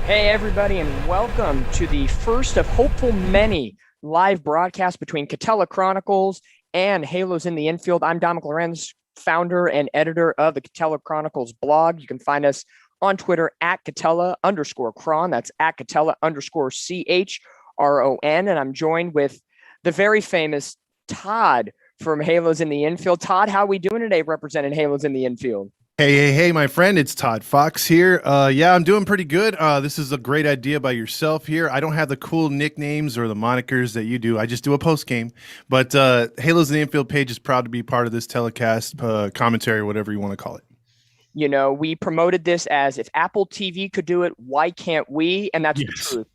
Hey, everybody, and welcome to the first of hopeful many live broadcasts between Catella Chronicles and Halos in the Infield. I'm Dominic Lorenz, founder and editor of the Catella Chronicles blog. You can find us on Twitter at Catella_Chron. That's at Catella_CHRON. And I'm joined with the very famous Todd from Halos in the Infield. Todd, how are we doing today representing Halos in the Infield? Hey, my friend, it's Todd Fox here. Yeah, I'm doing pretty good. This is a great idea by yourself here. I don't have the cool nicknames or the monikers that you do. I just do a post game. But Halos in the Infield page is proud to be part of this telecast, commentary, whatever you want to call it. You know, we promoted this as if Apple TV could do it, why can't we? And that's the Yes. truth.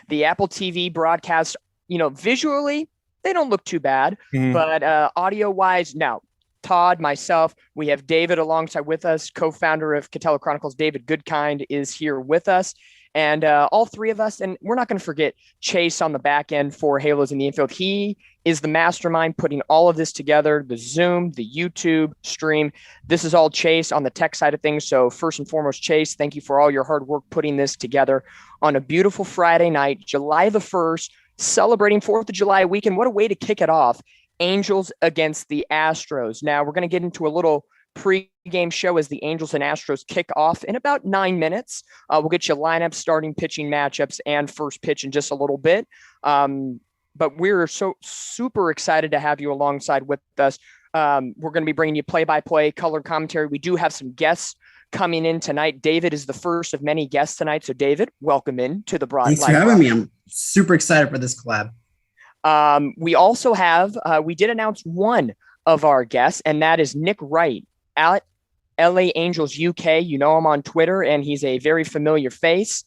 The Apple TV broadcast, visually, they don't look too bad, Mhm. but audio wise, now, Todd, myself, we have David alongside with us, co-founder of Catella Chronicles. David Goodkind is here with us. And all three of us, and we're not going to forget Chase on the back end for Halos in the Infield. He is the mastermind putting all of this together, the Zoom, the YouTube stream. This is all Chase on the tech side of things. So first and foremost, Chase, thank you for all your hard work putting this together on a beautiful Friday night, July the 1st, celebrating 4th of July weekend. What a way to kick it off. Angels against the Astros. Now we're going to get into a little pre-game show as the Angels and Astros kick off in about 9 minutes. We'll get you lineups, starting pitching matchups, and first pitch in just a little bit. But we're so super excited to have you alongside with us. We're going to be bringing you play-by-play color commentary. We do have some guests coming in tonight. David is the first of many guests tonight. So David, welcome in to the Thanks for having me. I'm super excited for this collab. We also have, we did announce one of our guests, and that is Nick Wright at LA Angels UK. You know him on Twitter, and he's a very familiar face.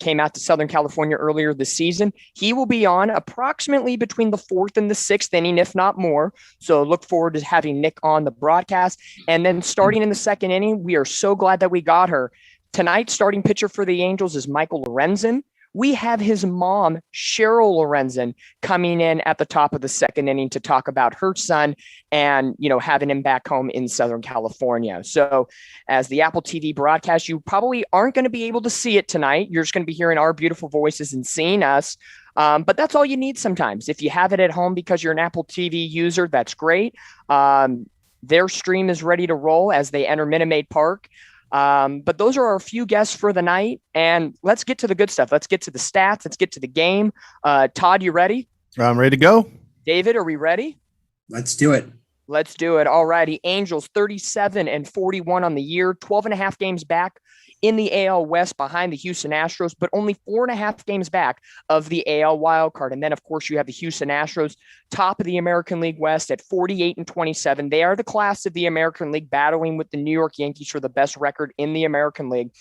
Came out to Southern California earlier this season. He will be on approximately between the 4th and the 6th inning, if not more. So look forward to having Nick on the broadcast. And then starting in the 2nd inning, we are so glad that we got her. Tonight, starting pitcher for the Angels is Michael Lorenzen. We have his mom, Cheryl Lorenzen, coming in at the top of the 2nd inning to talk about her son and, having him back home in Southern California. So as the Apple TV broadcast, you probably aren't going to be able to see it tonight. You're just going to be hearing our beautiful voices and seeing us. But that's all you need sometimes. If you have it at home because you're an Apple TV user, that's great. Their stream is ready to roll as they enter Minute Maid Park. But those are our few guests for the night, and let's get to the good stuff. Let's get to the stats. Let's get to the game. Todd, you ready? I'm ready to go. David, are we ready? Let's do it. Let's do it. All righty. Angels 37-41 on the year, 12 and a half games back in the AL West behind the Houston Astros, but only 4.5 games back of the AL wildcard. And then, of course, you have the Houston Astros, top of the American League West at 48-27. They are the class of the American League, battling with the New York Yankees for the best record in the American League.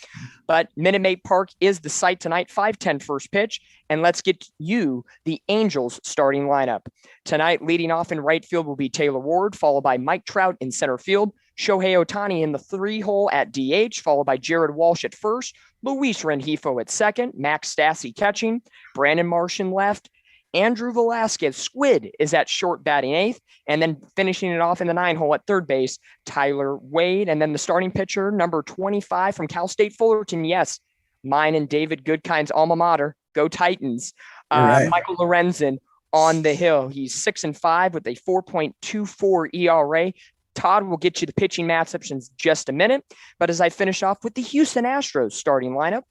But Minute Maid Park is the site tonight, 5:10 first pitch. And let's get you the Angels starting lineup. Tonight, leading off in right field will be Taylor Ward, followed by Mike Trout in center field. Shohei Ohtani in the 3-hole at DH, followed by Jared Walsh at first, Luis Rengifo at second, Max Stassi catching, Brandon Marsh in left, Andrew Velasquez Squid is at short batting 8th, and then finishing it off in the 9-hole at third base, Tyler Wade. And then the starting pitcher, number 25 from Cal State Fullerton, yes, mine and David Goodkind's alma mater, go Titans, Right. Michael Lorenzen on the hill. He's 6-5 with a 4.24 ERA. Todd will get you the pitching matchups in just a minute. But as I finish off with the Houston Astros starting lineup,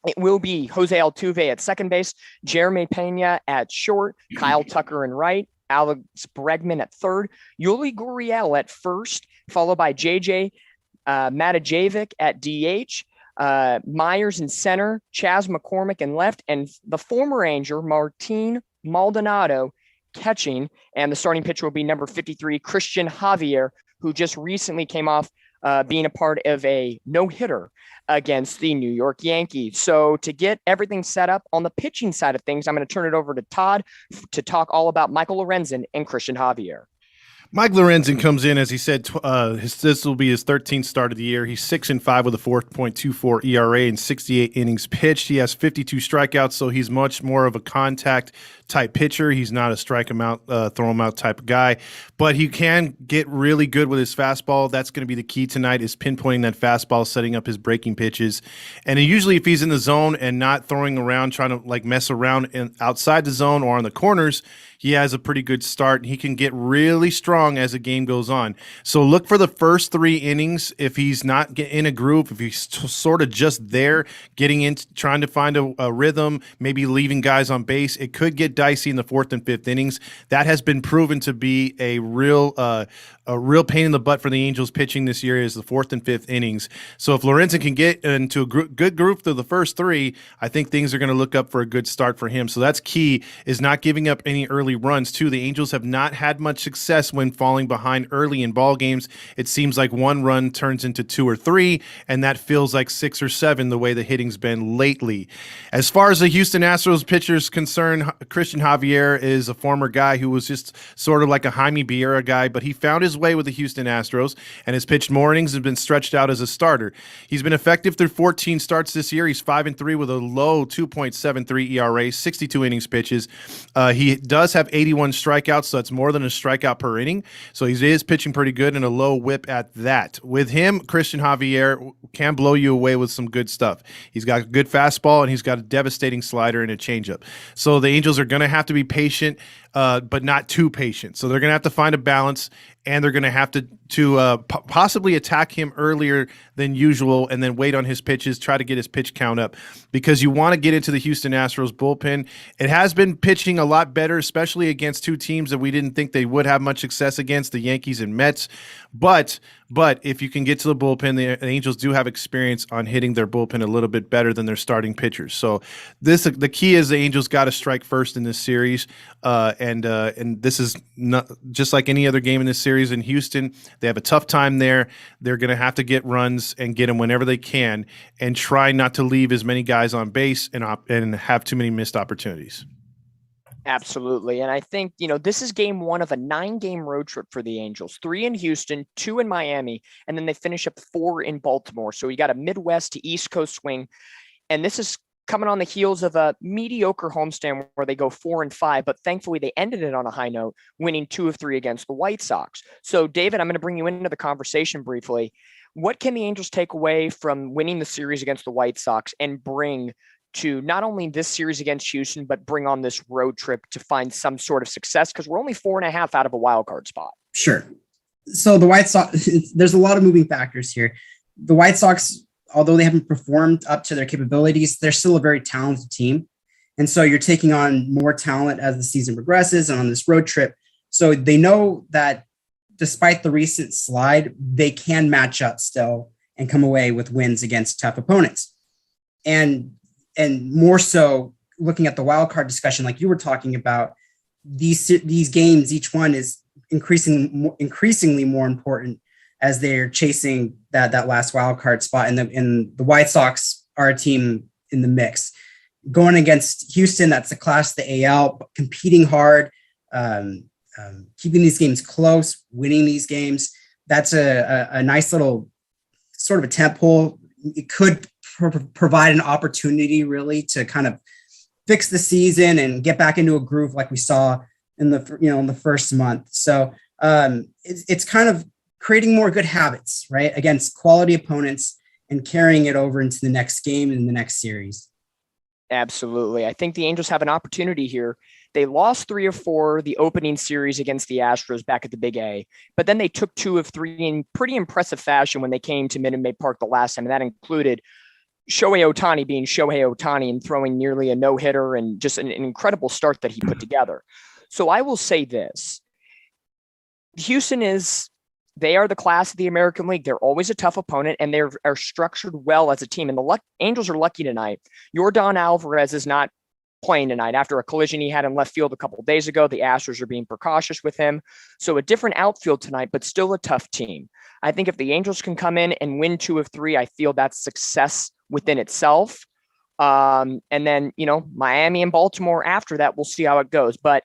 it will be Jose Altuve at second base, Jeremy Pena at short, Kyle Tucker in right, Alex Bregman at third, Yuli Gurriel at first, followed by JJ Matajevic at DH, Myers in center, Chas McCormick in left, and the former Ranger, Martin Maldonado, catching. And the starting pitcher will be number 53, Christian Javier, who just recently came off being a part of a no-hitter against the New York Yankees. So to get everything set up on the pitching side of things, I'm going to turn it over to Todd to talk all about Michael Lorenzen and Christian Javier. Mike Lorenzen comes in, as he said, this will be his 13th start of the year. He's 6-5 with a 4.24 ERA and 68 innings pitched. He has 52 strikeouts, so he's much more of a contact type pitcher. He's not a strike him out, throw him out type of guy, but he can get really good with his fastball. That's going to be the key tonight, is pinpointing that fastball, setting up his breaking pitches. And usually if he's in the zone and not throwing around, trying to like mess around outside the zone or on the corners, he has a pretty good start, and he can get really strong as the game goes on. So look for the first 3 innings. If he's not in a groove, if he's sort of just there, getting in, trying to find a rhythm, maybe leaving guys on base, it could get dicey in the 4th and 5th innings. That has been proven to be a real pain in the butt for the Angels pitching this year, is the 4th and 5th innings. So if Lorenzen can get into a good groove through the first 3, I think things are going to look up for a good start for him. So that's key, is not giving up any early runs too. The Angels have not had much success when falling behind early in ball games. It seems like 1 run turns into 2 or 3, and that feels like 6 or 7 the way the hitting's been lately. As far as the Houston Astros pitchers concerned, Christian Javier is a former guy who was just sort of like a Jaime Baera guy, but he found his way with the Houston Astros and has pitched more innings and been stretched out as a starter. He's been effective through 14 starts this year. He's 5-3 with a low 2.73 ERA, 62 innings pitches. He does have 81 strikeouts, so that's more than a strikeout per inning. So he is pitching pretty good, and a low whip at that. With him, Christian Javier can blow you away with some good stuff. He's got a good fastball, and he's got a devastating slider and a changeup. So the Angels are going to have to be patient, but not too patient. So they're going to have to find a balance, and they're going to have to possibly attack him earlier than usual and then wait on his pitches, try to get his pitch count up, because you want to get into the Houston Astros bullpen. It has been pitching a lot better, especially against 2 teams that we didn't think they would have much success against, the Yankees and Mets. But if you can get to the bullpen, the Angels do have experience on hitting their bullpen a little bit better than their starting pitchers. So the key is the Angels got to strike first in this series, and this is not just like any other game in this series in Houston. They have a tough time there. They're going to have to get runs and get them whenever they can, and try not to leave as many guys on base and have too many missed opportunities. Absolutely. And I think, this is game 1 of a 9-game road trip for the Angels, 3 in Houston, 2 in Miami, and then they finish up 4 in Baltimore. So you got a Midwest to East Coast swing. And this is coming on the heels of a mediocre homestand where they go 4-5, but thankfully they ended it on a high note, winning 2 of 3 against the White Sox. So David, I'm going to bring you into the conversation briefly. What can the Angels take away from winning the series against the White Sox and bring to not only this series against Houston, but bring on this road trip to find some sort of success? Because we're only 4.5 out of a wild card spot. Sure. So the White Sox, there's a lot of moving factors here. The White Sox, although they haven't performed up to their capabilities, they're still a very talented team. And so you're taking on more talent as the season progresses and on this road trip. So they know that despite the recent slide, they can match up still and come away with wins against tough opponents. And more so, looking at the wild card discussion, like you were talking about, these games, each one is increasingly more important as they're chasing that last wild card spot. And the White Sox are a team in the mix. Going against Houston, that's the class of the AL, competing hard, keeping these games close, winning these games. That's a nice little sort of a tempo. It could provide an opportunity really to kind of fix the season and get back into a groove like we saw in the first month. So it's kind of creating more good habits, right, against quality opponents and carrying it over into the next game and the next series. Absolutely. I think the Angels have an opportunity here. They lost 3 of 4 the opening series against the Astros back at the Big A, but then they took 2 of 3 in pretty impressive fashion when they came to Minute Maid Park the last time, and that included Shohei Ohtani being Shohei Ohtani and throwing nearly a no-hitter and just an incredible start that he put together. So I will say this. Houston they are the class of the American League. They're always a tough opponent, and they are structured well as a team. And the Angels are lucky tonight. Yordan Alvarez is not playing tonight after a collision he had in left field a couple of days ago. The Astros are being precautious with him. So a different outfield tonight, but still a tough team. I think if the Angels can come in and win 2 of 3, I feel that's success within itself. And then, Miami and Baltimore after that, we'll see how it goes. But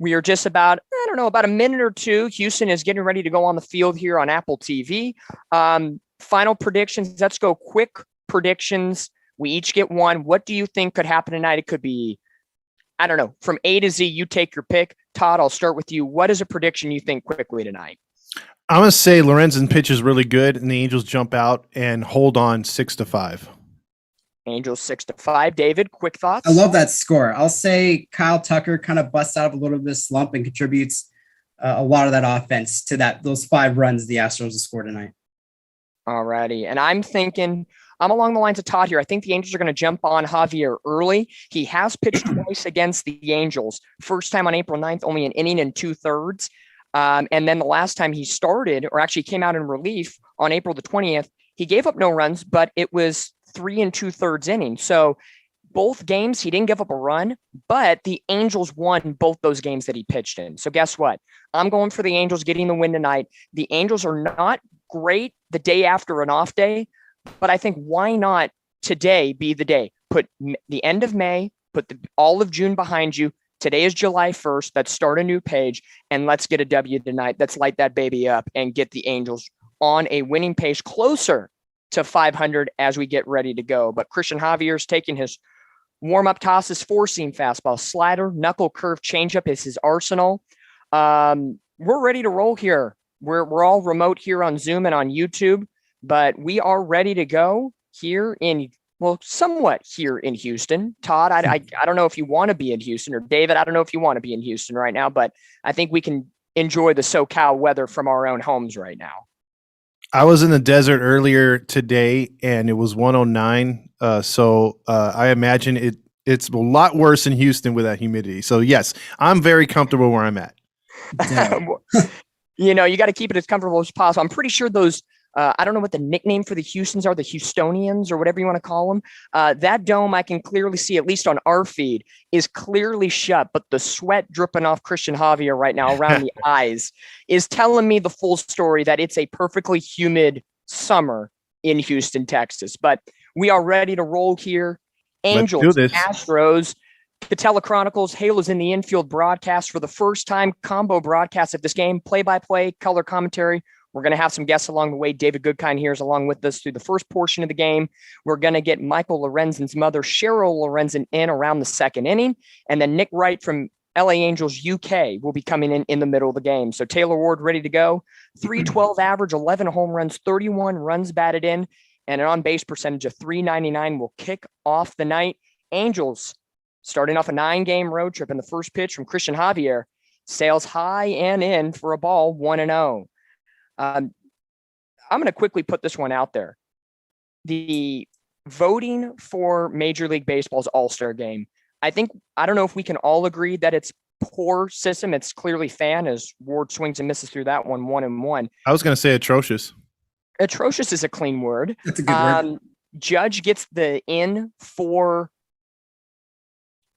We are just about, I don't know, about a minute or two. Houston is getting ready to go on the field here on Apple TV. Final predictions. Let's go quick predictions. We each get one. What do you think could happen tonight? It could be, I don't know, from A to Z, you take your pick. Todd, I'll start with you. What is a prediction you think quickly tonight? I'm going to say Lorenzen pitches really good, and the Angels jump out and hold on 6-5. Angels 6-5. David, quick thoughts? I love that score. I'll say Kyle Tucker kind of busts out of a little bit of slump and contributes a lot of that offense to those 5 runs the Astros scored tonight. All righty. And I'm thinking, I'm along the lines of Todd here. I think the Angels are going to jump on Javier early. He has pitched twice against the Angels. First time on April 9th, only an inning and 2/3. And then the last time he started, or actually came out in relief on April the 20th, he gave up no runs, but it was 3 2/3 innings. So both games, he didn't give up a run, but the Angels won both those games that he pitched in. So guess what? I'm going for the Angels getting the win tonight. The Angels are not great the day after an off day, but I think why not today be the day? Put the end of May, put all of June behind you. Today is July 1st. Let's start a new page, and let's get a W tonight. Let's light that baby up and get the Angels on a winning pace closer to 500 as we get ready to go. But Christian Javier's taking his warm-up tosses, 4-seam fastball, slider, knuckle curve, changeup is his arsenal. We're ready to roll here. We're all remote here on Zoom and on YouTube, but we are ready to go here somewhat here in Houston. Todd, I don't know if you want to be in Houston, or David, I don't know if you want to be in Houston right now, but I think we can enjoy the SoCal weather from our own homes right now. I was in the desert earlier today, and it was 109. So I imagine it's a lot worse in Houston with that humidity. So yes, I'm very comfortable where I'm at. You got to keep it as comfortable as possible. I'm pretty sure those, I don't know what the nickname for the Houstons are, the Houstonians or whatever you want to call them. That dome I can clearly see, at least on our feed, is clearly shut, but the sweat dripping off Christian Javier right now around the eyes is telling me the full story that it's a perfectly humid summer in Houston, Texas. But we are ready to roll here. Angels, Astros, the Telechronicles, Halo's in the infield broadcast for the first time, combo broadcast of this game, play-by-play, color commentary. We're going to have some guests along the way. David Goodkind here is along with us through the first portion of the game. We're going to get Michael Lorenzen's mother, Cheryl Lorenzen, in around the second inning. And then Nick Wright from LA Angels UK will be coming in the middle of the game. So Taylor Ward ready to go. 312 average, 11 home runs, 31 runs batted in, and an on-base percentage of .399 will kick off the night. Angels starting off a 9-game road trip, and the first pitch from Christian Javier sails high and in for a ball, 1-0. I'm going to quickly put this one out there. The voting for Major League Baseball's All-Star Game, I don't know if we can all agree that it's poor system. It's clearly fan, as Ward swings and misses through that one, 1-1. I was going to say atrocious. Atrocious is a clean word. That's a good word. Judge gets the in for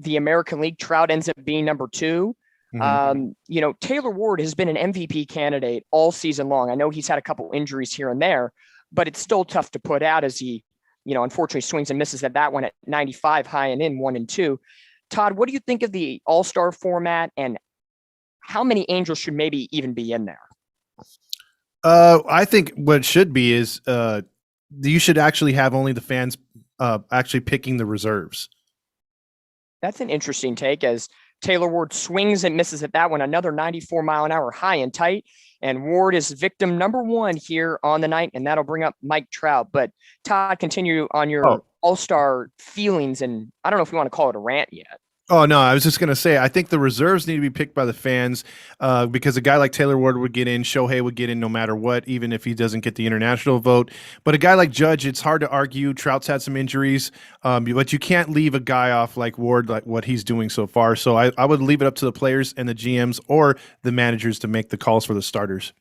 the American League. Trout ends up being number 2. Mm-hmm. Taylor Ward has been an MVP candidate all season long. I know he's had a couple injuries here and there, but it's still tough to put out as he, unfortunately swings and misses at that one at 95 high and in 1-2. Todd, what do you think of the All-Star format, and how many Angels should maybe even be in there? I think what it should be is you should actually have only the fans actually picking the reserves. That's an interesting take, as Taylor Ward swings and misses at that one, another 94-mile-an-hour high and tight, and Ward is victim number 1 here on the night, and that'll bring up Mike Trout. But Todd, continue on your All-Star feelings, and I don't know if we want to call it a rant yet. Oh, no, I was just going to say, I think the reserves need to be picked by the fans because a guy like Taylor Ward would get in, Shohei would get in no matter what, even if he doesn't get the international vote. But a guy like Judge, it's hard to argue. Trout's had some injuries, but you can't leave a guy off like Ward, like what he's doing so far. So I would leave it up to the players and the GMs or the managers to make the calls for the starters.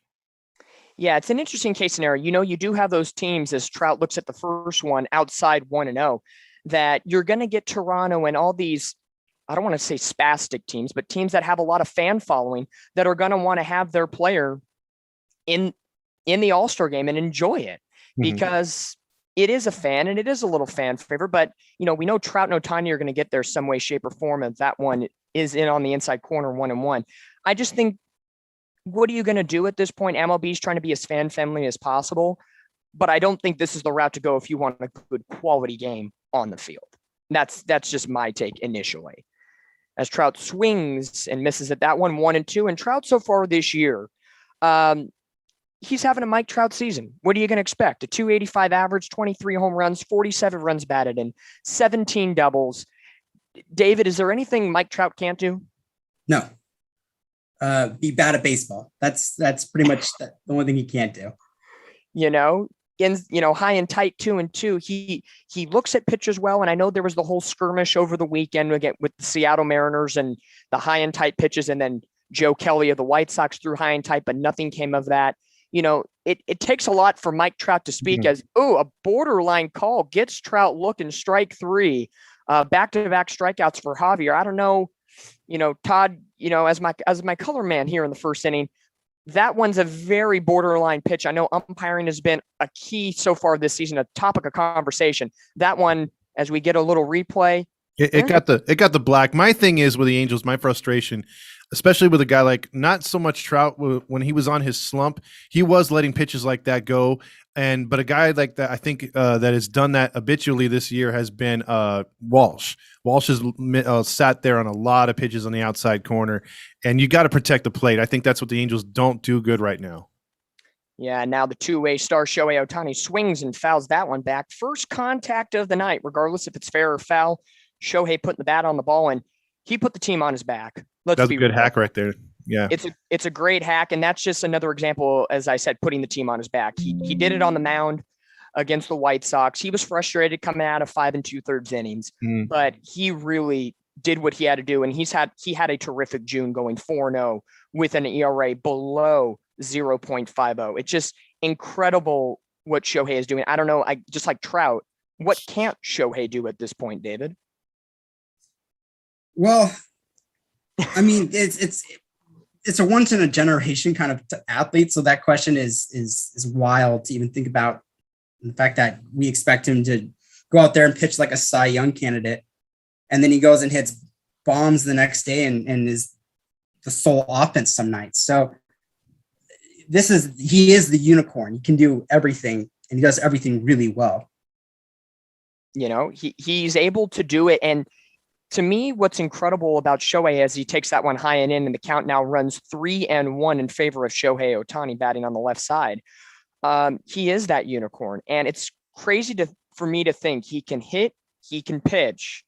Yeah, it's an interesting case scenario. You do have those teams, as Trout looks at the first one outside 1-0, that you're going to get Toronto and all these, I don't want to say spastic teams, but teams that have a lot of fan following that are going to want to have their player in the All-Star game and enjoy it, because it is a fan and it is a little fan favorite, but we know Trout and Ohtani are going to get there some way, shape, or form. If that one is in on the inside corner 1-1. I just think, what are you going to do at this point? MLB is trying to be as fan friendly as possible, but I don't think this is the route to go if you want a good quality game on the field. That's just my take initially. As Trout swings and misses at that 1-2, and Trout so far this year, he's having a Mike Trout season. What are you going to expect? A 285 average, 23 home runs, 47 runs batted in, 17 doubles. David, is there anything Mike Trout can't do? No. Be bad at baseball. That's pretty much the only thing he can't do. High and tight 2-2. He looks at pitches well, and I know there was the whole skirmish over the weekend with the Seattle Mariners and the high and tight pitches, and then Joe Kelly of the White Sox threw high and tight, but nothing came of that. It takes a lot for Mike Trout to speak as, a borderline call gets Trout looking, strike three, back-to-back strikeouts for Javier. I don't know, Todd, as my color man here in the first inning, that one's a very borderline pitch. I know umpiring has been a key so far this season, a topic of conversation. That one, as we get a little replay, it got the black. My thing is with the Angels, my frustration, especially with a guy like not so much Trout when he was on his slump, he was letting pitches like that go. But a guy like that, I think that has done that habitually this year has been Walsh. Walsh has sat there on a lot of pitches on the outside corner, and you got to protect the plate. I think that's what the Angels don't do good right now. Yeah, now the two-way star Shohei Ohtani swings and fouls that one back. First contact of the night, regardless if it's fair or foul. Shohei putting the bat on the ball, and he put the team on his back. That's a good hack right there. Yeah, it's a great hack, and that's just another example, as I said, putting the team on his back. He did it on the mound against the White Sox. He was frustrated coming out of 5 2/3 innings, but he really did what he had to do, and he had a terrific June, going 4-0 with an ERA below 0.50. It's just incredible what Shohei is doing. I don't know, just like Trout, what can't Shohei do at this point, David? Well, I mean, it's a once in a generation kind of athlete. So that question is wild to even think about. The fact that we expect him to go out there and pitch like a Cy Young candidate, and then he goes and hits bombs the next day and is the sole offense some nights. So he is the unicorn. He can do everything, and he does everything really well. He's able to do it. And to me, what's incredible about Shohei as he takes that one high and in, and the count now runs 3-1 in favor of Shohei Ohtani batting on the left side. He is that unicorn, and it's crazy for me to think he can hit, he can pitch,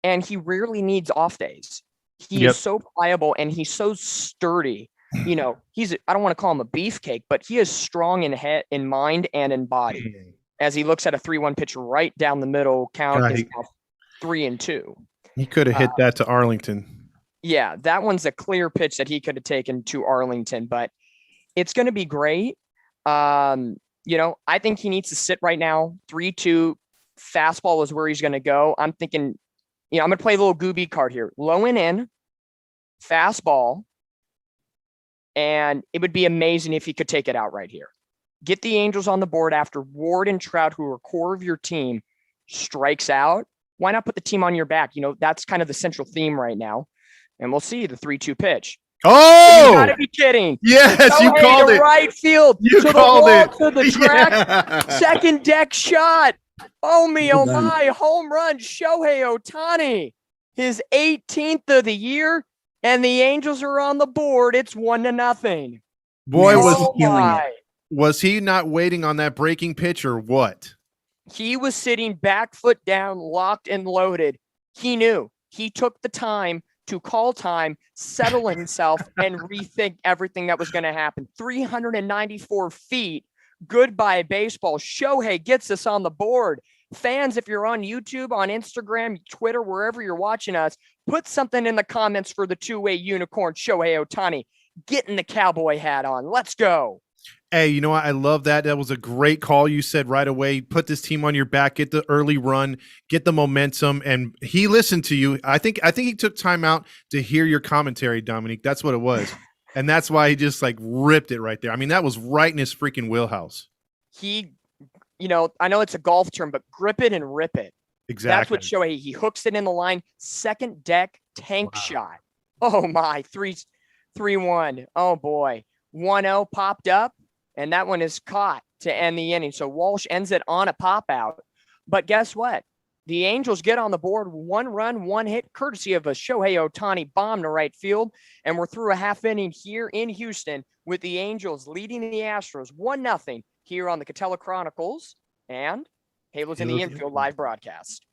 and he rarely needs off days. He is so pliable, and he's so sturdy. I don't want to call him a beefcake, but he is strong in head, in mind, and in body. As he looks at a 3-1 pitch right down the middle, count is now 3-2. He could have hit that to Arlington. Yeah, that one's a clear pitch that he could have taken to Arlington, but it's going to be great. I think he needs to sit right now. 3-2 fastball is where he's going to go. I'm thinking, I'm going to play a little Gooby card here. Low and in, fastball, and it would be amazing if he could take it out right here. Get the Angels on the board after Ward and Trout, who are core of your team, strikes out. Why not put the team on your back? That's kind of the central theme right now. And we'll see the 3-2 pitch. Oh, you gotta be kidding. Yes, you called it. Right field. You called it. To the track. Yeah. Second deck shot. Oh my, home run. Shohei Ohtani. His 18th of the year, and the Angels are on the board. It's 1-0. Boy, was he not waiting on that breaking pitch or what? He was sitting back foot down, locked and loaded. He knew. He took the time to call time, settle himself, and rethink everything that was going to happen. 394 feet. Goodbye, baseball. Shohei gets us on the board. Fans, if you're on YouTube, on Instagram, Twitter, wherever you're watching us, put something in the comments for the two-way unicorn, Shohei Ohtani. Getting the cowboy hat on. Let's go. Hey, you know what? I love that. That was a great call. You said right away, put this team on your back, get the early run, get the momentum. And he listened to you. I think he took time out to hear your commentary, Dominique. That's what it was. And that's why he just ripped it right there. I mean, that was right in his freaking wheelhouse. He, I know it's a golf term, but grip it and rip it. Exactly. That's what Shohei, he hooks it in the line, second deck tank shot. Oh my, 3-1. Oh boy. 1-0 popped up, and that one is caught to end the inning. So Walsh ends it on a pop out. But guess what? The Angels get on the board, 1 run, 1 hit, courtesy of a Shohei Ohtani bomb to right field. And we're through a half inning here in Houston with the Angels leading the Astros 1-0 here on the Catella Chronicles and Halos in the Infield live broadcast.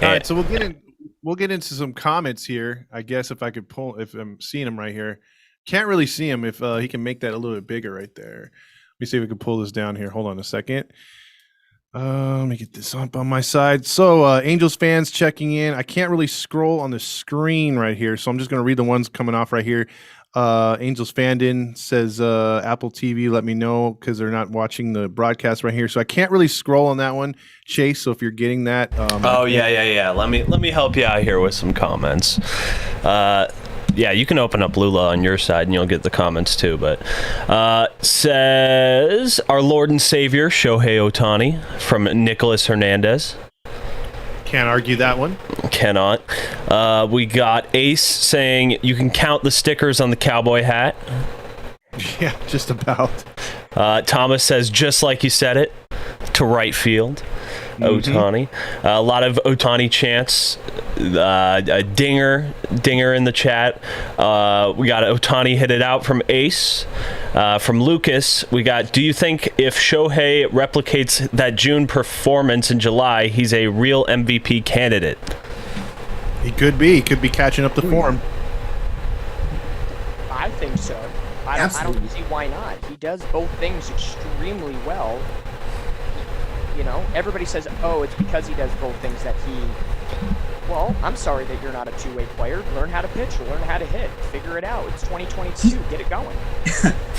All right, so we'll get into some comments here. I guess if I'm seeing him right here, can't really see him. If he can make that a little bit bigger right there. Let me see if we can pull this down here. Hold on a second. Let me get this up on my side. So Angels fans checking in. I can't really scroll on the screen right here, so I'm just going to read the ones coming off right here. Angels Fandon says Apple TV, let me know because they're not watching the broadcast right here. So I can't really scroll on that one, Chase. So if you're getting that, yeah. Let me help you out here with some comments. Yeah, you can open up Lula on your side and you'll get the comments too. But says our Lord and Savior Shohei Ohtani from Nicholas Hernandez. Can't argue that one. Cannot. We got Ace saying you can count the stickers on the cowboy hat. Yeah, just about. Thomas says just like you said it, to right field. Ohtani. A lot of Ohtani chants. A dinger in the chat. We got Ohtani hit it out from Ace. From Lucas, we got, do you think if Shohei replicates that June performance in July, he's a real MVP candidate? He could be. He could be catching up the form. I think so. I don't see why not. He does both things extremely well. Everybody says, oh, it's because he does both things that he... Well, I'm sorry that you're not a two-way player. Learn how to pitch, learn how to hit, figure it out. It's 2022. Get it going.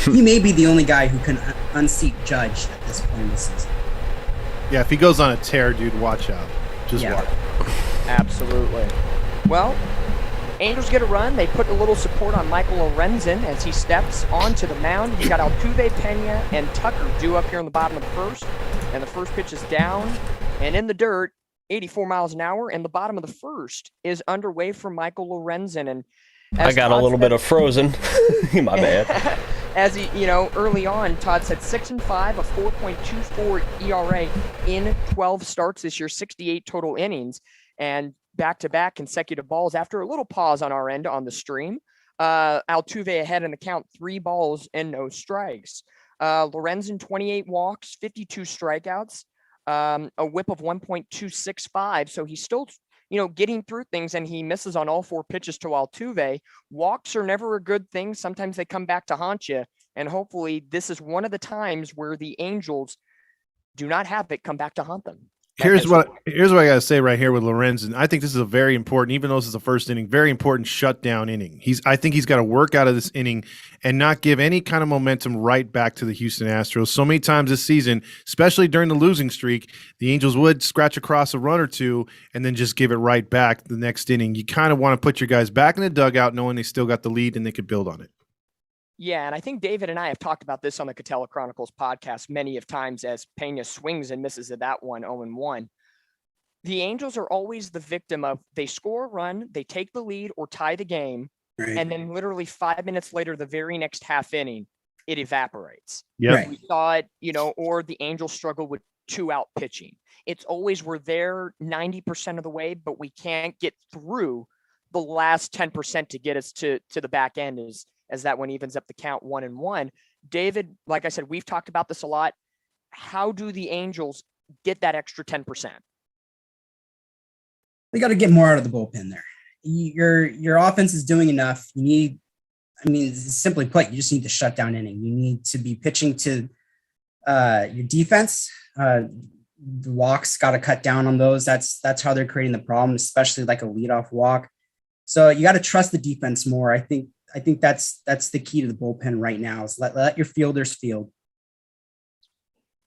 He may be the only guy who can unseat Judge at this point in the season. Yeah, if he goes on a tear, dude, watch out. Just watch. Absolutely. Well, Angels get a run. They put a little support on Michael Lorenzen as he steps onto the mound. You got Altuve, Pena, and Tucker due up here in the bottom of the first. And the first pitch is down and in the dirt, 84 miles an hour. And the bottom of the first is underway for Michael Lorenzen. And I got a little bit of frozen. My bad. As he, early on, Todd said 6-5, a 4.24 ERA in 12 starts this year, 68 total innings, and back-to-back consecutive balls after a little pause on our end on the stream. Altuve ahead in the count, 3 balls and no strikes. Lorenzen, 28 walks, 52 strikeouts, a whip of 1.265. So he's still, getting through things, and he misses on all 4 pitches to Altuve. Walks are never a good thing. Sometimes they come back to haunt you. And hopefully this is one of the times where the Angels do not have it come back to haunt them. Here's what I got to say right here with Lorenzen. I think this is a very important, even though this is the first inning, very important shutdown inning. I think he's got to work out of this inning and not give any kind of momentum right back to the Houston Astros. So many times this season, especially during the losing streak, the Angels would scratch across a run or two and then just give it right back the next inning. You kind of want to put your guys back in the dugout knowing they still got the lead and they could build on it. Yeah, and I think David and I have talked about this on the Catella Chronicles podcast many of times as Pena swings and misses at that one 0-1. The Angels are always the victim of they score a run, they take the lead or tie the game, right, and then literally 5 minutes later, the very next half inning, it evaporates. Yeah, right. We saw it, or the Angels struggle with 2-out pitching. It's always we're there 90% of the way, but we can't get through the last 10% to get us to the back end as that one evens up the count 1-1. David, like I said, we've talked about this a lot. How do the Angels get that extra 10%? They got to get more out of the bullpen there. your offense is doing enough. Simply put, you just need to shut down inning. You need to be pitching to your defense. The walks got to cut down on those. That's how they're creating the problem, especially like a leadoff walk. So you got to trust the defense more. I think that's the key to the bullpen right now is let your fielders field.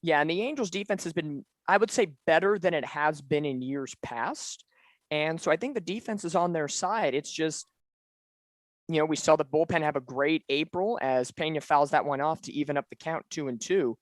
Yeah, and the Angels defense has been, I would say, better than it has been in years past. And so I think the defense is on their side. It's just, we saw the bullpen have a great April as Pena fouls that one off to even up the count 2-2.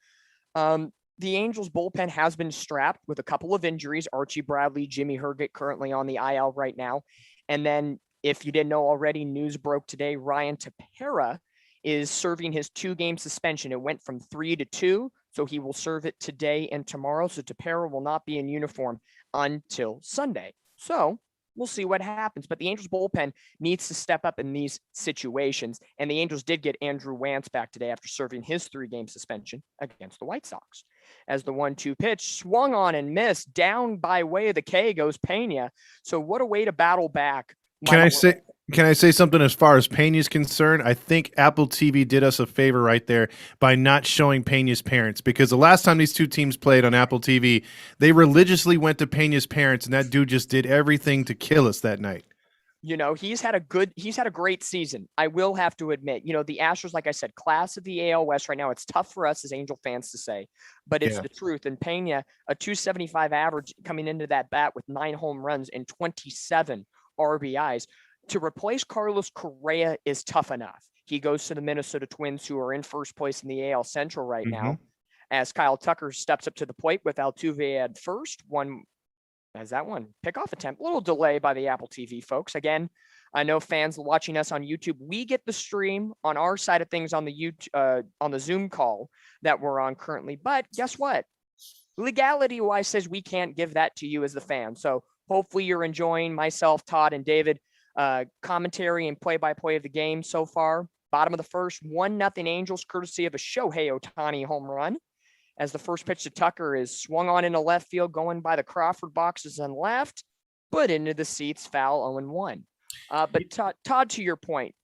The Angels bullpen has been strapped with a couple of injuries. Archie Bradley, Jimmy Herget currently on the IL right now. And then if you didn't know already, news broke today, Ryan Tepera is serving his 2-game suspension. It went from 3 to 2, so he will serve it today and tomorrow. So Tepera will not be in uniform until Sunday. So we'll see what happens. But the Angels bullpen needs to step up in these situations. And the Angels did get Andrew Wantz back today after serving his 3-game suspension against the White Sox. As the 1-2 pitch swung on and missed, down by way of the K goes Pena. So what a way to battle back. Can I say something as far as Pena's concerned? I think Apple TV did us a favor right there by not showing Pena's parents, because the last time these two teams played on Apple TV, they religiously went to Pena's parents, and that dude just did everything to kill us that night. He's had a great season. I will have to admit, the Astros, like I said, class of the AL West right now. It's tough for us as Angel fans to say, but it's the truth. And Pena, a 275 average coming into that bat with 9 home runs and 27 RBIs. To replace Carlos Correa is tough enough. He goes to the Minnesota Twins, who are in first place in the AL Central right now, as Kyle Tucker steps up to the plate with Altuve at first. Pickoff attempt, a little delay by the Apple TV folks. Again, I know fans watching us on YouTube, we get the stream on our side of things on the on the Zoom call that we're on currently. But guess what? Legality-wise says we can't give that to you as the fan. So hopefully you're enjoying myself, Todd, and David commentary and play-by-play of the game so far. Bottom of the first, 1-0 Angels, courtesy of a Shohei Ohtani home run. As the first pitch to Tucker is swung on into left field, going by the Crawford boxes on left, but into the seats, foul 0-1. But Todd, to your point,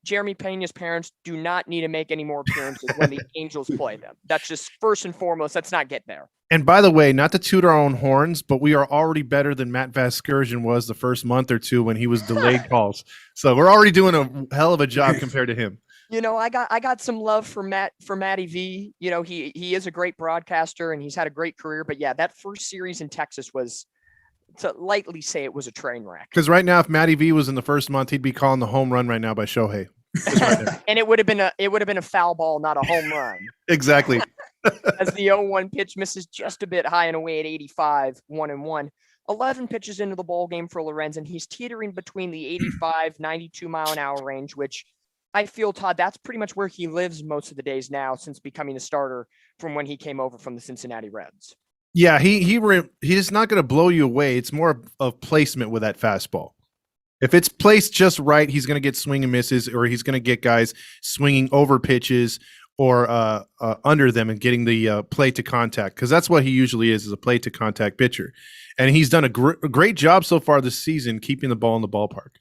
Jeremy Pena's parents do not need to make any more appearances when the Angels play them. That's just first and foremost. Let's not get there. And by the way, not to toot our own horns, but we are already better than Matt Vasgersian was the first month or two when he was delayed calls. So we're already doing a hell of a job compared to him. I got some love for Matty V. He is a great broadcaster and he's had a great career. But that first series in Texas was, to lightly say, it was a train wreck. Because right now, if Matty V was in the first month, he'd be calling the home run right now by Shohei. Right and it would have been a foul ball, not a home run. Exactly. As the 0-1 pitch misses just a bit high and away at 85, 1-1. 11 pitches into the ball game for Lorenzen. He's teetering between the 85, 92 mile an hour range, which I feel, Todd, that's pretty much where he lives most of the days now since becoming a starter from when he came over from the Cincinnati Reds. Yeah, he's not going to blow you away. It's more of placement with that fastball. If it's placed just right, he's going to get swing and misses, or he's going to get guys swinging over pitches or under them and getting the play to contact, because that's what he usually is a play to contact pitcher. And he's done a great job so far this season keeping the ball in the ballpark.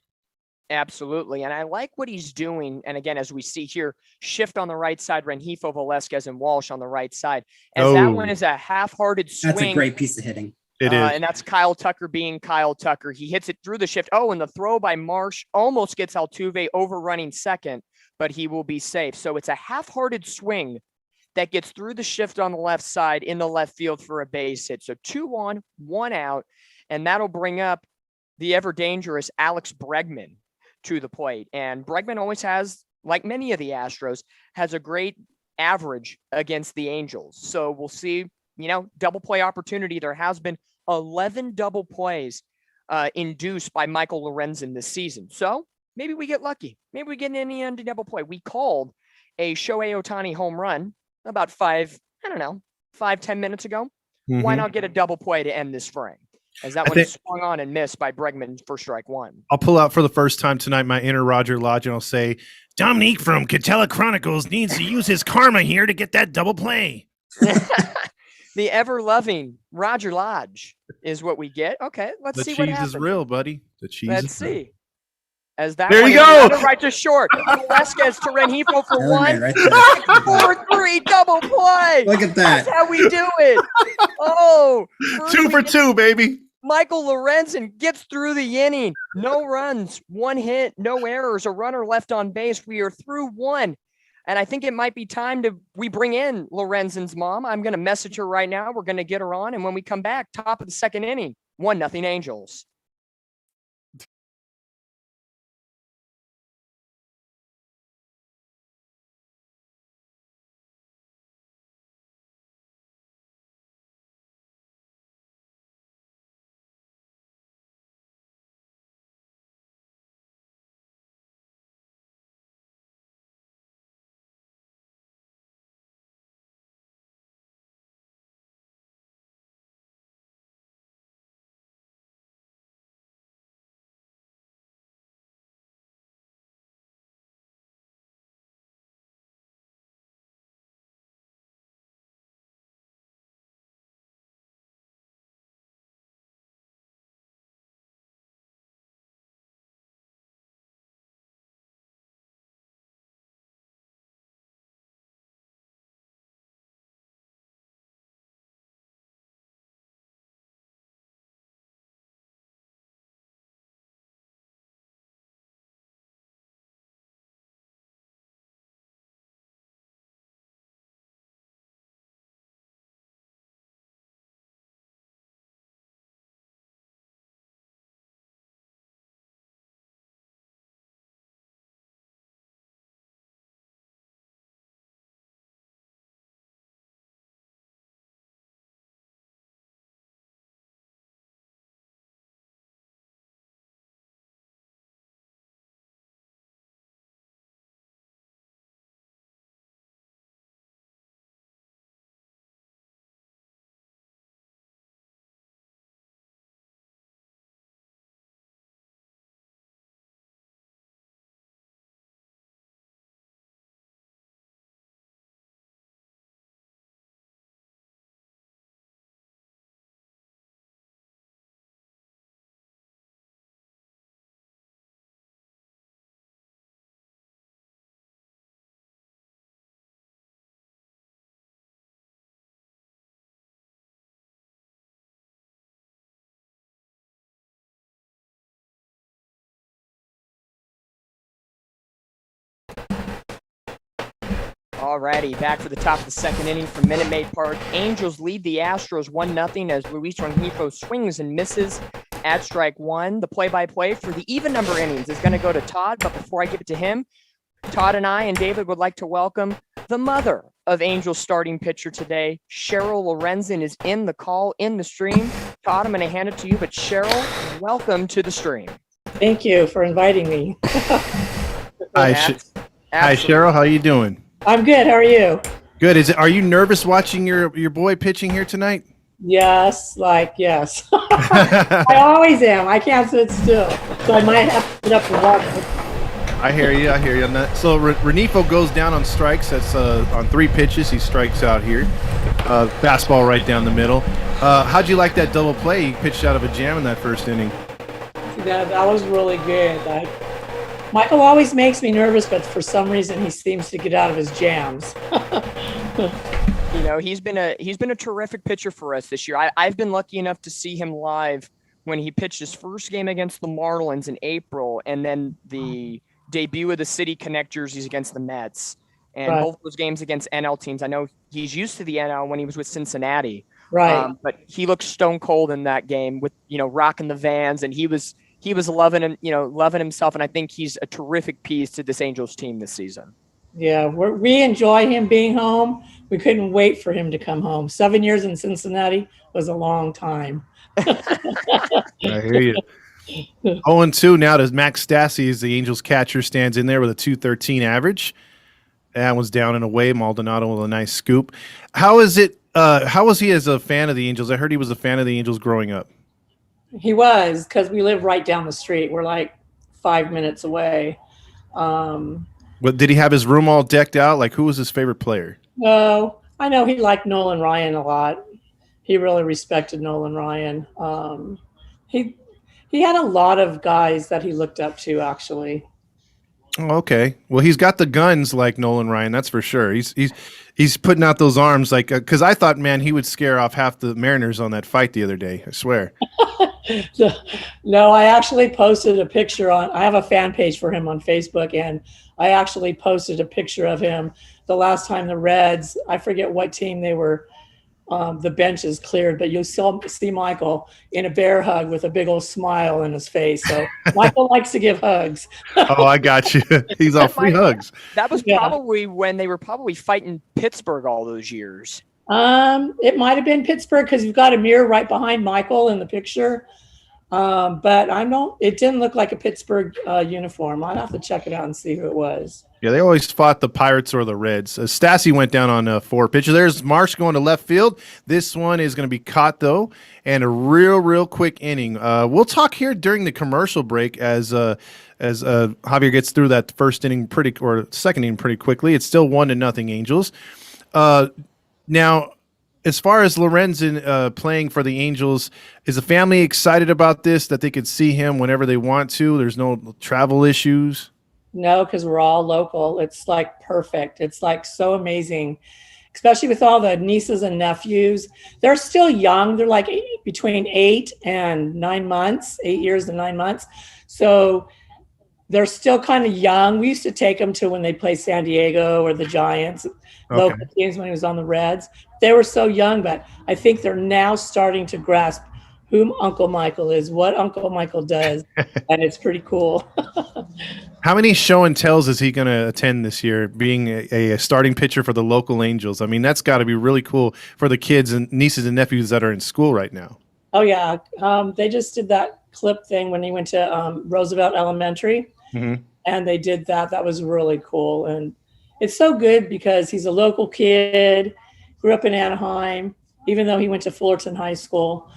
Absolutely. And I like what he's doing. And again, as we see here, shift on the right side, Rengifo, Velasquez, and Walsh on the right side. As that one is a half-hearted swing. That's a great piece of hitting. It is. And that's Kyle Tucker being Kyle Tucker. He hits it through the shift. And the throw by Marsh almost gets Altuve overrunning second, but he will be safe. So it's a half-hearted swing that gets through the shift on the left side in the left field for a base hit. So 2-1, 1 out, and that'll bring up the ever-dangerous Alex Bregman to the plate. And Bregman always has, like many of the Astros, has a great average against the Angels. So we'll see, double play opportunity. There has been 11 double plays induced by Michael Lorenzen this season. So maybe we get lucky. Maybe we get an Indiana double play. We called a Shohei Ohtani home run about 5-10 minutes ago. Mm-hmm. Why not get a double play to end this frame? As that one swung on and missed by Bregman for strike one. I'll pull out for the first time tonight my inner Roger Lodge, and I'll say, Dominique from Catella Chronicles needs to use his karma here to get that double play. The ever-loving Roger Lodge is what we get. Okay, let's see what happens. The cheese is real, buddy. The cheese Let's is real. see. As that there one you go. Right to short. Velasquez to Rengifo for one. Right there. 4-3 double play. Look at that. That's how we do it. Oh, 2 for 2, baby. Michael Lorenzen gets through the inning. No runs, 1 hit, no errors, a runner left on base. We are through 1. And I think it might be time we bring in Lorenzen's mom. I'm going to message her right now. We're going to get her on. And when we come back, top of the 2nd inning, 1-0 Angels. Alrighty, back for the top of the 2nd inning from Minute Maid Park. Angels lead the Astros 1-0 as Luis Rengifo swings and misses at strike 1. The play-by-play for the even number innings is going to go to Todd, but before I give it to him, Todd and I and David would like to welcome the mother of Angels starting pitcher today. Cheryl Lorenzen is in the call, in the stream. Todd, I'm going to hand it to you, but Cheryl, welcome to the stream. Thank you for inviting me. Hi, Cheryl. How you doing? I'm good. How are you? Good. Are you nervous watching your boy pitching here tonight? Yes, yes. I always am. I can't sit still, so I might have to get up and walk. I hear you on that. So Rengifo goes down on strikes. That's on 3 pitches. He strikes out here. Fastball right down the middle. How'd you like that double play? He pitched out of a jam in that 1st inning. That was really good. Michael always makes me nervous, but for some reason he seems to get out of his jams. You know, he's been a terrific pitcher for us this year. I've been lucky enough to see him live when he pitched his first game against the Marlins in April, and then the debut of the City Connect jerseys against the Mets, and both those games against NL teams. I know he's used to the NL when he was with Cincinnati, right? But he looked stone cold in that game with rocking the Vans, and he was loving him, loving himself, and I think he's a terrific piece to this Angels team this season. Yeah, we enjoy him being home. We couldn't wait for him to come home. 7 years in Cincinnati was a long time. I hear you. 0-2 now to Max Stassi as the Angels catcher stands in there with a .213 average. That was down and away. Maldonado with a nice scoop. How is it? How was he as a fan of the Angels? I heard he was a fan of the Angels growing up. He was, because we live right down the street. We're like 5 minutes away. But did he have his room all decked out? Like, who was his favorite player? No, I know he liked Nolan Ryan a lot. he really respected Nolan Ryan. He he had a lot of guys that he looked up to, actually. Oh, okay. Well, he's got the guns like Nolan Ryan, that's for sure. He's putting out those arms like because I thought, man, he would scare off half the Mariners on that fight the other day. I swear. No, I actually posted a picture on. I have a fan page for him on Facebook, and I actually posted a picture of him the last time the Reds. I forget what team they were. The bench is cleared, but you'll still see Michael in a bear hug with a big old smile in his face. So Michael likes to give hugs. Oh, I got you. He's all free hugs. That was probably when they were probably fighting Pittsburgh all those years. It might have been Pittsburgh because you've got a mirror right behind Michael in the picture. But I don't. It didn't look like a Pittsburgh uniform. I'd have to check it out and see who it was. Yeah, they always fought the Pirates or the Reds. Stassi went down on 4 pitches. There's Marsh going to left field. This one is going to be caught, though, and a real quick inning. We'll talk here during the commercial break as Javier gets through that first inning second inning pretty quickly. It's still 1-0 Angels. Now, as far as Lorenzen playing for the Angels, is the family excited about this, that they could see him whenever they want to? There's no travel issues? No, because we're all local. It's like perfect. It's like so amazing, especially with all the nieces and nephews. They're still young. They're like between 8 and 9 months, 8 years and 9 months. So they're still kind of young. We used to take them to when they play San Diego or the Giants, local teams when he was on the Reds. They were so young, but I think they're now starting to grasp who Uncle Michael is, what Uncle Michael does, and it's pretty cool. How many show and tells is he going to attend this year, being a starting pitcher for the local Angels? I mean, that's got to be really cool for the kids and nieces and nephews that are in school right now. Oh, yeah. They just did that clip thing when he went to Roosevelt Elementary, and they did that. That was really cool. And it's so good because he's a local kid, grew up in Anaheim, even though he went to Fullerton High School.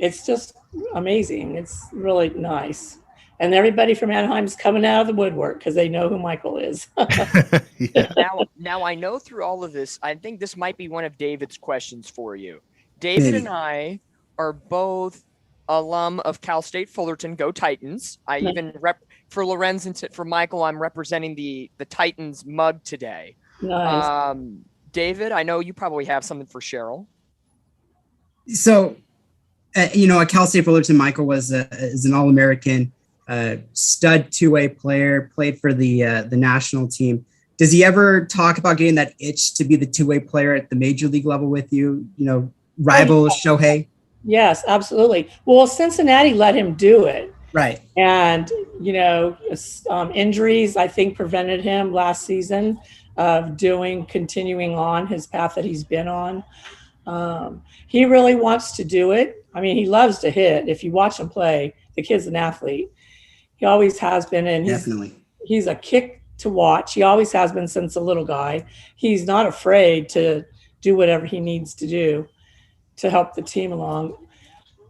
It's just amazing. It's really nice. And everybody from Anaheim is coming out of the woodwork because they know who Michael is. Now I know through all of this, I think this might be one of David's questions for you. David and I are both alum of Cal State Fullerton. Go Titans. I even for Lorenz and for Michael, I'm representing the Titans mug today. Nice. David, I know you probably have something for Cheryl. So, at Cal State Fullerton, Michael is an All-American, stud two-way player, played for the national team. Does he ever talk about getting that itch to be the two-way player at the major league level with you? Rival Shohei? Yes, absolutely. Well, Cincinnati let him do it. Right. And, injuries, I think, prevented him last season of continuing on his path that he's been on. He really wants to do it. I mean, he loves to hit. If you watch him play, the kid's an athlete. He always has been, and he's a kick to watch. He always has been since a little guy. He's not afraid to do whatever he needs to do to help the team along.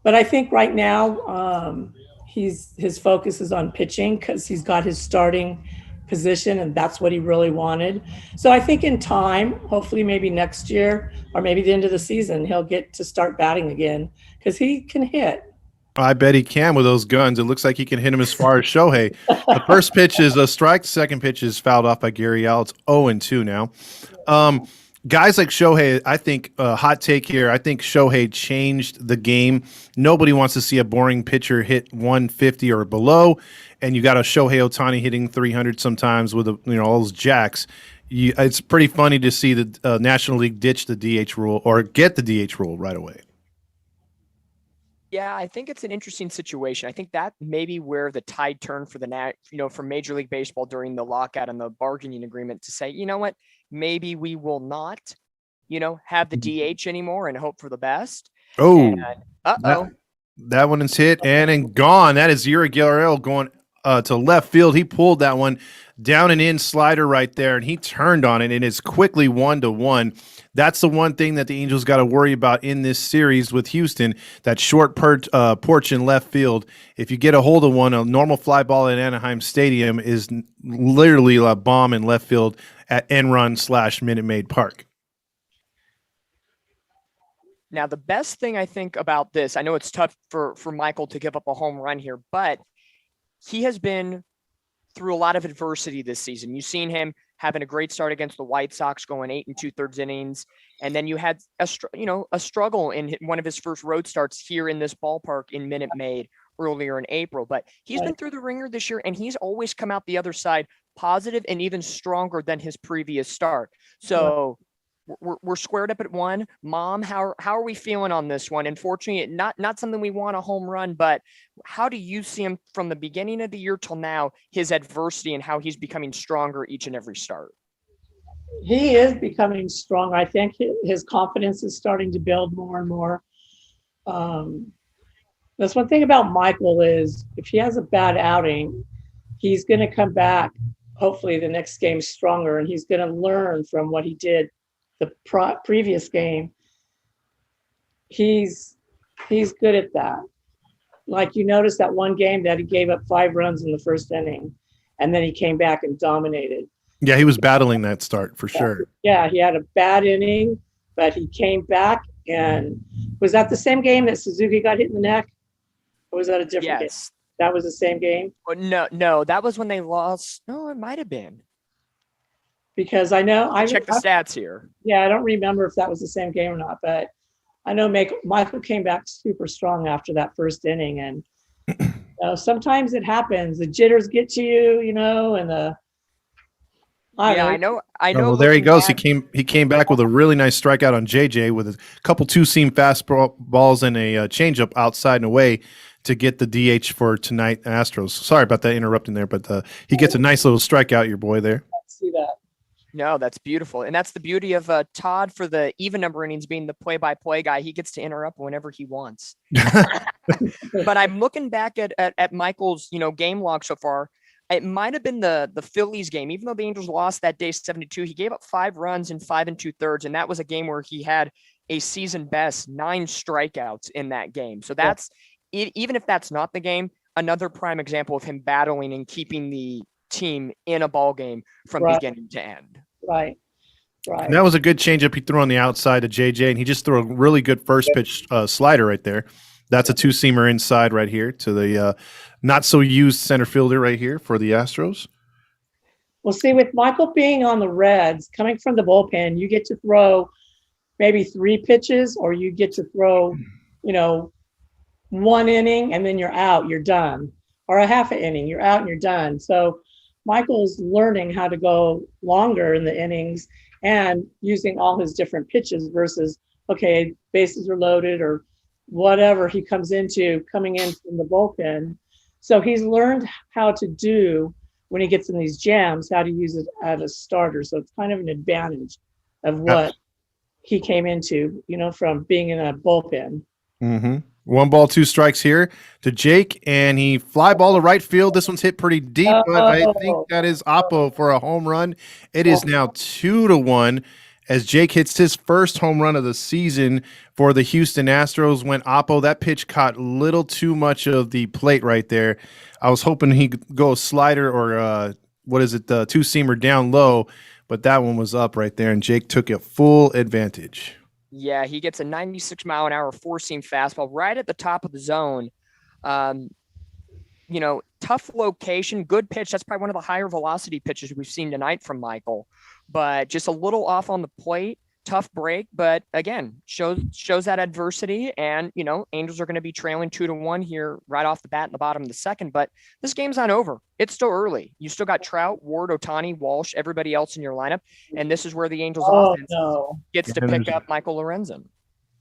But I think right now his focus is on pitching because he's got his starting position, and that's what he really wanted. So I think in time, hopefully maybe next year or maybe the end of the season, he'll get to start batting again because he can hit. I bet he can with those guns. It looks like he can hit him as far as Shohei. The first pitch is a strike. The second pitch is fouled off by Gary Al. It's 0-2 now. Guys like Shohei, I think, hot take here, I think Shohei changed the game. Nobody wants to see a boring pitcher hit 150 or below, and you got a Shohei Ohtani hitting 300 sometimes with all those jacks. It's pretty funny to see the National League ditch the DH rule or get the DH rule right away. Yeah, I think it's an interesting situation. I think that may be where the tide turned for for Major League Baseball during the lockout and the bargaining agreement to say, you know what, maybe we will not, have the DH anymore and hope for the best. Oh, that one is hit and gone. That is Yuri Guerrero going to left field. He pulled that one down and in slider right there, and he turned on it, and it's quickly 1-1. That's the one thing that the Angels got to worry about in this series with Houston, that short porch in left field. If you get a hold of one, a normal fly ball at Anaheim Stadium is literally a bomb in left field at Enron/Minute Maid Park. Now, the best thing I think about this, I know it's tough for Michael to give up a home run here, but he has been through a lot of adversity this season. You've seen him having a great start against the White Sox, going 8 2/3 innings, and then you had a struggle in one of his first road starts here in this ballpark in Minute Maid earlier in April. But he's been through the ringer this year, and he's always come out the other side positive and even stronger than his previous start. So we're squared up at 1. Mom, how are we feeling on this one? Unfortunately, not something we want a home run, but how do you see him from the beginning of the year till now, his adversity and how he's becoming stronger each and every start? He is becoming strong. I think his confidence is starting to build more and more. That's one thing about Michael is if he has a bad outing, he's going to come back, hopefully the next game stronger, and he's going to learn from what he did the previous game. He's good at that. Like you noticed that one game that he gave up 5 runs in the first inning, and then he came back and dominated. Yeah, he was battling that start for sure. Yeah, he had a bad inning, but he came back. And was that the same game that Suzuki got hit in the neck? Or was that a different game? That was the same game? No, that was when they lost. No, it might have been. Because I know I check the stats here. Yeah, I don't remember if that was the same game or not, but I know Michael came back super strong after that first inning, and sometimes it happens. The jitters get to you, and I know. Well, there he goes. He came back with a really nice strikeout on JJ with a couple 2-seam fastballs and a changeup outside and away to get the DH for tonight. Astros. Sorry about that interrupting there, but he gets a nice little strikeout. Your boy there. I see that. No, that's beautiful. And that's the beauty of Todd for the even number innings being the play-by-play guy. He gets to interrupt whenever he wants. But I'm looking back at Michael's, game log so far. It might have been the Phillies game. Even though the Angels lost that day 7-2, he gave up 5 runs in 5 2/3. And that was a game where he had a season best 9 strikeouts in that game. So that's even if that's not the game, another prime example of him battling and keeping the team in a ball game from beginning to end. Right. And that was a good changeup he threw on the outside to JJ, and he just threw a really good first pitch slider right there. That's a 2-seamer inside right here to the not so used center fielder right here for the Astros. Well, see, with Michael being on the Reds, coming from the bullpen, you get to throw maybe 3 pitches, or you get to throw, 1 inning and then you're out, you're done, or a half an inning, you're out and you're done. So Michael's learning how to go longer in the innings and using all his different pitches versus, okay, bases are loaded or whatever he coming in from the bullpen. So he's learned how to do when he gets in these jams, how to use it as a starter. So it's kind of an advantage of what he came into, from being in a bullpen. Mm-hmm. 1 ball, 2 strikes here to Jake, and he fly ball to right field. This one's hit pretty deep, but I think that is Oppo for a home run. It is now 2-1 as Jake hits his first home run of the season for the Houston Astros. When Oppo, that pitch caught a little too much of the plate right there. I was hoping he'd go slider or 2-seamer down low, but that one was up right there, and Jake took a full advantage. Yeah, he gets a 96-mile-an-hour 4-seam fastball right at the top of the zone. Tough location, good pitch. That's probably one of the higher velocity pitches we've seen tonight from Michael, but just a little off on the plate. Tough break, but again, shows that adversity. And, Angels are going to be trailing 2-1 here right off the bat in the bottom of the second, but this game's not over. It's still early. You still got Trout, Ward, Ohtani, Walsh, everybody else in your lineup. And this is where the Angels offense gets to pick up Michael Lorenzen.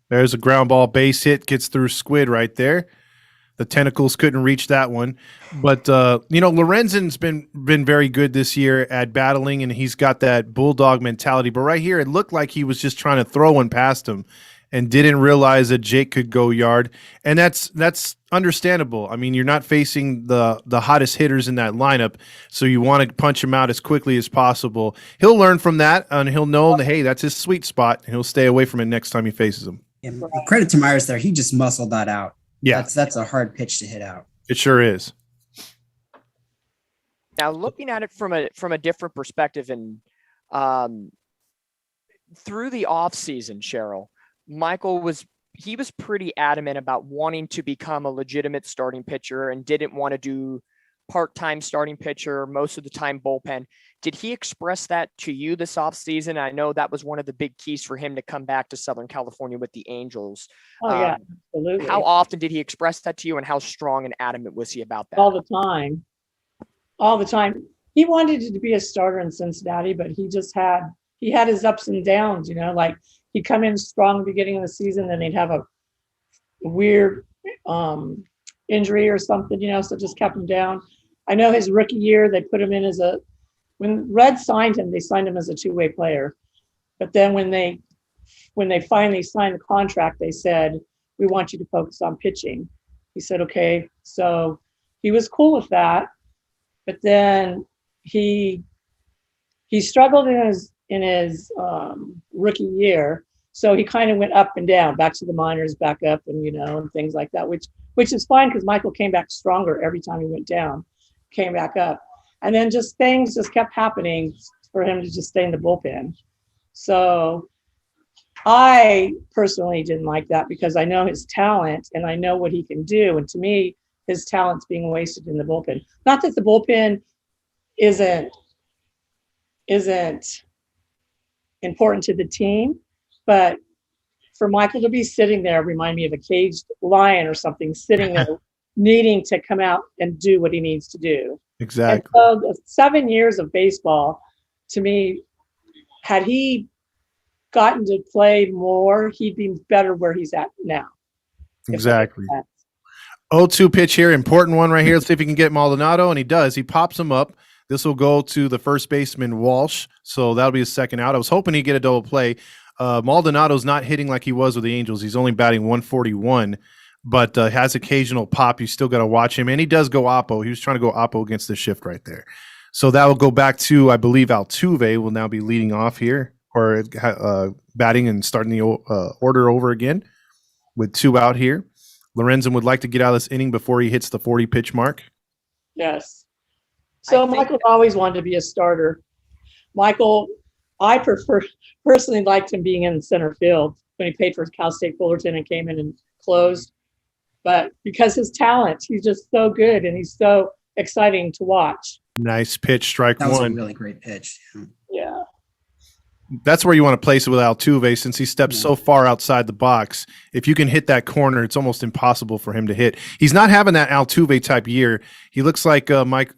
There's a ground ball base hit, gets through Squid right there. The tentacles couldn't reach that one. But, Lorenzen's been very good this year at battling, and he's got that bulldog mentality. But right here, it looked like he was just trying to throw one past him and didn't realize that Jake could go yard. And that's understandable. I mean, you're not facing the hottest hitters in that lineup, so you want to punch him out as quickly as possible. He'll learn from that, and he'll know that, hey, that's his sweet spot, and he'll stay away from it next time he faces him. Yeah, credit to Myers there. He just muscled that out. Yeah, that's a hard pitch to hit out. It sure is. Now, looking at it from a different perspective, and through the off season, Cheryl, Michael was he was pretty adamant about wanting to become a legitimate starting pitcher and didn't want to do part-time starting pitcher, most of the time bullpen. Did he express that to you this offseason? I know that was one of the big keys for him to come back to Southern California with the Angels. Oh, yeah, absolutely. How often did he express that to you, and how strong and adamant was he about that? All the time. All the time. He wanted to be a starter in Cincinnati, but he had his ups and downs, like he'd come in strong at the beginning of the season, then he'd have a weird injury or something, so it just kept him down. I know his rookie year, they put him in when Red signed him, they signed him as a two-way player. But then when they finally signed the contract, they said, we want you to focus on pitching. He said, okay. So he was cool with that. But then he struggled in his rookie year. So he kind of went up and down, back to the minors, back up, and and things like that, which is fine because Michael came back stronger every time he went down, came back up. And then things kept happening for him to just stay in the bullpen. So I personally didn't like that because I know his talent and I know what he can do. And to me, his talent's being wasted in the bullpen. Not that the bullpen isn't important to the team, but for Michael to be sitting there remind me of a caged lion or something, sitting there needing to come out and do what he needs to do. Exactly. And so the 7 years of baseball, to me, had he gotten to play more, he'd be better where he's at now. Exactly. 0-2 pitch here, important one right here. Let's see if he can get Maldonado, and he does. He pops him up. This will go to the first baseman, Walsh, so that'll be his second out. I was hoping he'd get a double play. Maldonado's not hitting like he was with the Angels. He's only batting 141, but has occasional pop. You still got to watch him, and he does go oppo. He was trying to go oppo against the shift right there. So that will go back to, I believe, Altuve will now be leading off here, or batting and starting the order over again with 2 out here. Lorenzen would like to get out of this inning before he hits the 40-pitch mark. Yes. So Michael always wanted to be a starter. Michael, I personally liked him being in center field when he played for Cal State Fullerton and came in and closed. But because his talent, he's just so good and he's so exciting to watch. Nice pitch, strike That was one. a really great pitch. Yeah. That's where you want to place it with Altuve since he steps so far outside the box. If you can hit that corner, it's almost impossible for him to hit. He's not having that Altuve type year. He looks like Mike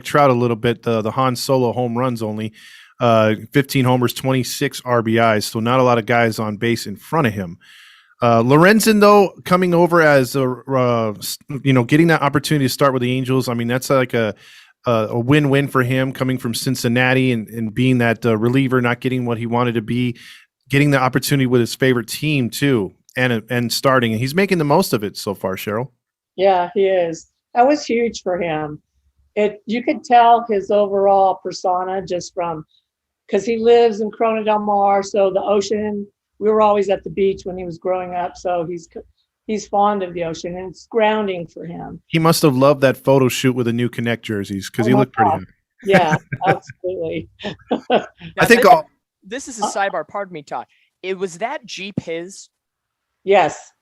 Trout a little bit, the Han Solo home runs only. 15 homers, 26 RBIs, so not a lot of guys on base in front of him. Lorenzen, though, coming over as getting that opportunity to start with the Angels, I mean, that's like a win-win for him coming from Cincinnati and being that reliever, not getting what he wanted to be, getting the opportunity with his favorite team too, and starting. And he's making the most of it so far, Cheryl. Yeah, he is. That was huge for him. You could tell his overall persona just from because he lives in Corona del Mar, so the ocean. We were always at the beach when he was growing up, so he's fond of the ocean, and it's grounding for him. He must have loved that photo shoot with the new Connect jerseys because he looked pretty happy. Yeah, absolutely. I think this is a sidebar. Pardon me, Todd. Was that Jeep his? Yes.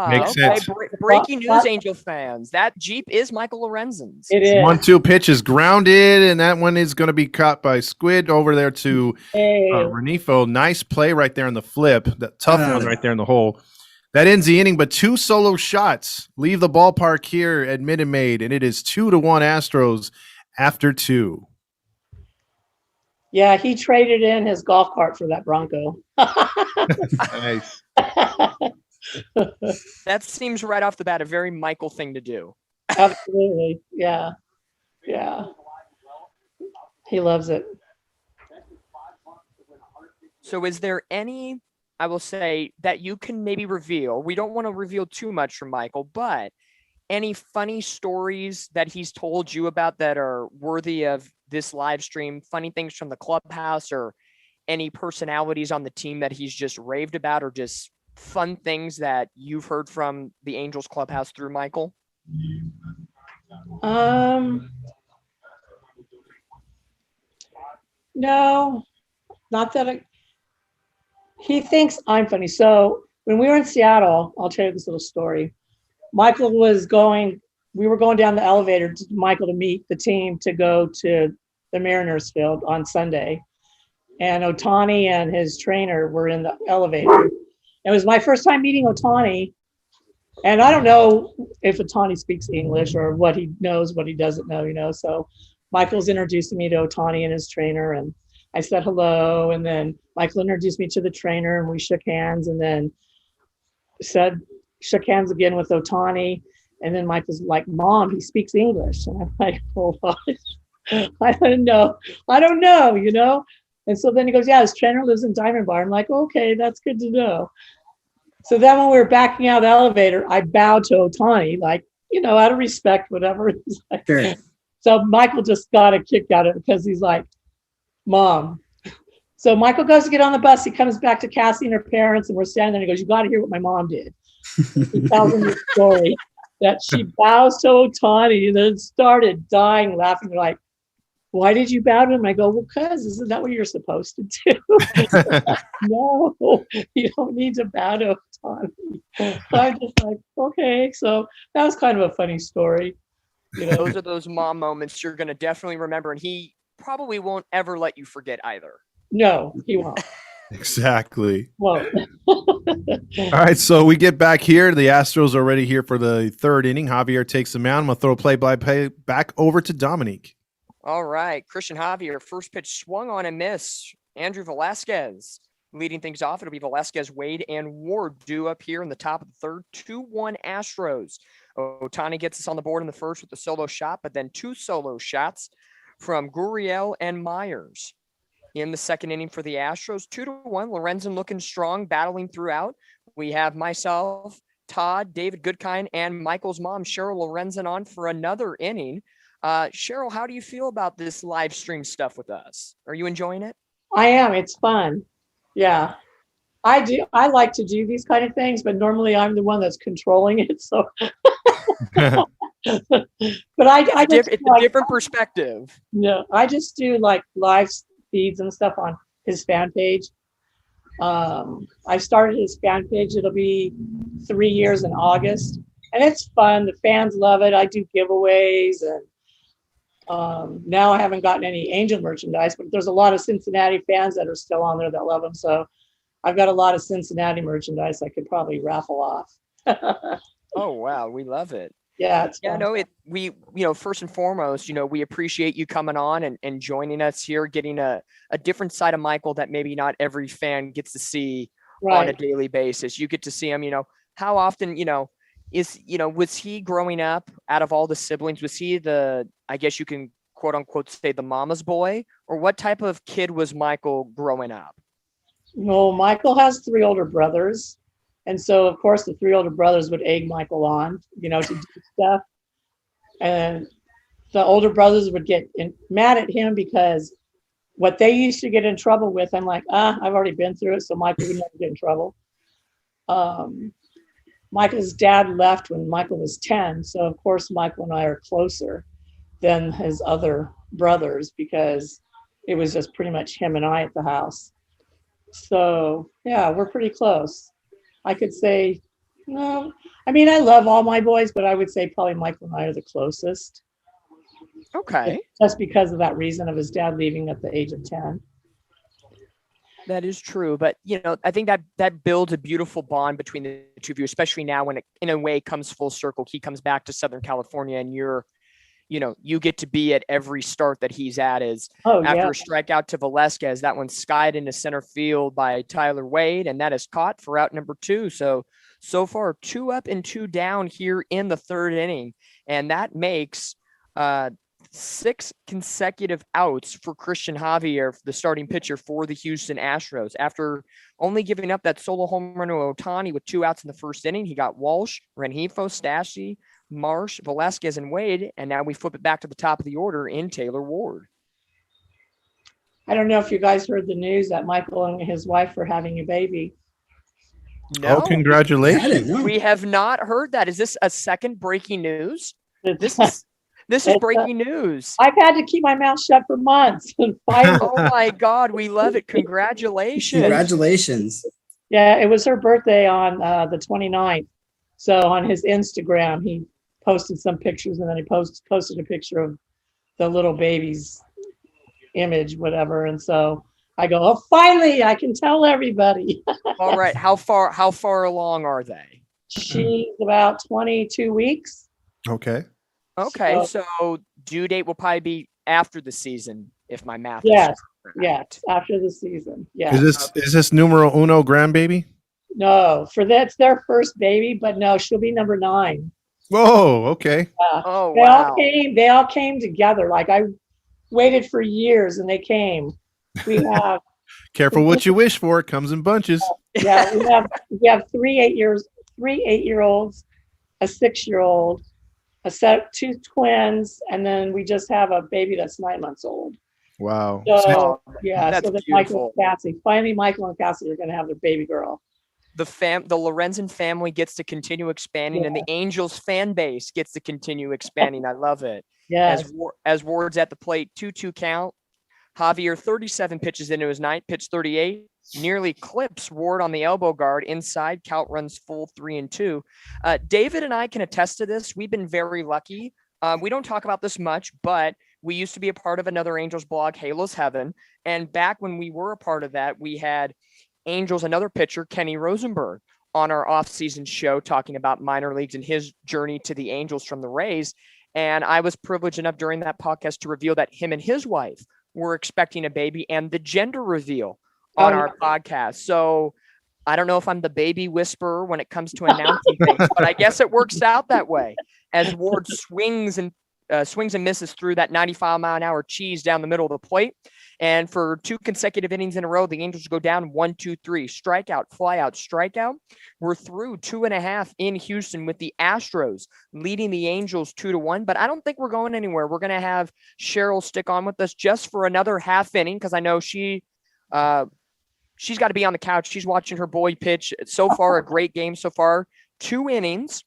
Makes sense. Breaking news, Angel fans. That Jeep is Michael Lorenzen's. It is. 1-2 pitch is grounded, and that one is going to be caught by Squid over there to Renifo. Nice play right there in the flip. That tough one right there in the hole. That ends the inning, but 2 solo shots leave the ballpark here at Minute Maid, and it is 2-1 Astros after 2. Yeah, he traded in his golf cart for that Bronco. Nice. That seems right off the bat a very Michael thing to do. Absolutely. Yeah. Yeah. He loves it. So is there any, I will say, that you can maybe reveal? We don't want to reveal too much from Michael, but any funny stories that he's told you about that are worthy of this live stream, funny things from the clubhouse, or any personalities on the team that he's just raved about, or just fun things that you've heard from the Angels clubhouse through Michael? No, not that he thinks I'm funny. So when we were in Seattle, I'll tell you this little story. We were going down the elevator to Michael to meet the team to go to the Mariners field on Sunday. And Ohtani and his trainer were in the elevator. It was my first time meeting Ohtani. And I don't know if Ohtani speaks English or what he knows, what he doesn't know, So Michael's introducing me to Ohtani and his trainer. And I said hello. And then Michael introduced me to the trainer and we shook hands and then shook hands again with Ohtani. And then Michael's like, Mom, he speaks English. And I'm like, oh, what? I don't know. And so then he goes, yeah, his trainer lives in Diamond Bar. I'm like, okay, that's good to know. So then when we were backing out of the elevator, I bowed to Ohtani, like, out of respect, whatever. Sure. So Michael just got a kick out of it because he's like, Mom. So Michael goes to get on the bus. He comes back to Cassie and her parents, and we're standing there. And he goes, you got to hear what my mom did. He tells them the story that she bows to Ohtani and then started dying laughing, like, why did you bow to him? I go, well, because isn't that what you're supposed to do? No, you don't need to bow to Ohtani. I'm just like, okay. So that was kind of a funny story. Those are those mom moments you're going to definitely remember. And he probably won't ever let you forget either. No, he won't. Exactly. Well, all right, so we get back here. The Astros are already here for the third inning. Javier takes the mound. I'm going to throw play-by-play back over to Dominique. All right, Christian Javier, first pitch swung on and miss. Andrew Velasquez leading things off. It'll be Velasquez, Wade, and Ward due up here in the top of the third. 2-1 Astros. Ohtani gets us on the board in the first with the solo shot, but then 2 solo shots from Gurriel and Myers. In the second inning for the Astros, 2-1. Lorenzen looking strong, battling throughout. We have myself, Todd, David Goodkind, and Michael's mom, Cheryl Lorenzen, on for another inning. Cheryl, how do you feel about this live stream stuff with us? Are you enjoying it? I am. It's fun. Yeah, I do. I like to do these kind of things, but normally I'm the one that's controlling it. So, but it's a different perspective. Yeah, I just do like live feeds and stuff on his fan page. I started his fan page. It'll be 3 years in August, and it's fun. The fans love it. I do giveaways, and now I haven't gotten any Angel merchandise, but there's a lot of Cincinnati fans that are still on there that love them. So I've got a lot of Cincinnati merchandise I could probably raffle off. Oh, wow. We love it. Yeah. It's fun. We first and foremost, we appreciate you coming on and joining us here, getting a different side of Michael that maybe not every fan gets to see on a daily basis. You get to see him, how often, was he growing up out of all the siblings? Was he I guess you can quote unquote say the mama's boy, or what type of kid was Michael growing up? Well, Michael has 3 older brothers. And so, of course, the 3 older brothers would egg Michael on, to do stuff. And the older brothers would get mad at him because what they used to get in trouble with, I'm like, I've already been through it, so Michael would never get in trouble. Michael's dad left when Michael was 10. So, of course, Michael and I are closer than his other brothers because it was just pretty much him and I at the house. So, yeah, we're pretty close. I could say, no, I mean, I love all my boys, but I would say probably Michael and I are the closest. Okay. Just because of that reason of his dad leaving at the age of 10. That is true. But, I think that builds a beautiful bond between the two of you, especially now when it, in a way, comes full circle. He comes back to Southern California and you get to be at every start that he's at after a strikeout to Velasquez, that one skied into center field by Tyler Wade, and that is caught for out number 2. So far 2 up and 2 down here in the third inning. And that makes 6 consecutive outs for Christian Javier, the starting pitcher for the Houston Astros. After only giving up that solo home run to Ohtani with 2 outs in the first inning, he got Walsh, Rengifo, Stassi, Marsh, Velasquez, and Wade, and now we flip it back to the top of the order in Taylor Ward. I don't know if you guys heard the news that Michael and his wife are having a baby. No, oh, congratulations. We have not heard that. Is this a second breaking news? This is breaking news. I've had to keep my mouth shut for months. Oh my God, we love it. Congratulations. Congratulations. Yeah, it was her birthday on the 29th. So on his Instagram, he posted some pictures, and then he posted a picture of the little baby's image, whatever. And so I go, oh, finally, I can tell everybody. All right. How far along are they? She's about 22 weeks. Okay. Okay. So due date will probably be after the season, if my math Yes. is correct. Yes, after the season. Yeah. Is this numero uno grandbaby? No, it's their first baby, but no, she'll be number 9. Whoa. Okay. Oh, They wow. all came together. Like I waited for years and they came. We have Careful what you wish for. It comes in bunches. yeah, we have 3 8-year-olds, a 6-year-old, a set 2 twins, and then we just have a baby that's 9 months old. Wow. So yeah, That's so that beautiful. Michael and Cassie, finally Michael and Cassie are gonna have their baby girl. The Lorenzen family gets to continue expanding, and the Angels fan base gets to continue expanding. I love it. Yes. As Ward's at the plate, 2-2 count. Javier, 37 pitches into his ninth, pitch 38, nearly clips Ward on the elbow guard inside. Count runs full 3-2. David and I can attest to this. We've been very lucky. We don't talk about this much, but we used to be a part of another Angels blog, Halo's Heaven. And back when we were a part of that, we had Angels, another pitcher, Kenny Rosenberg, on our off-season show talking about minor leagues and his journey to the Angels from the Rays. And I was privileged enough during that podcast to reveal that him and his wife were expecting a baby, and the gender reveal on our podcast. So I don't know if I'm the baby whisperer when it comes to announcing things, but I guess it works out that way as Ward swings and misses through that 95-mile-an-hour cheese down the middle of the plate. And for 2 consecutive innings in a row, the Angels go down 1-2-3, strikeout, flyout, strikeout. We're through 2.5 in Houston with the Astros leading the Angels 2-1. But I don't think we're going anywhere. We're going to have Cheryl stick on with us just for another half inning, because I know she's got to be on the couch. She's watching her boy pitch. So far, a great game so far. 2 innings,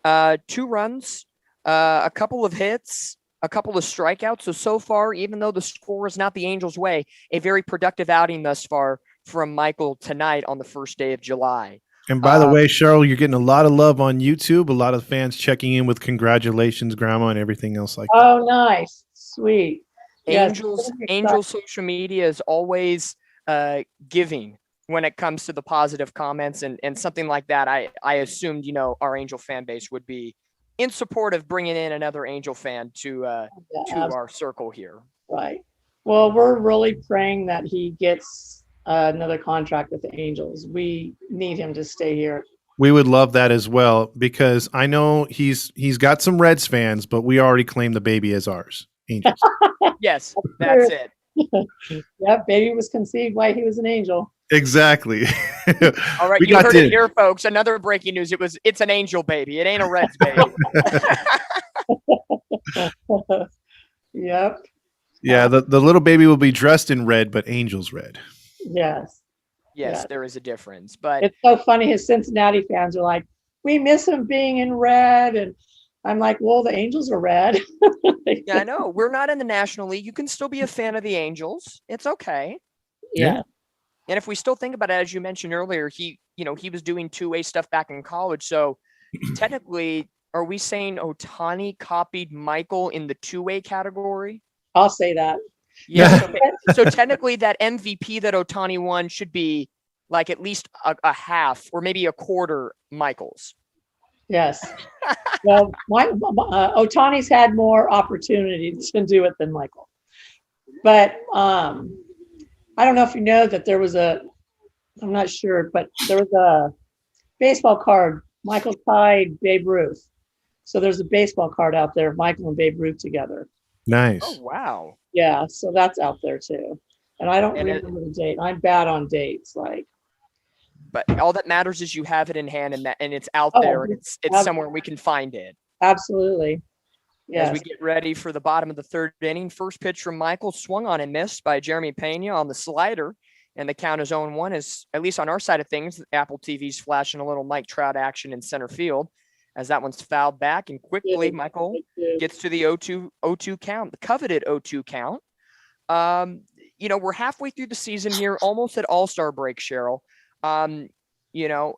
2 runs, a couple of hits, a couple of strikeouts. So far, even though the score is not the Angels' way, a very productive outing thus far from Michael tonight on the first day of July. And by the way, Cheryl, you're getting a lot of love on YouTube. A lot of fans checking in with congratulations, Grandma, and everything else like that. Oh, nice. Sweet. Angels social media is always giving when it comes to the positive comments and something like that. I assumed, our Angel fan base would be in support of bringing in another Angel fan to our circle here. Right. Well, we're really praying that he gets another contract with the Angels. We need him to stay here. We would love that as well, because I know he's got some Reds fans, but we already claimed the baby as ours. Angels. Yes, that's it. Yep, baby was conceived while he was an Angel. Exactly. All right, you heard it here, folks. Another breaking news. It's an Angel baby. It ain't a Reds baby. Yep. Yeah, the little baby will be dressed in red, but Angel's red. Yes, there is a difference. But it's so funny. His Cincinnati fans are like, we miss him being in red. And I'm like, well, the Angels are red. Yeah, I know. We're not in the National League. You can still be a fan of the Angels. It's okay. Yeah. And if we still think about it, as you mentioned earlier, he was doing two-way stuff back in college. So technically, are we saying Ohtani copied Michael in the two-way category? I'll say that. Yeah. So technically, that MVP that Ohtani won should be like at least a half or maybe a quarter Michael's. Yes. Well, Ohtani's had more opportunities to do it than Michael. But I don't know if you know that I'm not sure, but there was a baseball card. Michael tied Babe Ruth. So there's a baseball card out there of Michael and Babe Ruth together. Nice. Oh, wow. Yeah, so that's out there too. And I don't remember the date. I'm bad on dates. But all that matters is you have it in hand and it's out there and it's somewhere we can find it. Absolutely. Yes. As we get ready for the bottom of the third inning, first pitch from Michael swung on and missed by Jeremy Pena on the slider. And the count is 0-1, is at least on our side of things. Apple TV's flashing a little Mike Trout action in center field as that one's fouled back. And quickly, Michael gets to the 0-2 count, the coveted 0-2 count. We're halfway through the season here, almost at All-Star break, Cheryl. You know,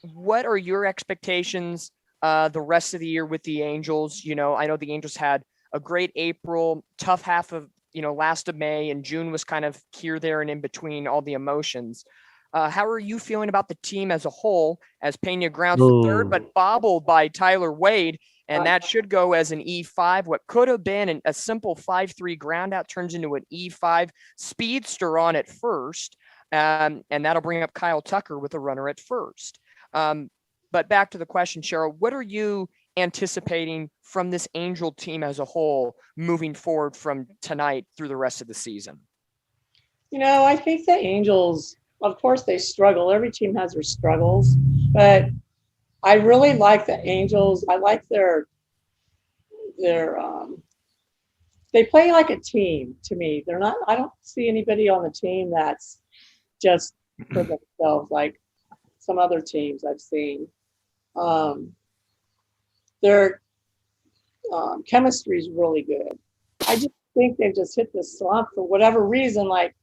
what are your expectations the rest of the year with the Angels? You know, I know the Angels had a great April, tough half of, last of May, and June was kind of here, there, and in between all the emotions. How are you feeling about the team as a whole as Pena grounds to third, but bobbled by Tyler Wade? And that should go as an E5. What could have been a simple 5-3 ground out turns into an E5 speedster on at first. And that'll bring up Kyle Tucker with a runner at first. But back to the question, Cheryl, what are you anticipating from this Angel team as a whole moving forward from tonight through the rest of the season? I think the Angels, of course, they struggle. Every team has their struggles, but I really like the Angels. I like their they play like a team to me. I don't see anybody on the team that's just for themselves like some other teams I've seen. Their chemistry is really good. I just think they've just hit this slump for whatever reason. Like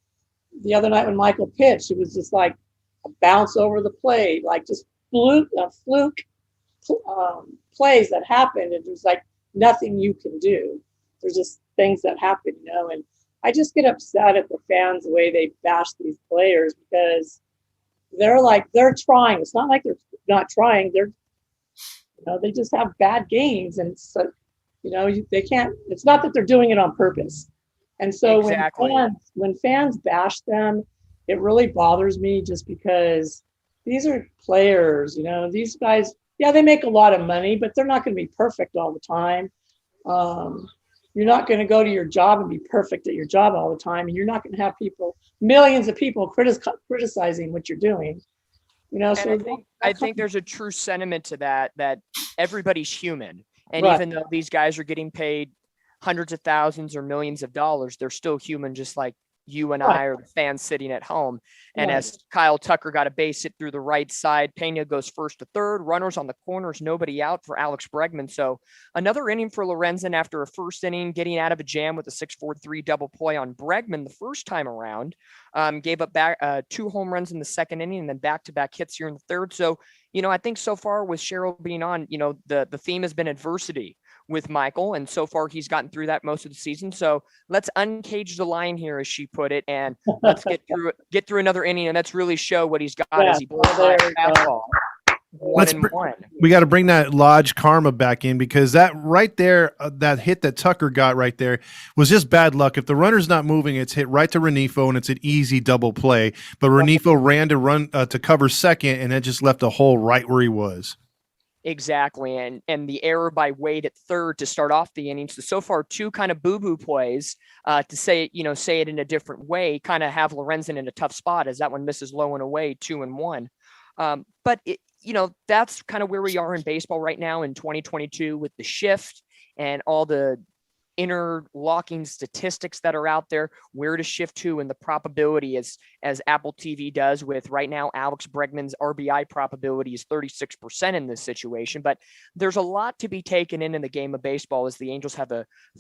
the other night when Michael pitched, it was just like a bounce over the plate, like just fluke plays that happened, and there's like nothing you can do. There's just things that happen, and I just get upset at the fans the way they bash these players because they're trying. It's not like they're not trying. They just have bad games, and so they can't. It's not that they're doing it on purpose. And so exactly. when fans bash them, it really bothers me just because these are players, these guys, yeah, they make a lot of money, but they're not going to be perfect all the time. You're not going to go to your job and be perfect at your job all the time. And you're not going to have millions of people criticizing what you're doing. So I think there's a true sentiment to that everybody's human. And right. Even though these guys are getting paid hundreds of thousands or millions of dollars, they're still human, just like you and I are the fans sitting at home. And as Kyle Tucker got a base hit through the right side, Pena goes first to third, runners on the corners, nobody out for Alex Bregman. So another inning for Lorenzen after a first inning, getting out of a jam with a 6-4-3 double play on Bregman the first time around. Gave up back 2 home runs in the second inning and then back-to-back hits here in the third. So, I think so far with Cheryl being on, the theme has been adversity with Michael, and so far he's gotten through that most of the season. So let's uncage the lion here, as she put it, and let's get through another inning, and let's really show what he's got as he blows by the fastball. We got to bring that Lodge karma back in, because that right there, that hit that Tucker got right there was just bad luck. If the runner's not moving, it's hit right to Renifo, and it's an easy double play. But Renifo ran to cover second, and that just left a hole right where he was. Exactly. And the error by Wade at third to start off the innings. So far, 2 kind of boo-boo plays to say it in a different way, kind of have Lorenzen in a tough spot as that one misses low and away, 2-1. But that's kind of where we are in baseball right now in 2022 with the shift and all the interlocking statistics that are out there, where to shift to, and the probability as Apple TV does with right now, Alex Bregman's RBI probability is 36% in this situation. But there's a lot to be taken in the game of baseball as the Angels have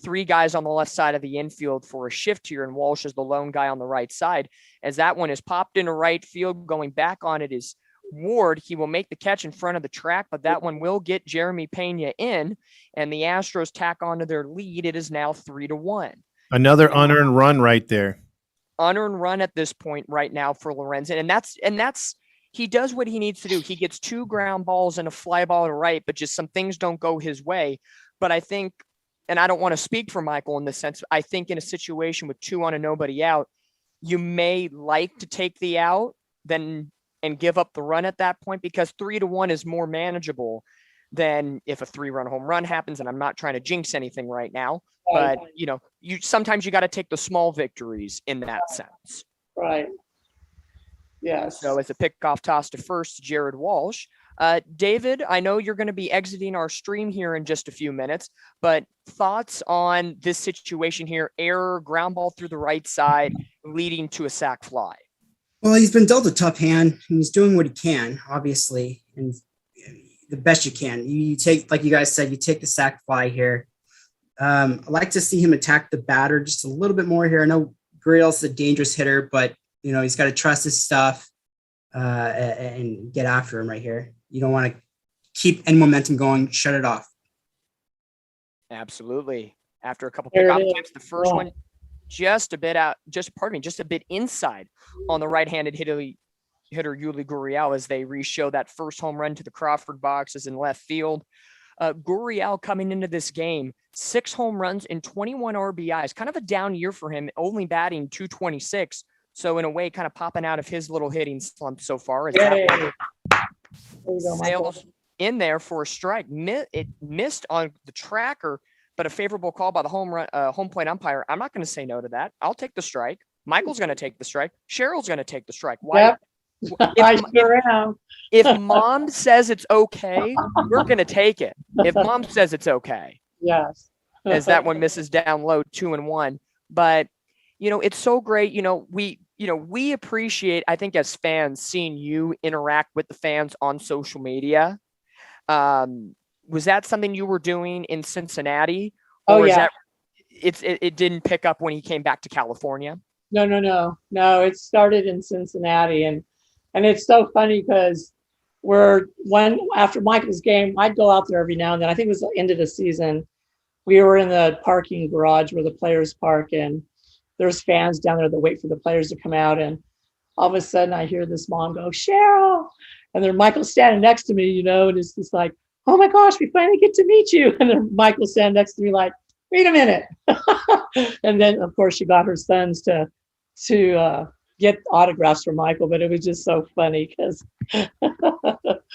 3 guys on the left side of the infield for a shift here, and Walsh is the lone guy on the right side. As that one is popped into right field, going back on it is Ward. He will make the catch in front of the track, but that one will get Jeremy Pena in, and the Astros tack onto their lead. It is now 3-1. Another unearned run right there. Unearned run at this point right now for Lorenzen, and that's he does what he needs to do. He gets 2 ground balls and a fly ball to right, but just some things don't go his way. But I think, and I don't want to speak for Michael in this sense, I think in a situation with 2 on and nobody out, you may like to take the out and give up the run at that point, because 3-1 is more manageable than if a 3-run home run happens. And I'm not trying to jinx anything right now, but sometimes you got to take the small victories in that sense. Right. Yes. So as a pickoff toss to first, Jared Walsh. David, I know you're going to be exiting our stream here in just a few minutes, but thoughts on this situation here? Error, ground ball through the right side, leading to a sac fly. Well, he's been dealt a tough hand, and he's doing what he can, obviously, and the best you can. You take, like you guys said, you take the sac fly here. I like to see him attack the batter just a little bit more here. I know Gurriel's a dangerous hitter, but he's got to trust his stuff. and get after him right here. You don't want to keep any momentum going. Shut it off. Absolutely. After a couple There pickoff it is. attempts, the first Oh. one just a bit out, just a bit inside on the right-handed hitter Yuli Gurriel as they re-show that first home run to the Crawford boxes in left field. Gurriel coming into this game, 6 home runs and 21 RBIs, kind of a down year for him, only batting .226. So in a way, kind of popping out of his little hitting slump so far. As that Yay. one There you go, Michael. sails in there for a strike. It missed on the tracker, but a favorable call by the home plate umpire. I'm not going to say no to that. I'll take the strike. Michael's going to take the strike. Cheryl's going to take the strike. Why? Yep. I sure am. If mom says it's okay, we're going to take it. If mom says it's okay, Yes. as that one misses down low 2-1. But, it's so great. We appreciate, I think, as fans, seeing you interact with the fans on social media. Was that something you were doing in Cincinnati? Oh, Or is yeah. that it didn't pick up when he came back to California? No. It started in Cincinnati, and it's so funny because after Michael's game, I'd go out there every now and then. I think it was the end of the season. We were in the parking garage where the players park, and there's fans down there that wait for the players to come out. And all of a sudden, I hear this mom go, "Cheryl," and then Michael's standing next to me, and it's just like, "Oh my gosh, we finally get to meet you!" And then Michael's standing next to me like, "Wait a minute." And then, of course, she got her sons to get autographs from Michael, but it was just so funny because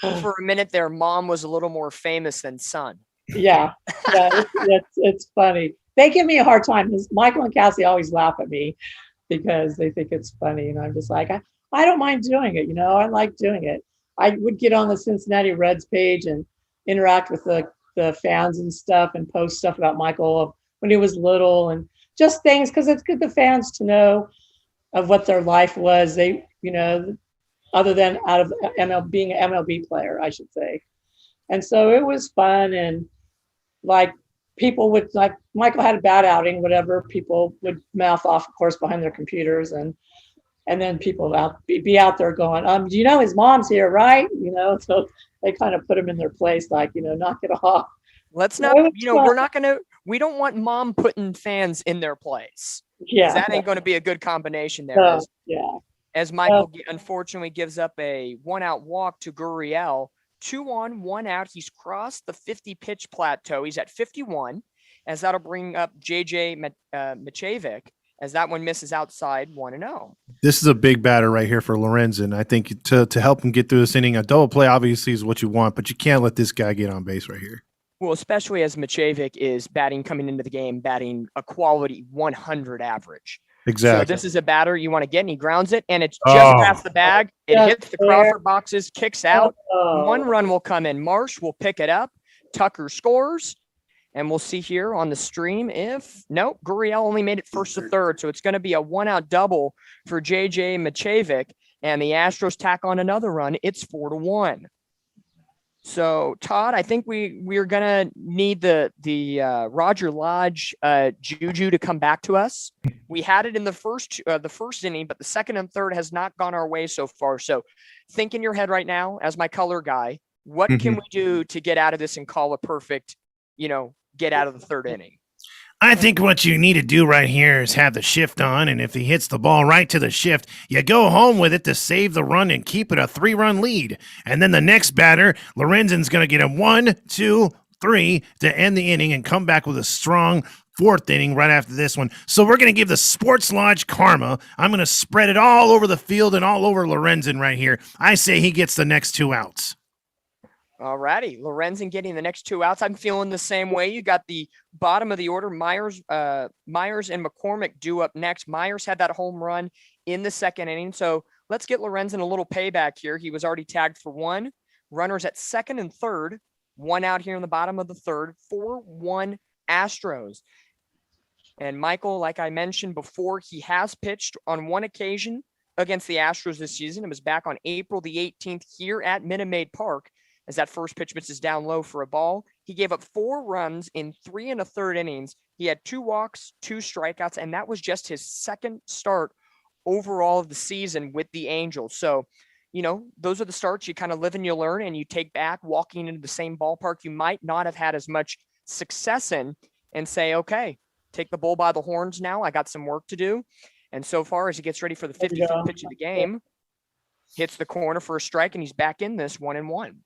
For a minute there, mom was a little more famous than son. yeah, it's funny. They give me a hard time because Michael and Cassie always laugh at me because they think it's funny, and I'm just like, I don't mind doing it. I like doing it. I would get on the Cincinnati Reds page and interact with the fans and stuff and post stuff about Michael when he was little and just things, because it's good the fans to know of what their life was. They, other than out of being an MLB player, I should say. And so it was fun. And like people would, like Michael had a bad outing, whatever, people would mouth off, of course, behind their computers. And then people be out there going, his mom's here, right? So they kind of put him in their place, like, knock it off. Let's not, we don't want mom putting fans in their place. Yeah. That ain't going to be a good combination there. As Michael unfortunately gives up a 1-out walk to Gurriel, 2 on, 1 out. He's crossed the 50 pitch plateau. He's at 51, as that'll bring up JJ Machevic, as that one misses outside 1-0. This is a big batter right here for Lorenzen. I think to help him get through this inning, a double play obviously is what you want, but you can't let this guy get on base right here. Well, especially as Machevic is coming into the game, batting a quality 100 average. Exactly. So this is a batter you want to get, and he grounds it, and it's just past the bag. It hits the Crawford boxes, kicks out. 1 run will come in. Marsh will pick it up. Tucker scores. And we'll see here on the stream Gurriel only made it first to third. So it's going to be a 1-out double for JJ Machevic, and the Astros tack on another run. It's 4-1. So Todd, I think we're going to need the Roger Lodge juju to come back to us. We had it in the first inning, but the second and third has not gone our way so far. So think in your head right now, as my color guy, what can we do to get out of this and call a perfect, get out of the third inning? I think what you need to do right here is have the shift on, and if he hits the ball right to the shift, you go home with it to save the run and keep it a 3-run lead. And then the next batter, Lorenzen's going to get a 1, 2, 3 to end the inning and come back with a strong 4th inning right after this one. So we're going to give the Sports Lodge karma. I'm going to spread it all over the field and all over Lorenzen right here. I say he gets the next 2 outs. All righty. Lorenzen getting the next 2 outs. I'm feeling the same way. You got the bottom of the order. Myers and McCormick due up next. Myers had that home run in the second inning. So let's get Lorenzen a little payback here. He was already tagged for 1. Runners at second and third. 1 out here in the bottom of the third. 4-1 Astros. And Michael, like I mentioned before, he has pitched on 1 occasion against the Astros this season. It was back on April the 18th here at Minute Maid Park. As that first pitch misses down low for a ball. He gave up 4 runs in 3 1/3 innings. He had 2 walks, 2 strikeouts, and that was just his second start overall of the season with the Angels. So, those are the starts you kind of live and you learn, and you take back walking into the same ballpark you might not have had as much success in, and say, okay, take the bull by the horns now. I got some work to do. And so far, as he gets ready for the 55th pitch of the game, hits the corner for a strike, and he's back in this 1-1.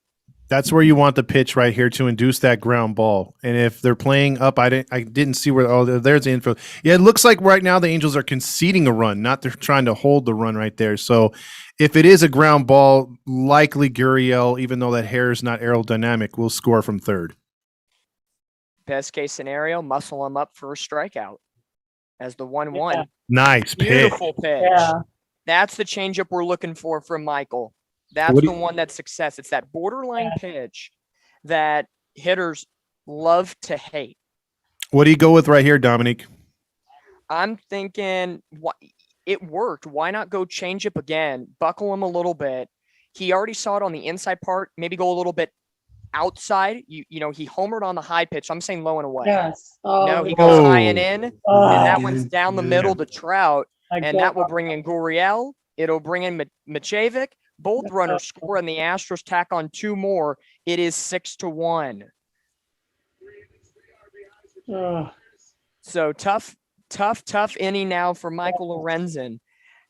That's where you want the pitch right here to induce that ground ball. And if they're playing up, I didn't see where. Oh, there's the info. Yeah, it looks like right now the Angels are conceding a run, not they're trying to hold the run right there. So if it is a ground ball, likely Gurriel, even though that hair is not aerodynamic, will score from third. Best case scenario, muscle him up for a strikeout as the 1-1. Yeah. Nice pitch. Beautiful pitch. Yeah. That's the changeup we're looking for from Michael. That's the one that's success. It's that borderline pitch that hitters love to hate. What do you go with right here, Dominique? I'm thinking it worked. Why not go changeup again? Buckle him a little bit. He already saw it on the inside part. Maybe go a little bit outside. He homered on the high pitch. I'm saying low and away. Yes. No, he goes high and in, and that one's down the middle to Trout, and that will bring in Gurriel. It'll bring in Macevic. Both runners score, and the Astros tack on 2 more. It is 6-1. So tough inning now for Michael Lorenzen,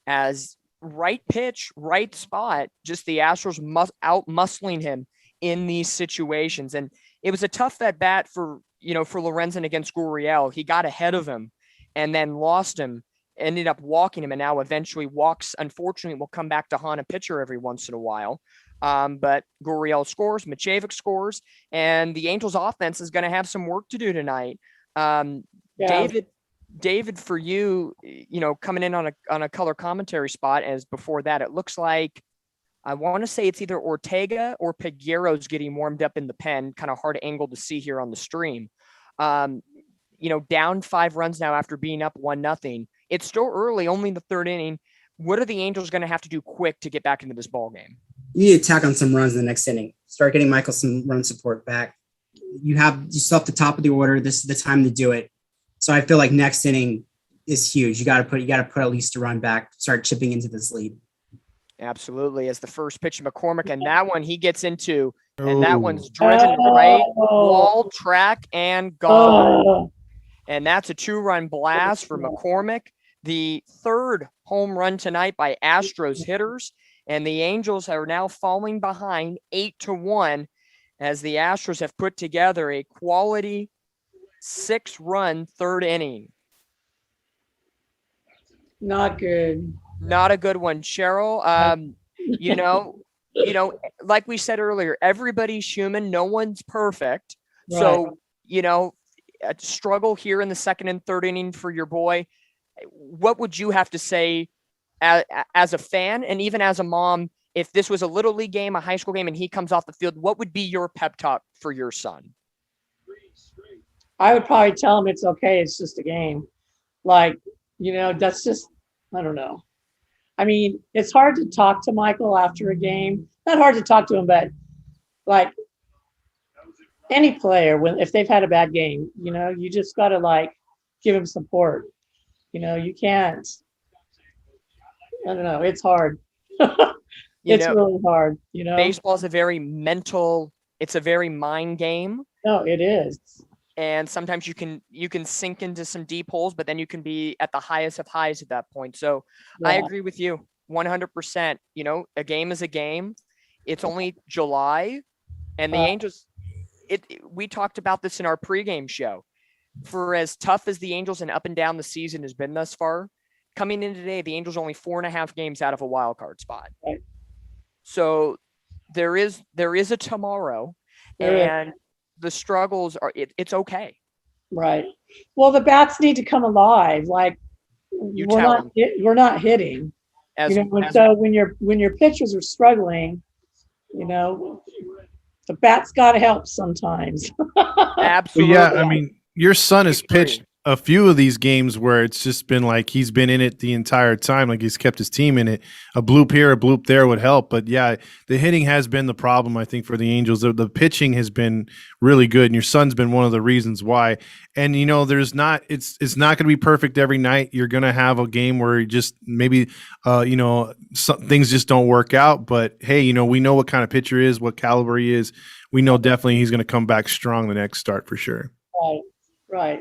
as right pitch, right spot, just the Astros out muscling him in these situations. And it was a tough at bat for Lorenzen against Gurriel. He got ahead of him and then lost him. Ended up walking him, and now eventually walks. Unfortunately, will come back to haunt a pitcher every once in a while. But Gurriel scores, Macevic scores, and the Angels offense is going to have some work to do tonight. David, for you, coming in on a color commentary spot, as before that, it looks like, I want to say it's either Ortega or Peguero's getting warmed up in the pen. Kind of hard angle to see here on the stream. Down 5 runs now after being up 1-0. It's still early, only the 3rd inning. What are the Angels going to have to do quick to get back into this ball game? You need to tack on some runs in the next inning. Start getting Michael some run support back. You still have the top of the order. This is the time to do it. So I feel like next inning is huge. You got to put at least a run back. Start chipping into this lead. Absolutely, as the first pitch of McCormick, and that one he gets into, and that one's driven right wall, track, and gone. And that's a 2-run blast for McCormick. The 3rd home run tonight by Astros hitters, and the Angels are now falling behind 8-1, as the Astros have put together a quality 6-run 3rd inning. Not good. Not a good one, Cheryl. Like we said earlier, everybody's human. No one's perfect. Right. So, a struggle here in the 2nd and 3rd inning for your boy. What would you have to say as a fan, and even as a mom, if this was a little league game, a high school game, and he comes off the field, what would be your pep talk for your son? I would probably tell him it's okay. It's just a game. That's just, I don't know. I mean, it's hard to talk to Michael after a game. Not hard to talk to him, but any player, if they've had a bad game, you just got to give them support. You can't. I don't know. It's hard. It's really hard. Baseball is a very mental. It's a very mind game. No, it is. And sometimes you can sink into some deep holes, but then you can be at the highest of highs at that point. So yeah. I agree with you 100%. A game is a game. It's only July, and the Angels. We talked about this in our pregame show. For as tough as the Angels and up and down the season has been thus far, coming in today, the Angels are only 4.5 games out of a wild card spot. Right. So there is a tomorrow, and the struggles are. It's okay. Right. Well, the bats need to come alive. We're not hitting. So when your pitchers are struggling, the bats got to help sometimes. Absolutely. Yeah, I mean, your son has pitched a few of these games where it's just been like he's been in it the entire time, like he's kept his team in it. A bloop here, a bloop there would help, but yeah, the hitting has been the problem, I think, for the Angels. The pitching has been really good, and your son's been one of the reasons why. And there's not it's not going to be perfect every night. You're going to have a game where you just maybe things just don't work out. But hey, we know what kind of pitcher he is, what caliber he is. We know definitely he's going to come back strong the next start for sure. Right.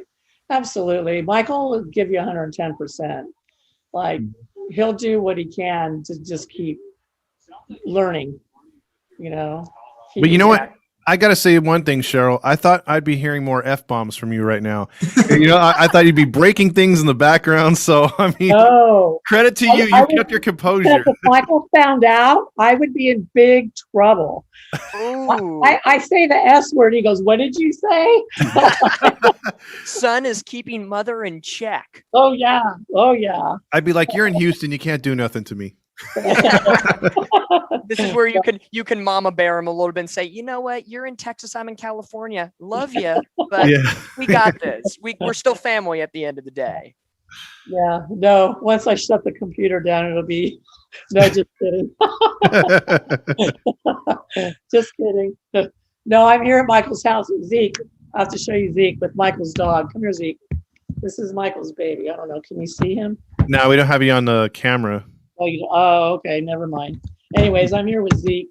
Absolutely. Michael will give you 110%. Like, he'll do what he can to just keep learning, But you know what? I got to say one thing, Cheryl. I thought I'd be hearing more F-bombs from you right now. I thought you'd be breaking things in the background. So, I mean, credit to you. You kept your composure. If Michael found out, I would be in big trouble. I say the S word. He goes, "What did you say?" Son is keeping mother in check. Oh, yeah. I'd be like, "You're in Houston. You can't do nothing to me." This is where you can mama bear him a little bit and say, you know what, you're in Texas, I'm in California, love you, but we got this. We're still family at the end of the day. Yeah, no, once I shut the computer down, it'll be no, just kidding. Just kidding. No, I'm here at Michael's house with Zeke. I have to show you Zeke with Michael's dog. Come here, Zeke. This is Michael's baby. I don't know, can you see him? No, we don't have you on the camera. Oh, okay, never mind. Anyways, I'm here with Zeke.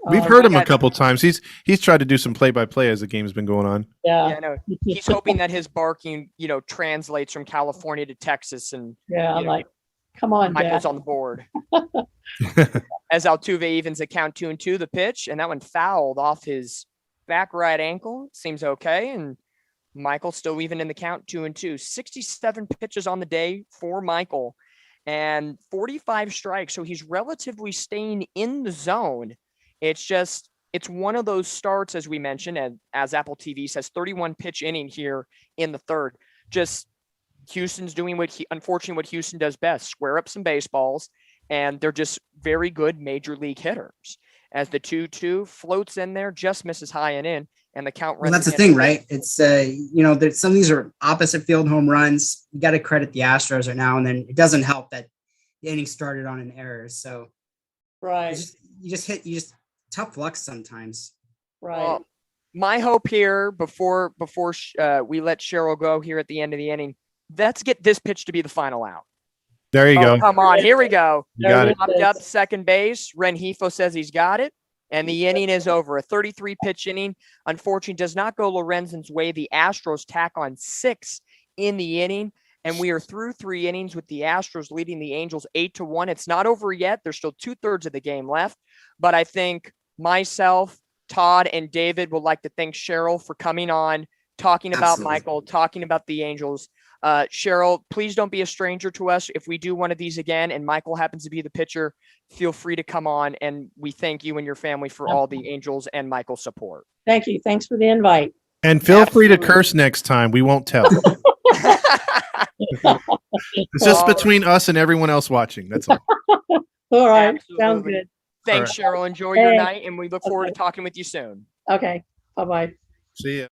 We've heard him a couple times. He's tried to do some play-by-play as the game's been going on. Yeah, no, he's hoping that his barking, translates from California to Texas, and I'm like, come on, Michael's Dad. on the board. As Altuve evens the count 2-2, the pitch, and that one fouled off his back right ankle. Seems okay, and Michael still even in the count 2-2. 67 pitches on the day for Michael, and 45 strikes. So he's relatively staying in the zone. It's one of those starts, as we mentioned, and as Apple TV says, 31 pitch inning here in the third. Just Houston's doing unfortunately what Houston does best, square up some baseballs, and they're just very good major league hitters. As the 2-2 floats in there, just misses high and in, and the count runs. Well, that's the thing, right? It's some of these are opposite field home runs. You got to credit the Astros right now, and then it doesn't help that the inning started on an error. So, right, you just tough luck sometimes. Right. Well, my hope here before we let Cheryl go here at the end of the inning, let's get this pitch to be the final out. There you go. Come on, here we go. You got it. Popped up second base. Rengifo says he's got it, and the inning is over. A 33-pitch inning. Unfortunately, does not go Lorenzen's way. The Astros tack on 6 in the inning, and we are through 3 innings with the Astros leading the Angels 8-1. It's not over yet. There's still 2/3 of the game left, but I think myself, Todd, and David would like to thank Cheryl for coming on, talking about Michael, talking about the Angels. Cheryl, please don't be a stranger to us. If we do one of these again and Michael happens to be the pitcher, feel free to come on, and we thank you and your family for all the Angels and Michael support. Thank you. Thanks for the invite. And feel free to curse next time. We won't tell. It's just between us and everyone else watching. That's all. All right. Absolutely. Sounds good. Thanks, Cheryl. Enjoy your night, and we look forward to talking with you soon. Okay. Bye-bye. See ya.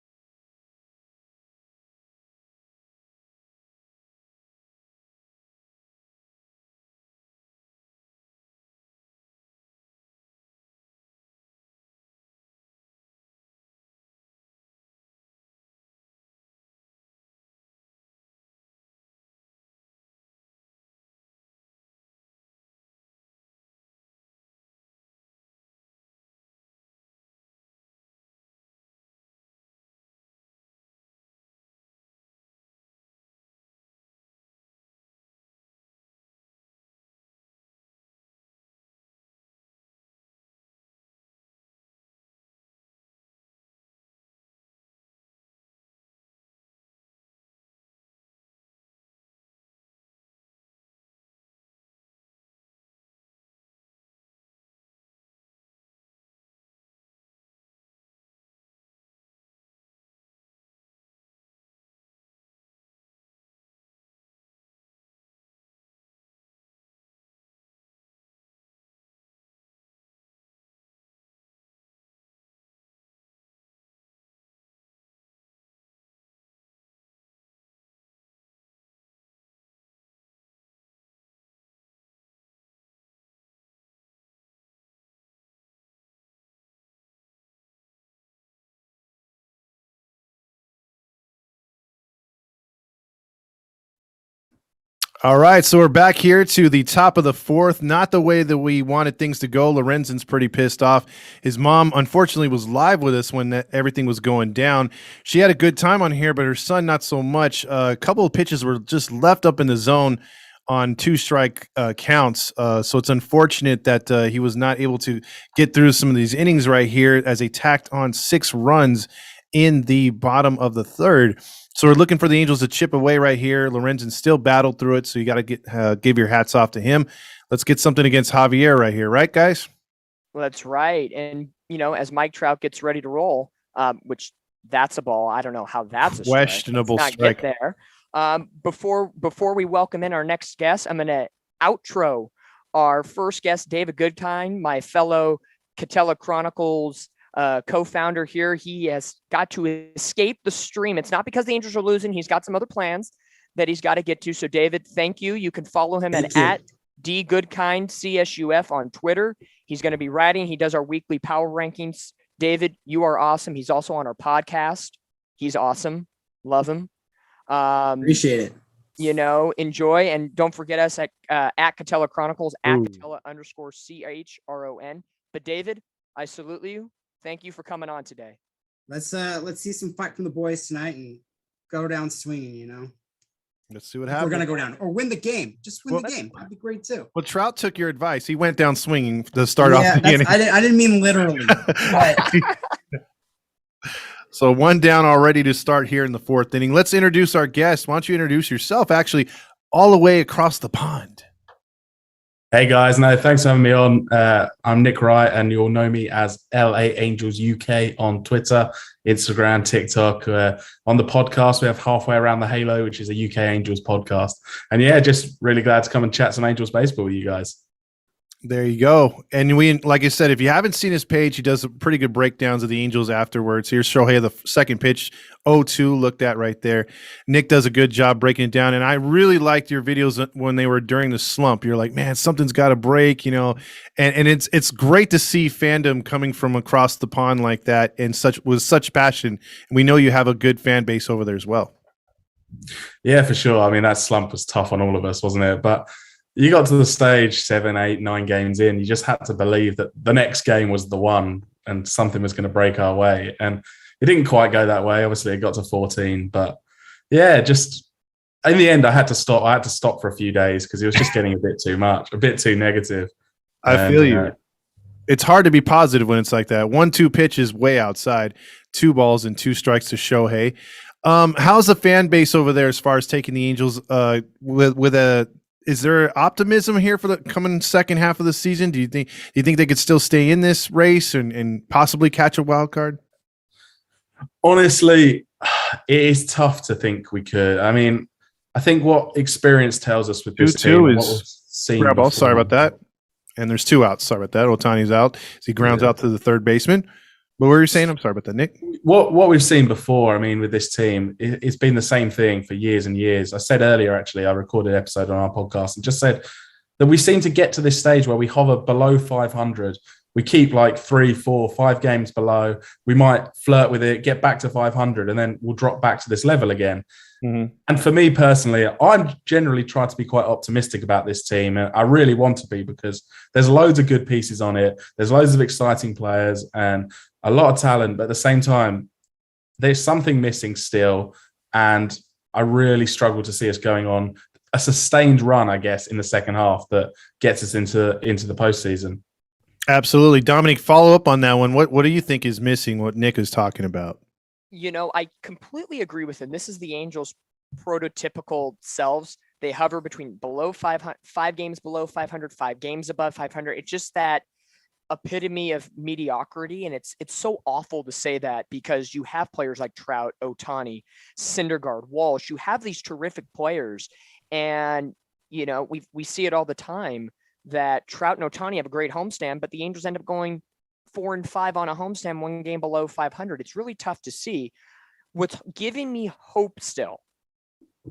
All right, so we're back here to the top of the fourth. Not the way that we wanted things to go. Lorenzen's pretty pissed off. His mom, unfortunately, was live with us when everything was going down. She had a good time on here, but her son, not so much. A couple of pitches were just left up in the zone on 2-strike counts. So it's unfortunate that he was not able to get through some of these innings right here as they tacked on 6 runs in the bottom of the third. So we're looking for the Angels to chip away right here. Lorenzen still battled through it, so you got to give your hats off to him. Let's get something against Javier right here, right, guys? Well, that's right. And, as Mike Trout gets ready to roll, which that's a ball. I don't know how that's a questionable strike. Let's not get there. Before we welcome in our next guest, I'm going to outro our first guest, David Goodkind, my fellow Catella Chronicles co-founder here. He has got to escape the stream. It's not because the Angels are losing. He's got some other plans that he's got to get to. So David, thank you. You can follow him at @DGoodkindCSUF on Twitter. He's going to be writing. He does our weekly power rankings. David, you are awesome. He's also on our podcast. He's awesome. Love him. Appreciate it. Enjoy. And don't forget us at Catella Chronicles, at Catella_CHRON. But David, I salute you. Thank you for coming on today. Let's see some fight from the boys tonight and go down swinging. Let's see what happens. We're gonna go down or win the game. Just win the game. That'd be great too. Well, Trout took your advice. He went down swinging to start off the inning. I didn't mean literally. But So 1 down already to start here in the 4th inning. Let's introduce our guest. Why don't you introduce yourself? Actually, all the way across the pond. Hey guys, thanks for having me on. I'm Nick Wright, and you'll know me as LA Angels UK on Twitter, Instagram, TikTok. On the podcast, we have Halfway Around the Halo, which is a UK Angels podcast. And yeah, just really glad to come and chat some Angels baseball with you guys. There you go. And we, like I said, if you haven't seen his page, he does pretty good breakdowns of the Angels afterwards. Here's Shohei, the second pitch, 0-2, looked at right there. Nick does a good job breaking it down. And I really liked your videos when they were during the slump. You're like, man, something's got to break, and it's great to see fandom coming from across the pond like that and with such passion. And we know you have a good fan base over there as well. Yeah, for sure. I mean, that slump was tough on all of us, wasn't it? But you got to the stage 7, 8, 9 games in. You just had to believe that the next game was the one and something was going to break our way. And it didn't quite go that way. Obviously, it got to 14. But yeah, just in the end, I had to stop. I had to stop for a few days because it was just getting a bit too much, a bit too negative. I feel you. It's hard to be positive when it's like that. 1-2 pitch is way outside. 2 balls and 2 strikes to Shohei. How's the fan base over there as far as taking the Angels is there optimism here for the coming second half of the season? Do you think they could still stay in this race and possibly catch a wild card? Honestly, it is tough to think we could. I mean, I think what experience tells us with this team is grab ball. Sorry about that. And there's 2 outs. Sorry about that. Otani's out. He grounds out to the third baseman. What were you saying? I'm sorry about that, Nick. What we've seen before, I mean, with this team, it's been the same thing for years and years. I said earlier, actually, I recorded an episode on our podcast and just said that we seem to get to this stage where we hover below 500. We keep like 3, 4, 5 games below. We might flirt with it, get back to 500, and then we'll drop back to this level again. Mm-hmm. And for me personally, I'm generally trying to be quite optimistic about this team. And I really want to be because there's loads of good pieces on it. There's loads of exciting players and a lot of talent. But at the same time, there's something missing still. And I really struggle to see us going on a sustained run, I guess, in the second half that gets us into the postseason. Absolutely. Dominic, follow up on that one. What do you think is missing, what Nick is talking about? I completely agree with him. This is the Angels' prototypical selves. They hover between below 500, 5 games below 500, 5 games above 500. It's just that epitome of mediocrity. And it's so awful to say that because you have players like Trout, Otani, Syndergaard, Walsh. You have these terrific players. And, we see it all the time that Trout and Otani have a great homestand, but the Angels end up going 4-5 on a homestand, 1 game below 500. It's really tough to see. What's giving me hope still,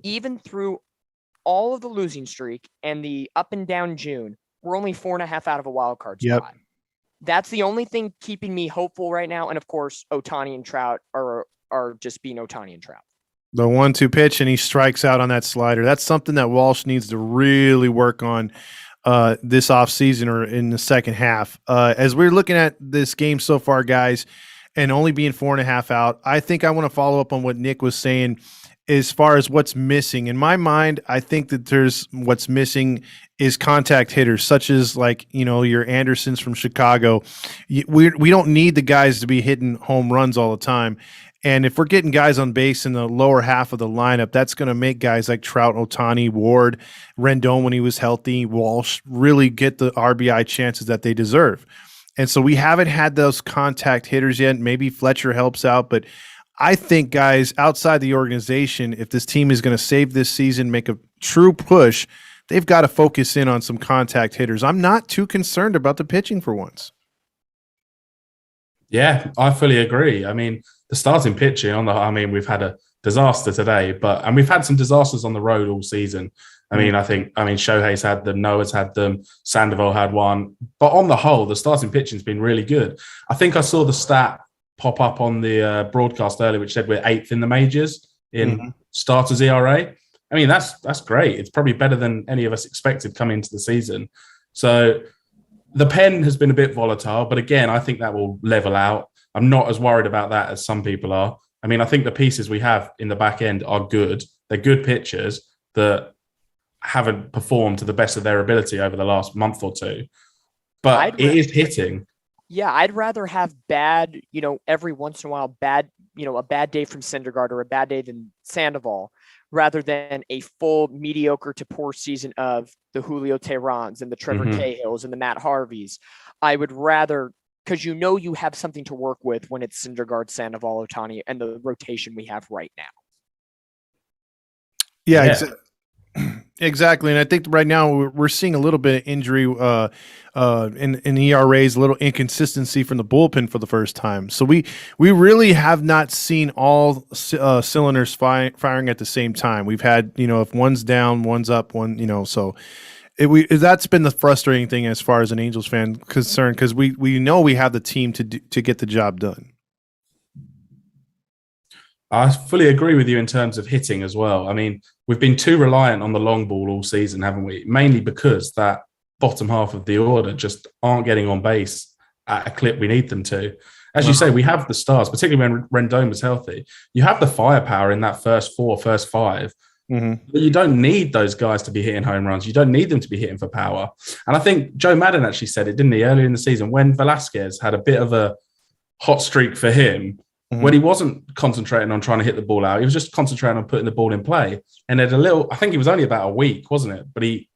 even through all of the losing streak and the up and down June, we're only 4.5 out of a wild card spot. Yep. That's the only thing keeping me hopeful right now. And of course, Otani and Trout are just being Otani and Trout. The 1-2 pitch, and he strikes out on that slider. That's something that Walsh needs to really work on this offseason or in the second half. As we're looking at this game so far, guys, and only being 4.5 out, I think I want to follow up on what Nick was saying as far as what's missing. In my mind, I think that what's missing is contact hitters, such as your Andersons from Chicago. We don't need the guys to be hitting home runs all the time. And if we're getting guys on base in the lower half of the lineup, that's going to make guys like Trout, Ohtani, Ward, Rendon when he was healthy, Walsh really get the RBI chances that they deserve. And so we haven't had those contact hitters yet. Maybe Fletcher helps out, but I think guys outside the organization, if this team is going to save this season, make a true push, they've got to focus in on some contact hitters. I'm not too concerned about the pitching for once. Yeah, I fully agree. I mean, the starting pitching we've had a disaster today, and we've had some disasters on the road all season. I mean, Shohei's had them, Noah's had them, Sandoval had one, but on the whole, the starting pitching's been really good. I think I saw the stat pop up on the broadcast earlier, which said we're 8th in the majors in starters ERA. I mean, that's great. It's probably better than any of us expected coming into the season. So the pen has been a bit volatile, but again, I think that will level out. I'm not as worried about that as some people are. I mean, I think the pieces we have in the back end are good. They're good pitchers that haven't performed to the best of their ability over the last month or two. But it is hitting. Yeah, I'd rather have bad, every once in a while, a bad day from Syndergaard or a bad day than Sandoval, rather than a full mediocre to poor season of the Julio Teherans and the Trevor Cahills and the Matt Harveys. I would rather, because you have something to work with when it's Syndergaard, Sandoval, Ohtani, and the rotation we have right now. Yeah. Exactly. And I think right now we're seeing a little bit of injury in ERAs, a little inconsistency from the bullpen for the first time. So we really have not seen all cylinders firing at the same time. We've had, if one's down, one's up, so that's been the frustrating thing as far as an Angels fan concerned, because we know we have the team to get the job done. I fully agree with you in terms of hitting as well. I mean, we've been too reliant on the long ball all season, haven't we? Mainly because that bottom half of the order just aren't getting on base at a clip we need them to. As you say, we have the stars, particularly when Rendon was healthy. You have the firepower in that first 5. But you don't need those guys to be hitting home runs. You don't need them to be hitting for power. And I think Joe Madden actually said it, didn't he, earlier in the season, when Velasquez had a bit of a hot streak for him, when he wasn't concentrating on trying to hit the ball out, he was just concentrating on putting the ball in play. And at I think it was only about a week, wasn't it? But he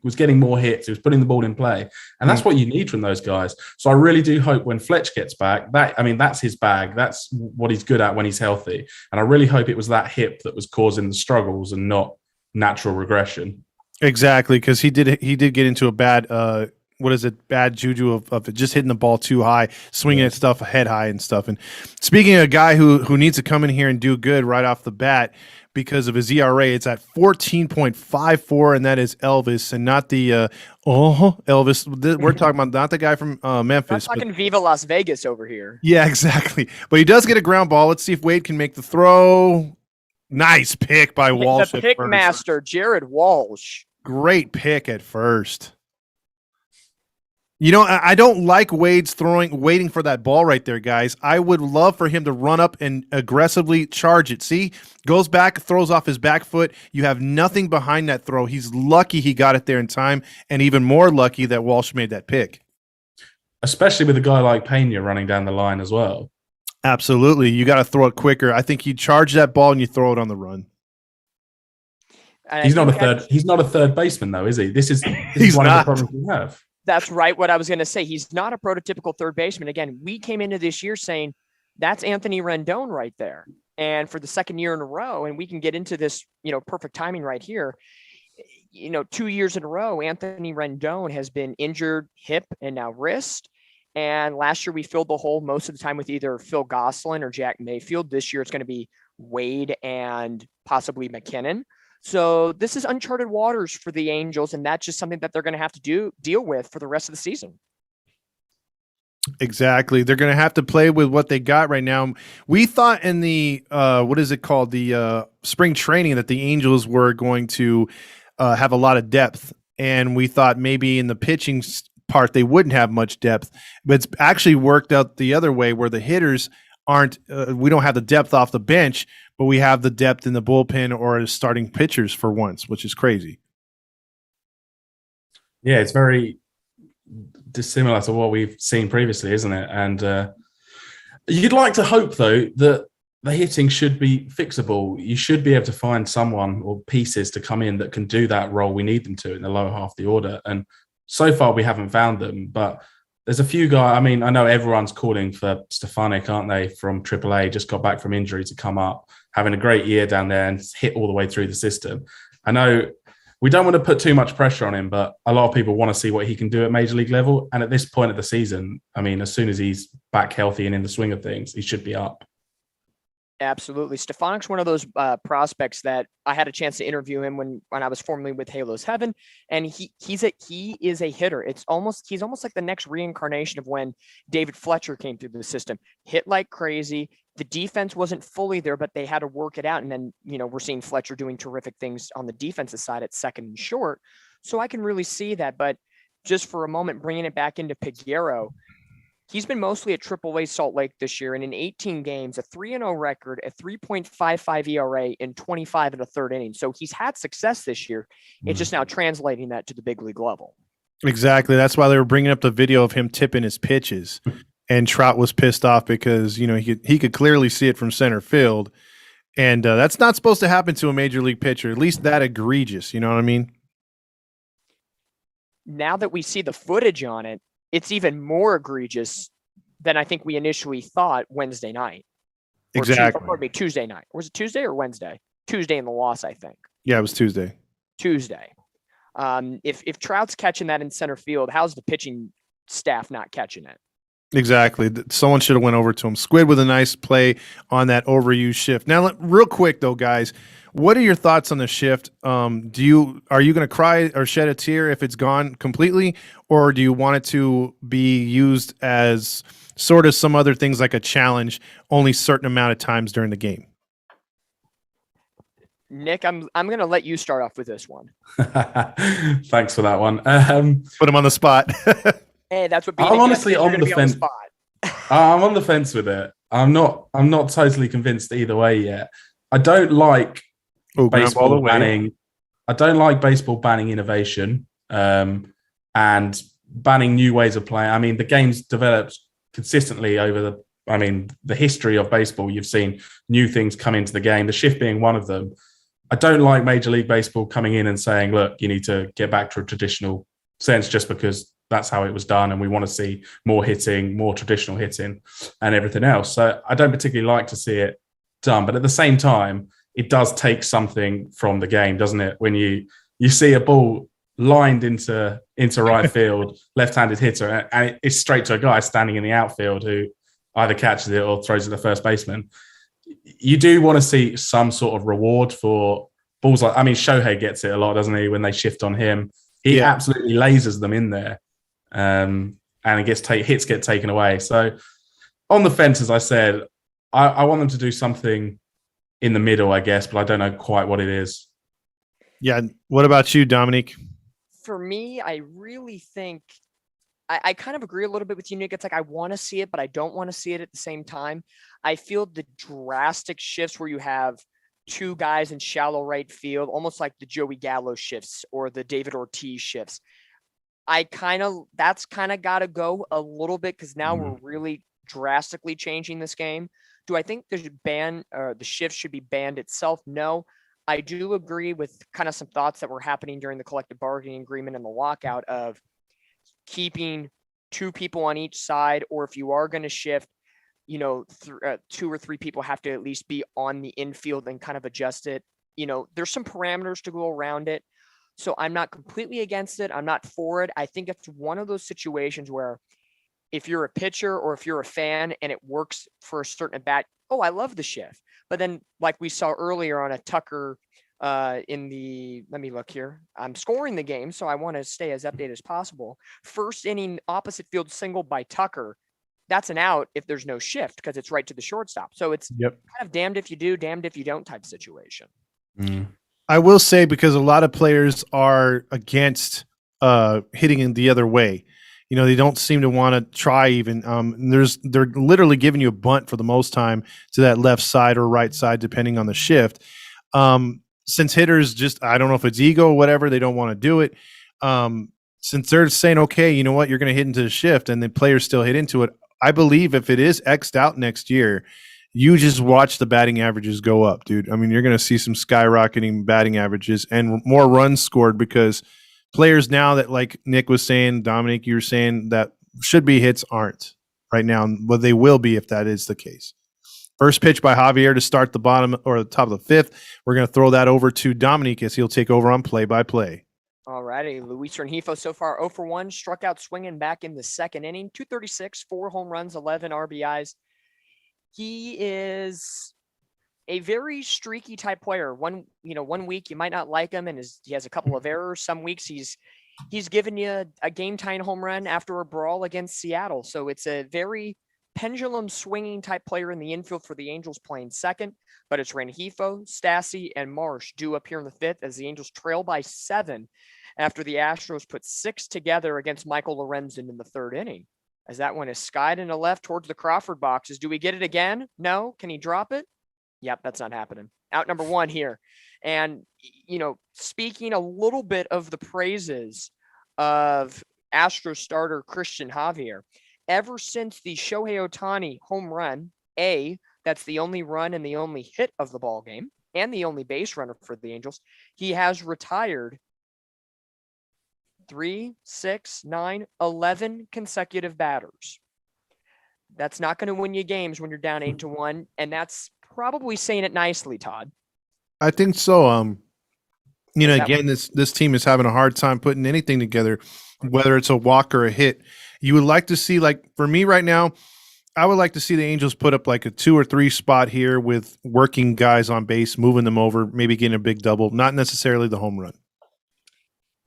was getting more hits. He was putting the ball in play. And that's what you need from those guys. So I really do hope when Fletch gets back, that's his bag. That's what he's good at when he's healthy. And I really hope it was that hip that was causing the struggles and not natural regression. Exactly, because he did get into a bad bad juju of just hitting the ball too high, swinging at stuff head high and stuff. And speaking of a guy who needs to come in here and do good right off the bat because of his ERA, it's at 14.54, and that is Elvis, and not the Elvis. We're talking about not the guy from Memphis. We're talking Viva Las Vegas over here. Yeah, exactly. But he does get a ground ball. Let's see if Wade can make the throw. Nice pick by Walsh. The pick master, Jared Walsh. Great pick at first. I don't like Wade's waiting for that ball right there, guys. I would love for him to run up and aggressively charge it. See, goes back, throws off his back foot. You have nothing behind that throw. He's lucky he got it there in time, and even more lucky that Walsh made that pick. Especially with a guy like Pena running down the line as well. Absolutely. You got to throw it quicker. I think you charge that ball and you throw it on the run. He's not a third baseman, though, is he? This is one of the problems we have. That's right. What I was going to say. He's not a prototypical third baseman. Again, we came into this year saying that's Anthony Rendon right there. And for the second year in a row, and we can get into this, perfect timing right here. 2 years in a row, Anthony Rendon has been injured hip and now wrist. And last year we filled the hole most of the time with either Phil Gosselin or Jack Mayfield. This year it's going to be Wade and possibly McKinnon. So this is uncharted waters for the Angels, and that's just something that they're going to have to deal with for the rest of the season. Exactly. They're going to have to play with what they got right now. We thought in the what is it called, the spring training, that the Angels were going to have a lot of depth, and we thought maybe in the pitching part they wouldn't have much depth, but it's actually worked out the other way, where the hitters aren't. We don't have the depth off the bench, but we have the depth in the bullpen or as starting pitchers for once, which is crazy. Yeah, it's very dissimilar to what we've seen previously, isn't it? And you'd like to hope, though, that the hitting should be fixable. You should be able to find someone or pieces to come in that can do that role we need them to in the lower half of the order. And so far, we haven't found them. But there's a few guys. I mean, I know everyone's calling for Stefanik, aren't they, from AAA, just got back from injury to come up, having a great year down there and hit all the way through the system. I know we don't want to put too much pressure on him, but a lot of people want to see what he can do at major league level. And at this point of the season, I mean, as soon as he's back healthy and in the swing of things, he should be up. Absolutely. Stefanik's one of those prospects that I had a chance to interview him when I was formerly with Halos Heaven, and he is a hitter. He's almost like the next reincarnation of when David Fletcher came through the system. Hit like crazy. The defense wasn't fully there, but they had to work it out. And then, we're seeing Fletcher doing terrific things on the defensive side at second and short. So I can really see that. But just for a moment, bringing it back into Peguero, he's been mostly at AAA Salt Lake this year, and in 18 games, a 3-0 record, a 3.55 ERA in 25 and a third inning. So he's had success this year. It's just now translating that to the big league level. Exactly. That's why they were bringing up the video of him tipping his pitches, and Trout was pissed off because he could clearly see it from center field, and that's not supposed to happen to a major league pitcher. At least that egregious. You know what I mean? Now that we see the footage on it, it's even more egregious than I think we initially thought Wednesday night. Exactly. Tuesday night. Was it Tuesday or Wednesday? Tuesday in the loss, I think. Yeah, it was Tuesday. If Trout's catching that in center field, how's the pitching staff not catching it? Exactly. Someone should have went over to him. Squid with a nice play on that overused shift. Now, real quick though, guys, what are your thoughts on the shift? Are you going to cry or shed a tear if it's gone completely, or do you want it to be used as sort of some other things like a challenge, only certain amount of times during the game? Nick, I'm going to let you start off with this one. Thanks for that one. Put him on the spot. Hey, that's what I'm honestly on the fence. I'm on the fence with it. I'm not totally convinced either way yet. I don't like baseball banning. I don't like baseball banning innovation and banning new ways of playing. I mean, the game's developed consistently over the history of baseball. You've seen new things come into the game, the shift being one of them. I don't like Major League Baseball coming in and saying, look, you need to get back to a traditional sense just because that's how it was done, and we want to see more hitting, more traditional hitting, and everything else. So I don't particularly like to see it done, but at the same time, it does take something from the game, doesn't it? When you see a ball lined into right field, left-handed hitter, and it's straight to a guy standing in the outfield who either catches it or throws it to the first baseman. You do want to see some sort of reward for balls like. I mean, Shohei gets it a lot, doesn't he? When they shift on him, he absolutely lasers them in there. And hits get taken away. So on the fence, as I said, I want them to do something in the middle, I guess, but I don't know quite what it is. Yeah. What about you, Dominique? For me, I really think I kind of agree a little bit with you, Nick. It's like I want to see it, but I don't want to see it at the same time. I feel the drastic shifts where you have two guys in shallow right field, almost like the Joey Gallo shifts or the David Ortiz shifts. That's kind of got to go a little bit because now we're really drastically changing this game. Do I think the shift should be banned itself? No. I do agree with kind of some thoughts that were happening during the collective bargaining agreement and the lockout of keeping two people on each side, or if you are going to shift, two or three people have to at least be on the infield and kind of adjust it. There's some parameters to go around it. So I'm not completely against it. I'm not for it. I think it's one of those situations where if you're a pitcher or if you're a fan and it works for a certain at bat, I love the shift. But then like we saw earlier on a Tucker let me look here. I'm scoring the game, so I want to stay as updated as possible. First inning opposite field single by Tucker that's an out if there's no shift because it's right to the shortstop. So it's kind of damned if you do, damned if you don't type situation. I will say, because a lot of players are against hitting in the other way. You know, they don't seem to want to try even. They're literally giving you a bunt for the most time to that left side or right side, depending on the shift. Since hitters just, I don't know if it's ego or whatever, they don't want to do it. Since they're saying, okay, you know what, you're going to hit into the shift, and the players still hit into it. I believe if it is X'd out next year, you just watch the batting averages go up, dude. I mean, you're going to see some skyrocketing batting averages and more runs scored, because players now that, like Nick was saying, Dominic, you were saying that should be hits aren't right now, but they will be if that is the case. First pitch by Javier to start the bottom or the top of the fifth. We're going to throw that over to Dominic as he'll take over on play-by-play. All righty. Luis Rengifo so far 0 for 1, struck out swinging back in the second inning, 236, 4 home runs, 11 RBIs. He is a very streaky type player. One week you might not like him, and he has a couple of errors. Some weeks he's given you a game-tying home run after a brawl against Seattle. So it's a very pendulum swinging type player in the infield for the Angels playing second. But it's Rengifo, Stassi, and Marsh due up here in the fifth as the Angels trail by 7 after the Astros put 6 together against Michael Lorenzen in the third inning. As that one is skied into left towards the Crawford boxes. Do we get it again? No. Can he drop it? Yep, that's not happening. Out number 1 here. And, speaking a little bit of the praises of Astros starter Christian Javier, ever since the Shohei Ohtani home run, that's the only run and the only hit of the ball game, and the only base runner for the Angels, he has retired 3, 6, 9, 11 consecutive batters. That's not going to win you games when you're down 8-1, and that's probably saying it nicely, Todd. I think so. Again, this team is having a hard time putting anything together, whether it's a walk or a hit. You would like to see, like for me right now, I would like to see the Angels put up like a 2 or 3 spot here with working guys on base, moving them over, maybe getting a big double, not necessarily the home run.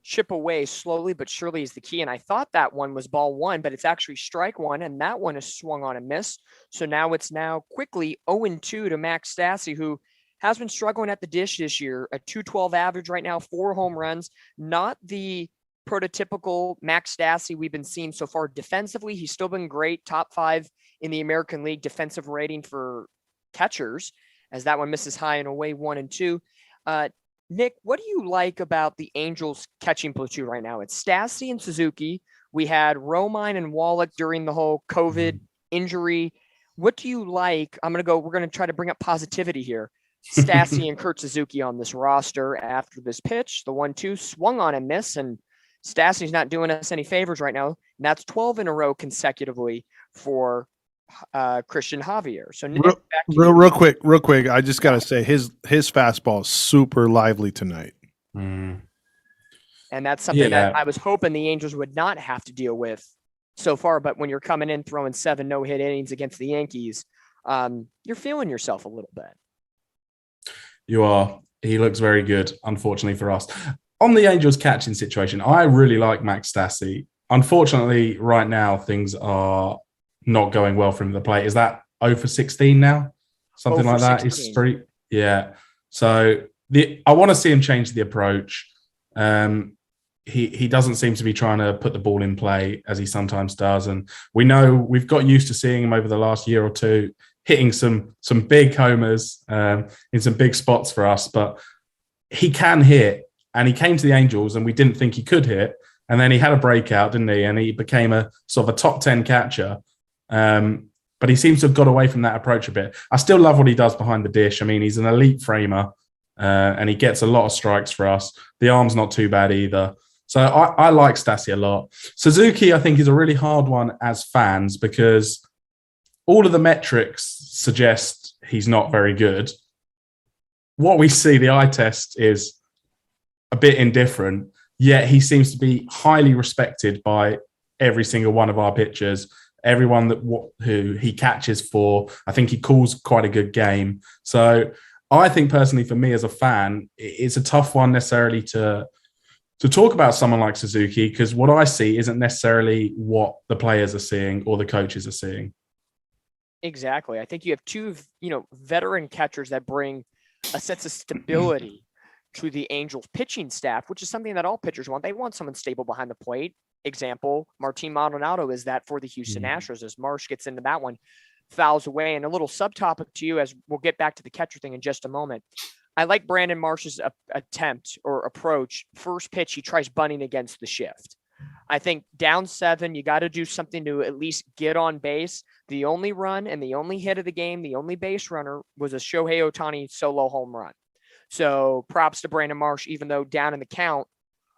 Chip away slowly but surely is the key. And I thought that one was ball 1, but it's actually strike 1, and that one is swung on and missed. So now it's quickly 0-2 to Max Stassi, who has been struggling at the dish this year. A 212 average right now, 4 home runs, not the prototypical Max Stassi we've been seeing so far defensively. He's still been great, top 5 in the American League defensive rating for catchers, as that one misses high and away 1-2. Nick, what do you like about the Angels catching platoon right now? It's Stassi and Suzuki. We had Romine and Wallach during the whole COVID injury. What do you like? We're going to try to bring up positivity here. Stassi and Kurt Suzuki on this roster after this pitch. The 1-2 swung on and miss, and Stassi's not doing us any favors right now. And that's 12 in a row consecutively for Christian Javier. So Nick, real quick. I just got to say his fastball is super lively tonight. And that's something that I was hoping the Angels would not have to deal with so far. But when you're coming in throwing 7 no-hit innings against the Yankees, you're feeling yourself a little bit. You are. He looks very good, unfortunately for us. On the Angels catching situation, I really like Max Stassi. Unfortunately, right now, things are not going well for him at the plate. Is that 0 for 16 now? Something like that? It's pretty, yeah. So I want to see him change the approach. He doesn't seem to be trying to put the ball in play as he sometimes does. And we know we've got used to seeing him over the last year or two hitting some big homers in some big spots for us. But he can hit. And he came to the Angels and we didn't think he could hit. And then he had a breakout, didn't he? And he became a sort of a top 10 catcher. But he seems to have got away from that approach a bit. I still love what he does behind the dish. I mean, he's an elite framer and he gets a lot of strikes for us. The arm's not too bad either. So I like Stassi a lot. Suzuki, I think, is a really hard one as fans because all of the metrics suggest he's not very good. What we see, the eye test, is a bit indifferent, yet he seems to be highly respected by every single one of our pitchers, everyone who he catches for. I think he calls quite a good game. So I think personally for me as a fan, it's a tough one necessarily to So talk about someone like Suzuki, because what I see isn't necessarily what the players are seeing or the coaches are seeing. Exactly. I think you have two, veteran catchers that bring a sense of stability to the Angels pitching staff, which is something that all pitchers want. They want someone stable behind the plate. Example, Martin Maldonado is that for the Houston Astros. As Marsh gets into that one, fouls away. And a little subtopic to you, as we'll get back to the catcher thing in just a moment. I like Brandon Marsh's attempt or approach. First pitch, he tries bunting against the shift. I think down 7, you got to do something to at least get on base. The only run and the only hit of the game, the only base runner, was a Shohei Ohtani solo home run. So props to Brandon Marsh, even though down in the count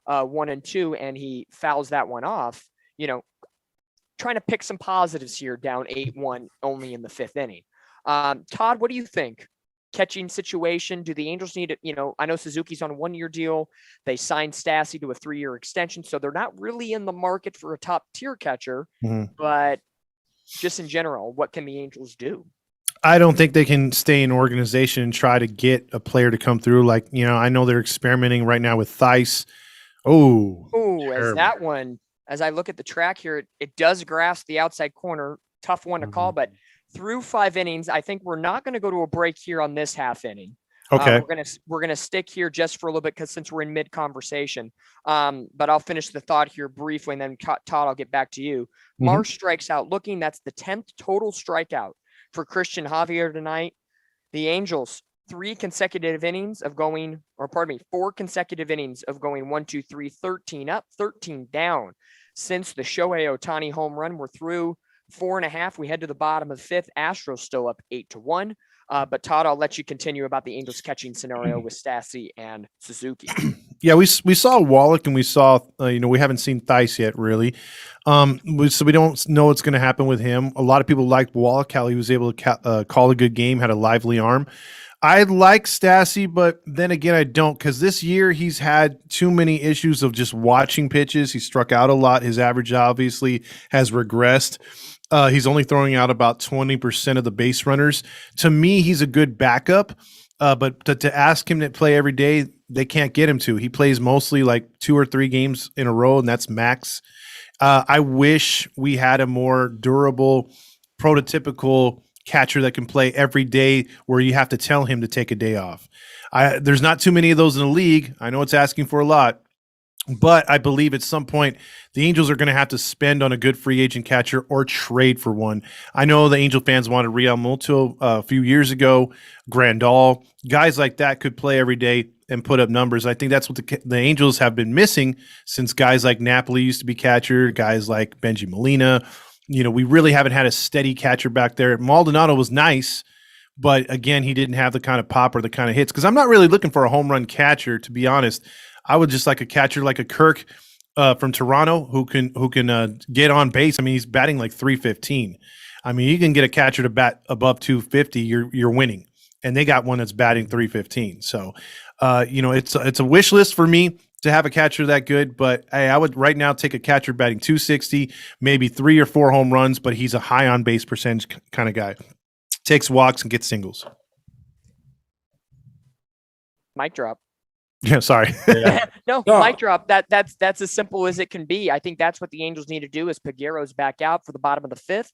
1 and 2, and he fouls that one off, trying to pick some positives here, down 8-1 only in the 5th inning. Todd, what do you think? Catching situation, do the Angels need it? I know Suzuki's on a 1-year deal. They signed Stassi to a 3-year extension, so they're not really in the market for a top tier catcher. But just in general, what can the Angels do? I don't think they can stay in organization and try to get a player to come through. Like, I know they're experimenting right now with Theis. As I look at the track here, it does grasp the outside corner. Tough one to call, but through 5 innings, I think we're not going to go to a break here on this half inning. Okay. We're gonna stick here just for a little bit, because since we're in mid conversation. But I'll finish the thought here briefly, and then Todd, I'll get back to you. Marsh strikes out looking. That's the 10th total strikeout for Christian Javier tonight. The Angels, 4 consecutive innings of going 1, 2, 3, 13 up, 13 down. Since the Shohei Ohtani home run, we're through 4.5. We head to the bottom of the 5th. Astros still up 8-1. But Todd, I'll let you continue about the Angels catching scenario with Stassi and Suzuki. Yeah, we saw Wallach, and we saw we haven't seen Theis yet, really. So we don't know what's going to happen with him. A lot of people liked Wallach, how he was able to call a good game, had a lively arm. I like Stassi, but then again, I don't, because this year he's had too many issues of just watching pitches. He struck out a lot. His average obviously has regressed. He's only throwing out about 20% of the base runners. To me, he's a good backup, but to ask him to play every day, they can't get him to. He plays mostly like 2 or 3 games in a row, and that's max. I wish we had a more durable, prototypical catcher that can play every day, where you have to tell him to take a day off. There's not too many of those in the league. I know it's asking for a lot, but I believe at some point the Angels are going to have to spend on a good free agent catcher or trade for one. I know the Angel fans wanted Real Muto a few years ago, Grandal. Guys like that could play every day and put up numbers. I think that's what the Angels have been missing since guys like Napoli used to be catcher, guys like Benji Molina. We really haven't had a steady catcher back there. Maldonado was nice, but again, he didn't have the kind of pop or the kind of hits, because I'm not really looking for a home run catcher, to be honest. I would just like a catcher like a Kirk from Toronto who can get on base. I mean, he's batting like 315. I mean, you can get a catcher to bat above 250, you're winning. And they got one that's batting 315. So, it's a wish list for me to have a catcher that good, but I would right now take a catcher batting 260, maybe 3 or 4 home runs, but he's a high on base percentage kind of guy. Takes walks and gets singles. Mic drop. Yeah, sorry. Yeah. No, mic drop. That's as simple as it can be. I think that's what the Angels need to do. Is Peguero's back out for the bottom of the 5th.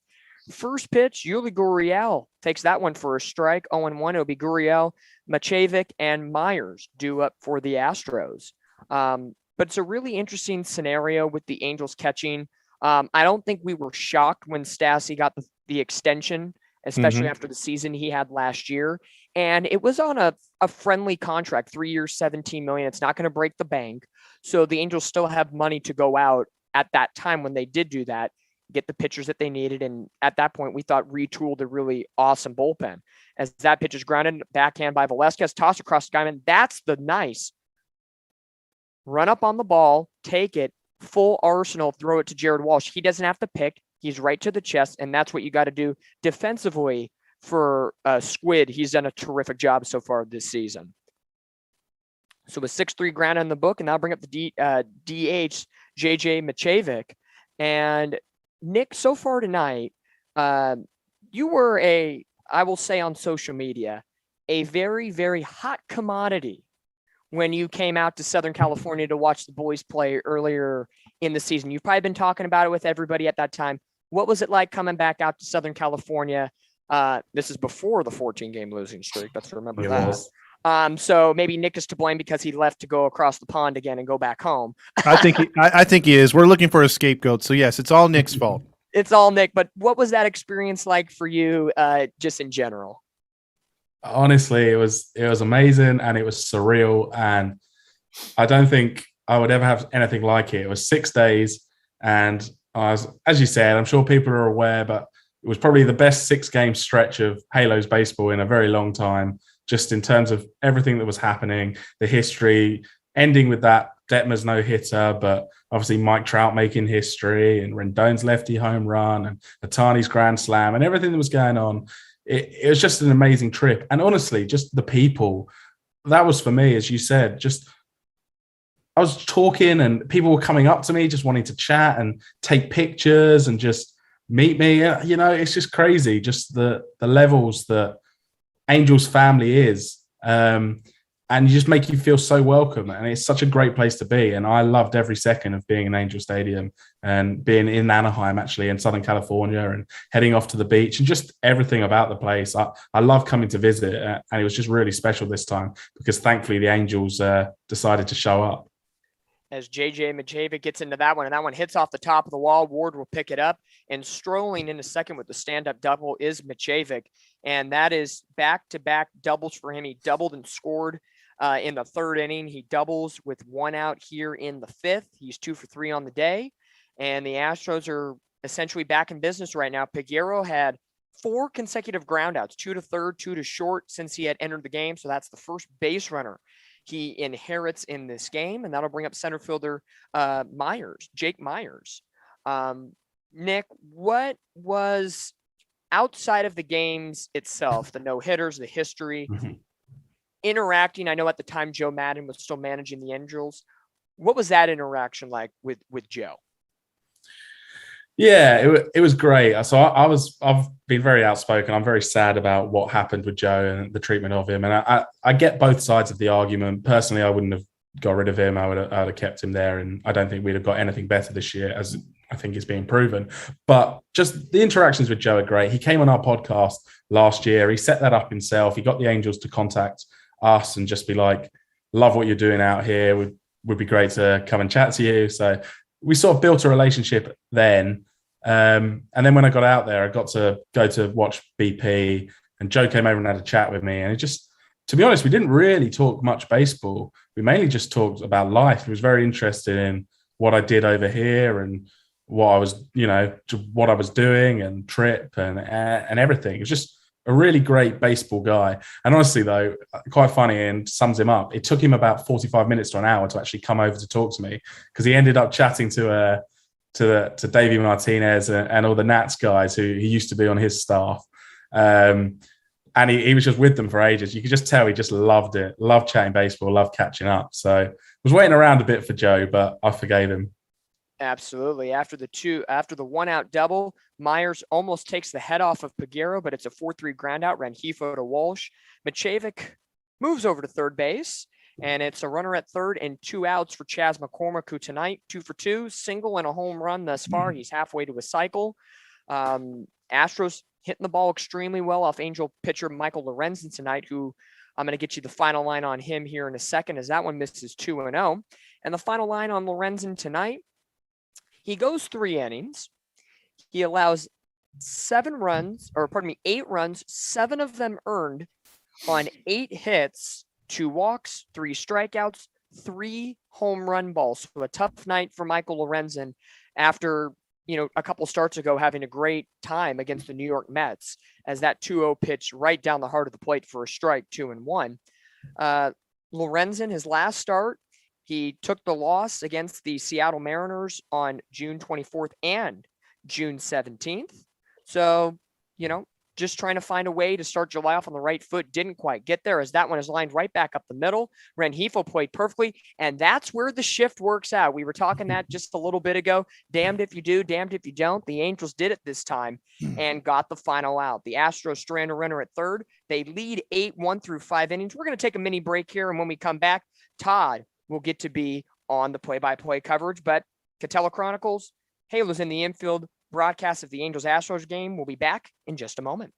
First pitch, Yuli Gurriel takes that one for a strike. 0-1. It'll be Gurriel, Macevic, and Myers due up for the Astros. But it's a really interesting scenario with the Angels catching. I don't think we were shocked when Stassi got the extension, especially after the season he had last year. And it was on a friendly contract, 3 years, $17 million. It's not going to break the bank. So the Angels still have money to go out at that time when they did do that, get the pitchers that they needed. And at that point, we thought retooled a really awesome bullpen. As that pitch is grounded, backhand by Velasquez, toss across the diamond. That's the nice run up on the ball, take it, full arsenal, throw it to Jared Walsh. He doesn't have to pick. He's right to the chest, and that's what you got to do defensively for Squid. He's done a terrific job so far this season. So with 6-3 ground in the book, and I'll bring up the DH, JJ Macevic. And Nick, so far tonight, you were I will say on social media, a very, very hot commodity when you came out to Southern California to watch the boys play earlier in the season? You've probably been talking about it with everybody at that time. What was it like coming back out to Southern California? This is before the 14-game losing streak. Let's remember that. So maybe Nick is to blame because he left to go across the pond again and go back home. I think he is. We're looking for a scapegoat. So yes, it's all Nick's fault. It's all Nick. But what was that experience like for you, just in general? Honestly, it was amazing and it was surreal. And I don't think I would ever have anything like it. It was 6 days. And I was, as you said, I'm sure people are aware, but it was probably the best 6-game stretch of Halos baseball in a very long time, just in terms of everything that was happening, the history, ending with that Detmer's no-hitter, but obviously Mike Trout making history and Rendon's lefty home run and Ohtani's grand slam and everything that was going on. It was just an amazing trip. And honestly, just the people, that was for me, as you said, just I was talking and people were coming up to me just wanting to chat and take pictures and just meet me. You know, it's just crazy, just the levels that Angels family is. And you just make you feel so welcome. And it's such a great place to be. And I loved every second of being in Angel Stadium and being in Anaheim, actually, in Southern California, and heading off to the beach and just everything about the place. I love coming to visit. And it was just really special this time because thankfully the Angels decided to show up. As JJ Majevic gets into that one, and that one hits off the top of the wall, Ward will pick it up. And strolling into second with the stand-up double is Majevic. And that is back-to-back doubles for him. He doubled and scored in the third inning. He doubles with 1 out here in the 5th. He's 2 for 3 on the day. And the Astros are essentially back in business right now. Peguero had 4 consecutive groundouts, 2 to third, 2 to short since he had entered the game. So that's the first base runner he inherits in this game. And that'll bring up center fielder Jake Myers. Nick, what was outside of the games itself, the no-hitters, the history, interacting? I know at the time Joe Madden was still managing the Angels. What was that interaction like with Joe? Yeah, it was great. So I've been very outspoken. I'm very sad about what happened with Joe and the treatment of him. And I get both sides of the argument. Personally, I wouldn't have got rid of him. I'd have kept him there. And I don't think we'd have got anything better this year, as I think is being proven. But just the interactions with Joe are great. He came on our podcast last year. He set that up himself. He got the Angels to contact us and just be like, love what you're doing out here. Would be great to come and chat to you. So we sort of built a relationship then. And then when I got out there, I got to go to watch BP, and Joe came over and had a chat with me. And it just, to be honest, we didn't really talk much baseball. We mainly just talked about life. He was very interested in what I did over here and what I was, what I was doing and trip and everything. It was just a really great baseball guy. And honestly, though, quite funny and sums him up. It took him about 45 minutes to an hour to actually come over to talk to me, because he ended up chatting to Davey Martinez and all the Nats guys who he used to be on his staff. And he was just with them for ages. You could just tell he just loved it, loved chatting baseball, loved catching up. So I was waiting around a bit for Joe, but I forgave him. Absolutely. After the 1 out double, Myers almost takes the head off of Peguero, but it's a 4-3 ground out, Rengifo to Walsh. Majevic moves over to third base, and it's a runner at third and 2 outs for Chas McCormick, who tonight 2 for 2, single and a home run thus far. He's halfway to a cycle. Astros hitting the ball extremely well off Angel pitcher Michael Lorenzen tonight, who I'm going to get you the final line on him here in a second, as that one misses 2-0. And the final line on Lorenzen tonight, he goes 3 innings. He allows 8 runs, 7 of them earned on 8 hits, 2 walks, 3 strikeouts, 3 home run balls. So a tough night for Michael Lorenzen after, a couple starts ago having a great time against the New York Mets, as that 2-0 pitch right down the heart of the plate for a strike, 2-1. Lorenzen, his last start, he took the loss against the Seattle Mariners on June 24th and June 17th. So, just trying to find a way to start July off on the right foot. Didn't quite get there, as that one is lined right back up the middle. Rengifo played perfectly, and that's where the shift works out. We were talking that just a little bit ago. Damned if you do, damned if you don't. The Angels did it this time and got the final out. The Astros strand a runner at third. They lead 8-1 through 5 innings. We're going to take a mini break here, and when we come back, Todd will get to be on the play-by-play coverage, but Catella Chronicles, Halos in the Infield broadcast of the Angels-Astros game will be back in just a moment.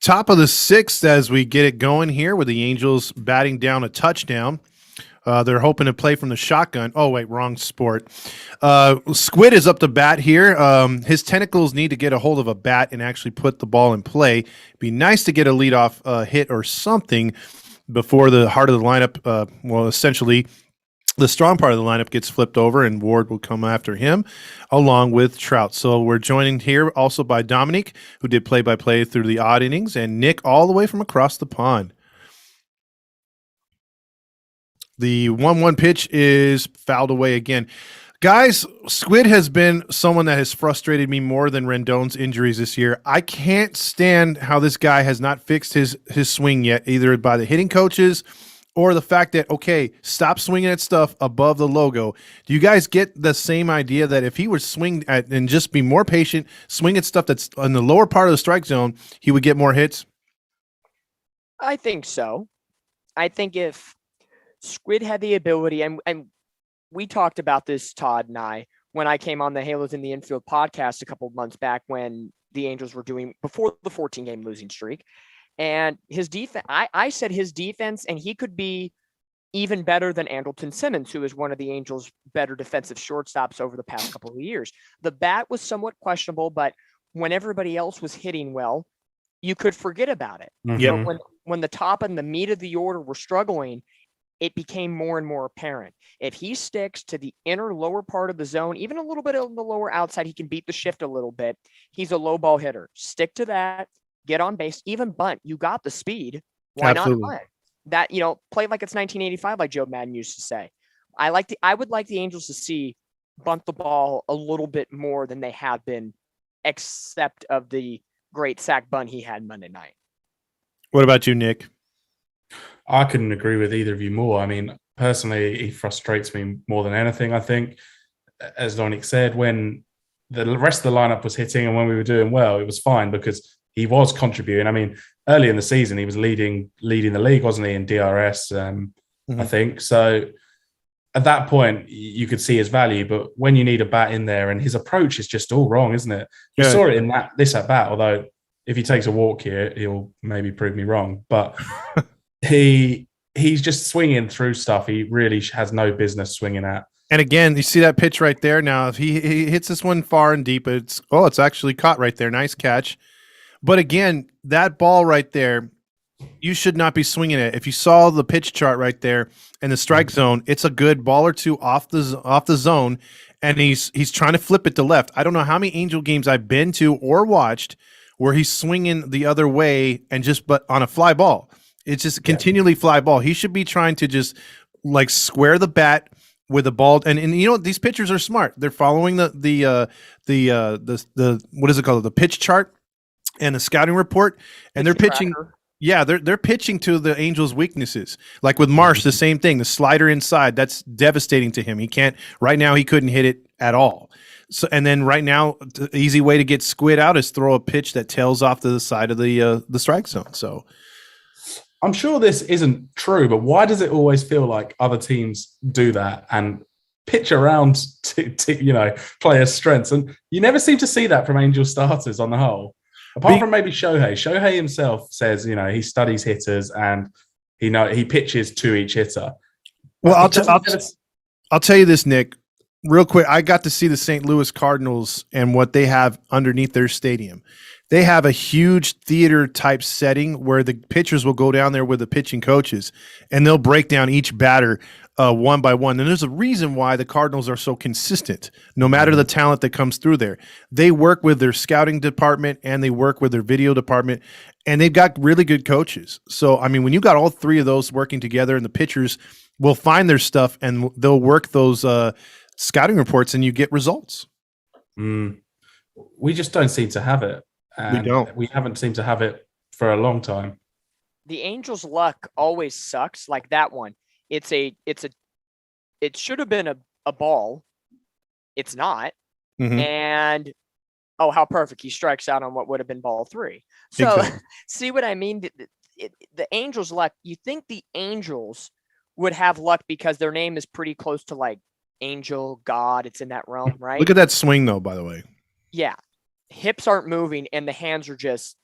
Top of the sixth as we get it going here with the Angels batting down a touchdown. They're hoping to play from the shotgun. Oh, wait, wrong sport. Squid is up to bat here. His tentacles need to get a hold of a bat and actually put the ball in play. Be nice to get a leadoff hit or something before the heart of the lineup, essentially the strong part of the lineup gets flipped over, and Ward will come after him along with Trout. So we're joined here also by Dominique, who did play-by-play through the odd innings, and Nick all the way from across the pond. The 1-1 pitch is fouled away again. Guys, Squid has been someone that has frustrated me more than Rendon's injuries this year. I can't stand how this guy has not fixed his swing yet, either by the hitting coaches or the fact that, okay, stop swinging at stuff above the logo. Do you guys get the same idea that if he would swing at and just be more patient, swing at stuff that's in the lower part of the strike zone, he would get more hits? I think so. I think if Squid had the ability, and we talked about this, Todd and I, when I came on the Halos in the Infield podcast a couple of months back when the Angels were doing before the 14-game losing streak. And his defense, I said his defense, and he could be even better than Andrelton Simmons, who is one of the Angels' better defensive shortstops over the past couple of years. The bat was somewhat questionable, but when everybody else was hitting well, you could forget about it. Mm-hmm. But when the top and the meat of the order were struggling, it became more and more apparent. If he sticks to the inner lower part of the zone, even a little bit on the lower outside, he can beat the shift a little bit. He's a low ball hitter. Stick to that. Get on base, even bunt. You got the speed. Why Absolutely. not bunt? That, play like it's 1985, like Joe Madden used to say. I would like the Angels to see bunt the ball a little bit more than they have been, except of the great sack bunt he had Monday night. What about you, Nick? I couldn't agree with either of you more. I mean, personally, he frustrates me more than anything. I think, as Dominic said, when the rest of the lineup was hitting and when we were doing well, it was fine because he was contributing. I mean, early in the season, he was leading the league, wasn't he, in DRS, I think. So at that point, you could see his value. But when you need a bat in there, and his approach is just all wrong, isn't it? You saw it in this at-bat, although if he takes a walk here, he'll maybe prove me wrong. But he's just swinging through stuff he really has no business swinging at. And again, you see that pitch right there. Now, if he hits this one far and deep, it's actually caught right there. Nice catch. But again, that ball right there, you should not be swinging it. If you saw the pitch chart right there in the strike zone, it's a good ball or two off the zone, and he's trying to flip it to left. I don't know how many Angel games I've been to or watched where he's swinging the other way but on a fly ball. It's just continually fly ball. He should be trying to just like square the bat with a ball. And you know, these pitchers are smart. They're following the what is it called? The pitch chart and the scouting report, and they're pitching. Yeah, they're pitching to the Angels' weaknesses. Like with Marsh, the same thing. The slider inside, that's devastating to him. He can't right now. He couldn't hit it at all. So, and then right now, the easy way to get squid out is throw a pitch that tails off to the side of the strike zone. So, I'm sure this isn't true, but why does it always feel like other teams do that and pitch around to players' strengths? And you never seem to see that from Angel starters on the whole. Apart from maybe Shohei. Shohei himself says, he studies hitters and he pitches to each hitter. Well, I'll tell you this, Nick, real quick. I got to see the St. Louis Cardinals and what they have underneath their stadium. They have a huge theater type setting where the pitchers will go down there with the pitching coaches and they'll break down each batter one by one. And there's a reason why the Cardinals are so consistent, no matter the talent that comes through there. They work with their scouting department and they work with their video department, and they've got really good coaches. So, I mean, when you got all three of those working together and the pitchers will find their stuff and they'll work those scouting reports and you get results. We just don't seem to have it. And we haven't seemed to have it for a long time. The Angels' luck always sucks. Like that one. It should have been a ball. It's not. Mm-hmm. And how perfect. He strikes out on what would have been ball 3. So exactly. See what I mean? The Angels' luck, you think the Angels would have luck because their name is pretty close to like Angel, God. It's in that realm, right? Look at that swing though, by the way. Yeah. Hips aren't moving and the hands are just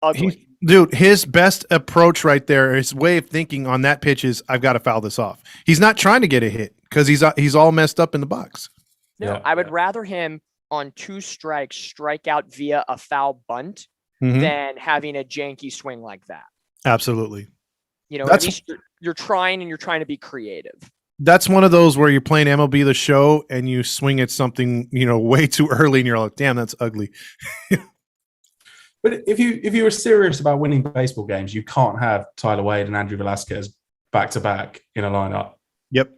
ugly. Dude, his best approach right there, his way of thinking on that pitch is, I've got to foul this off. He's not trying to get a hit because he's all messed up in the box. No, I would rather him on 2 strikes strike out via a foul bunt than having a janky swing like that. Absolutely. At least you're trying and you're trying to be creative. That's one of those where you're playing MLB The Show and you swing at something, way too early and you're like, damn, that's ugly. But if you were serious about winning baseball games, you can't have Tyler Wade and Andrew Velasquez back to back in a lineup. Yep.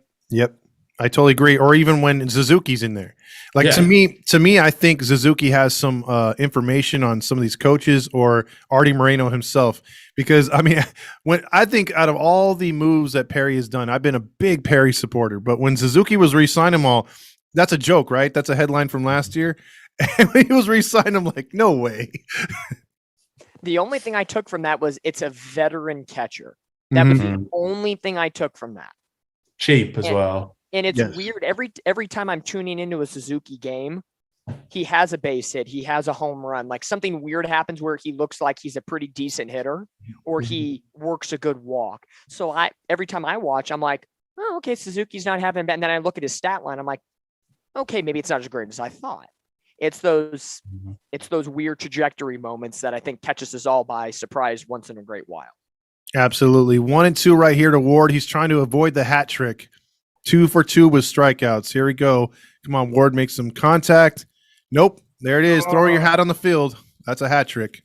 I totally agree. Or even when Suzuki's in there. To me, I think Suzuki has some information on some of these coaches or Artie Moreno himself. Because when I think out of all the moves that Perry has done, I've been a big Perry supporter. But when Suzuki was re-signing them all, that's a joke, right? That's a headline from last year. And when he was re-signing them, like, no way. The only thing I took from that was it's a veteran catcher. That was the only thing I took from that. Cheap as well. And it's weird. Every time I'm tuning into a Suzuki game, he has a base hit. He has a home run. Like something weird happens where he looks like he's a pretty decent hitter or he works a good walk. So every time I watch, I'm like, oh, okay, Suzuki's not having bad. And then I look at his stat line. I'm like, okay, maybe it's not as great as I thought. It's those weird trajectory moments that I think catches us all by surprise once in a great while. Absolutely. 1 and 2 right here to Ward. He's trying to avoid the hat trick. 2 for 2 with strikeouts. Here we go. Come on, Ward, make some contact. Nope. There it is. Throw your hat on the field. That's a hat trick.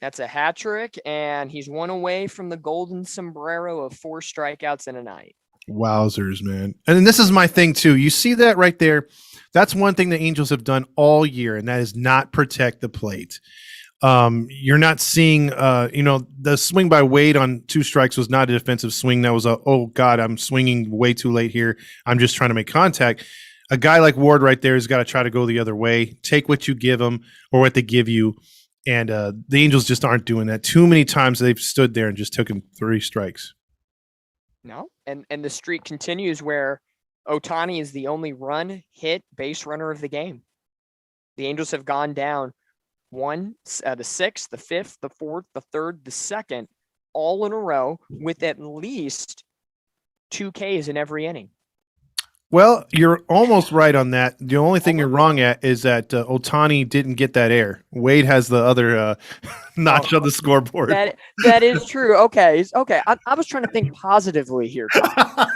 That's a hat trick, and he's 1 away from the golden sombrero of 4 strikeouts in a night. Wowzers, man. And this is my thing, too. You see that right there? That's one thing the Angels have done all year, and that is not protect the plate. You're not seeing, the swing by Wade on 2 strikes was not a defensive swing. That was oh God, I'm swinging way too late here. I'm just trying to make contact. A guy like Ward right there has got to try to go the other way, take what you give him or what they give you. And the Angels just aren't doing that. Too many times they've stood there and just took him 3 strikes. No, and the streak continues where Ohtani is the only run, hit, base runner of the game. The Angels have gone down 1, the 6th, the 5th, the 4th, the 3rd, the 2nd, all in a row with at least 2 Ks in every inning. Well, you're almost right on that. The only thing you're wrong at is that Ohtani didn't get that air. Wade has the other notch on the scoreboard. That is true. Okay. I was trying to think positively here, Todd.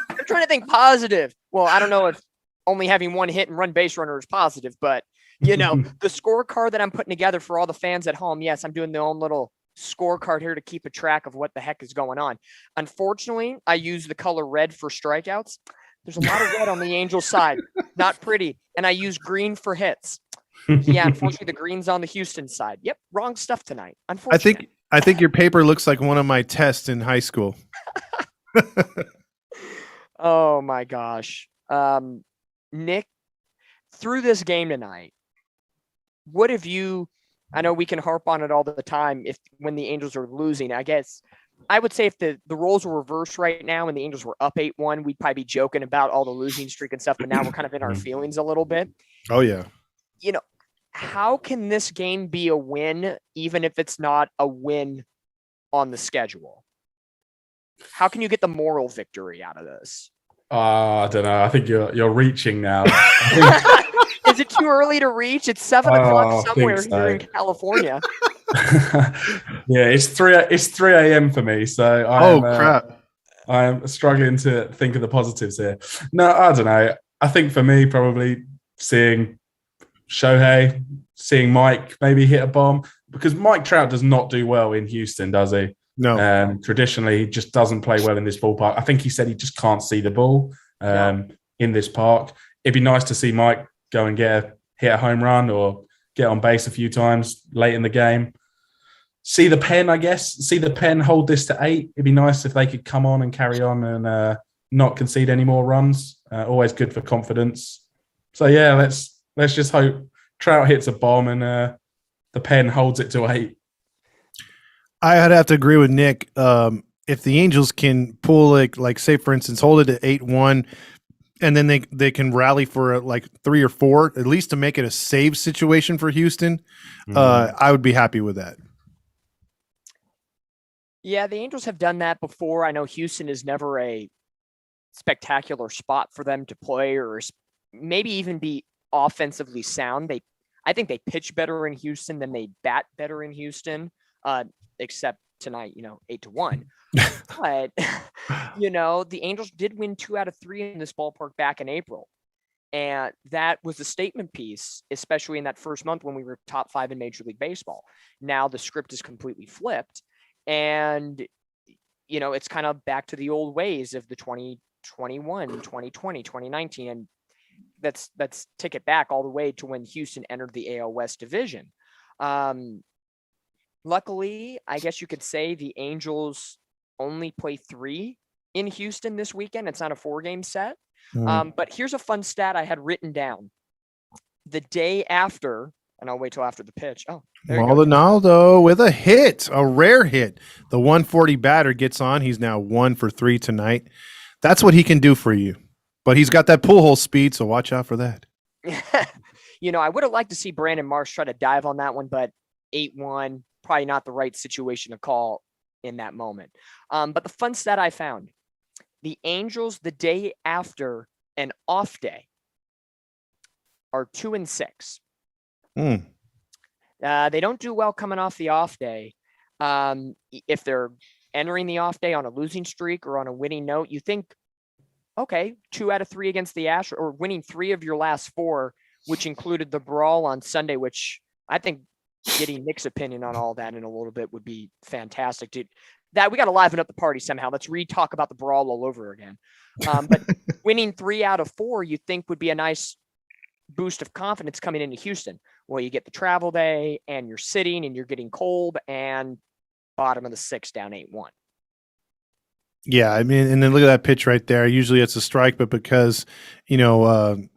I'm trying to think positive. Well, I don't know if only having 1 hit and run base runner is positive, but the scorecard that I'm putting together for all the fans at home, yes, I'm doing the own little scorecard here to keep a track of what the heck is going on. Unfortunately, I use the color red for strikeouts. There's a lot of red on the Angels side. Not pretty. And I use green for hits. Yeah, unfortunately, the green's on the Houston side. Yep, wrong stuff tonight. Unfortunately. I think your paper looks like one of my tests in high school. Oh, my gosh. Nick, through this game tonight, what have you – I know we can harp on it all the time when the Angels are losing. I guess – I would say if the roles were reversed right now and the Angels were up 8-1, we'd probably be joking about all the losing streak and stuff, but now we're kind of in our feelings a little bit. Oh, yeah. How can this game be a win, even if it's not a win on the schedule? How can you get the moral victory out of this? I don't know. I think you're reaching now. Is it too early to reach? It's 7 o'clock somewhere here in California. Yeah, it's 3 a.m. for me, so crap. I'm struggling to think of the positives here. No, I don't know. I think for me, probably seeing Shohei, seeing Mike maybe hit a bomb, because Mike Trout does not do well in Houston, does he? No. Traditionally, he just doesn't play well in this ballpark. I think he said he just can't see the ball in this park. It'd be nice to see Mike go and hit a home run or get on base a few times late in the game. See the pen, I guess. See the pen hold this to 8. It'd be nice if they could come on and carry on and not concede any more runs. Always good for confidence. So yeah, let's just hope Trout hits a bomb and the pen holds it to 8. I'd have to agree with Nick. If the Angels can pull like say for instance, hold it at 8-1, and then they can rally for like 3 or 4, at least to make it a save situation for Houston, I would be happy with that. Yeah, the Angels have done that before. I know Houston is never a spectacular spot for them to play or maybe even be offensively sound. I think they pitch better in Houston than they bat better in Houston, except tonight, 8-1. But, the Angels did win 2 out of 3 in this ballpark back in April. And that was a statement piece, especially in that first month when we were top 5 in Major League Baseball. Now the script is completely flipped. And, it's kind of back to the old ways of the 2021, 2020, 2019. And let's take it back all the way to when Houston entered the AL West division. Luckily, I guess you could say the Angels only play 3 in Houston this weekend. It's not a 4-game set. But here's a fun stat I had written down. The day after, and I'll wait till after the pitch. Oh, there you go. Maldonado with a hit, a rare hit. The 140 batter gets on. He's now 1 for 3 tonight. That's what he can do for you. But he's got that pull hole speed, so watch out for that. I would have liked to see Brandon Marsh try to dive on that one, but 8-1, probably not the right situation to call in that moment. But the fun stat I found, the Angels the day after an off day are 2-6. They don't do well coming off the off day. If they're entering the off day on a losing streak or on a winning note, you think, okay, 2 out of 3 against the Astros, or winning 3 of your last 4, which included the brawl on Sunday, which I think getting Nick's opinion on all that in a little bit would be fantastic. Dude, that we got to liven up the party somehow. Let's talk about the brawl all over again. But winning 3 out of 4, you think would be a nice boost of confidence coming into Houston. Well, you get the travel day and you're sitting and you're getting cold and bottom of the 6th down 8-1. Yeah, I mean, and then look at that pitch right there. Usually it's a strike, but because, Altuve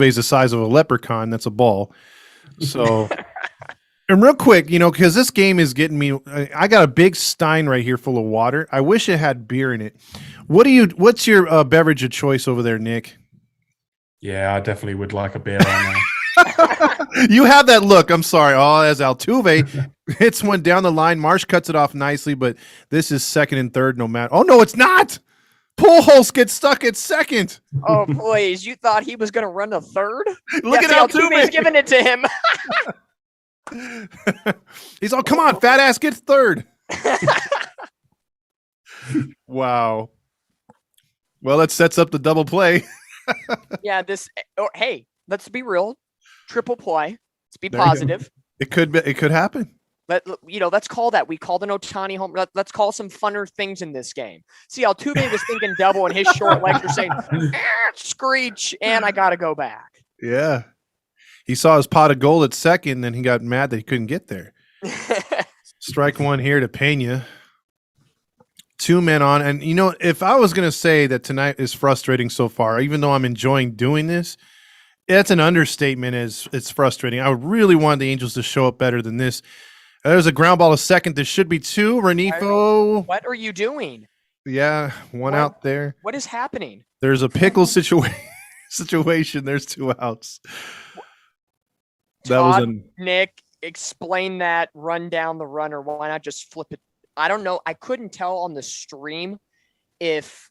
is the size of a leprechaun, that's a ball. So, and real quick, because this game is getting me, I got a big stein right here full of water. I wish it had beer in it. What's your beverage of choice over there, Nick? Yeah, I definitely would like a beer right now. You have that look. I'm sorry. Oh, as Altuve hits one down the line, Marsh cuts it off nicely, but this is second and third no matter. Oh, no, it's not. Pujols gets stuck at second. Oh, please. You thought he was going to run to third? Look at Altuve's Altuve. giving it to him. He's all, come on, fat ass gets third. Wow. Well, that sets up the double play. Yeah, hey, let's be real. Triple play. Let's be There you go. positive. It could happen. Let's call that. We called an Ohtani home. Let's call some funner things in this game. See, Altuve was thinking double, and his short legs were saying, screech, and I got to go back. Yeah. He saw his pot of gold at second, and he got mad that he couldn't get there. Strike one here to Pena. 2 men on. And, if I was going to say that tonight is frustrating so far, even though I'm enjoying doing this, that's an understatement. It's frustrating. I really wanted the Angels to show up better than this. There's a ground ball to second. There should be 2. Renifo. What are you doing? Yeah, one out there. What is happening? There's a pickle situation. There's 2 outs. Nick, explain that, run down the runner. Why not just flip it? I don't know. I couldn't tell on the stream if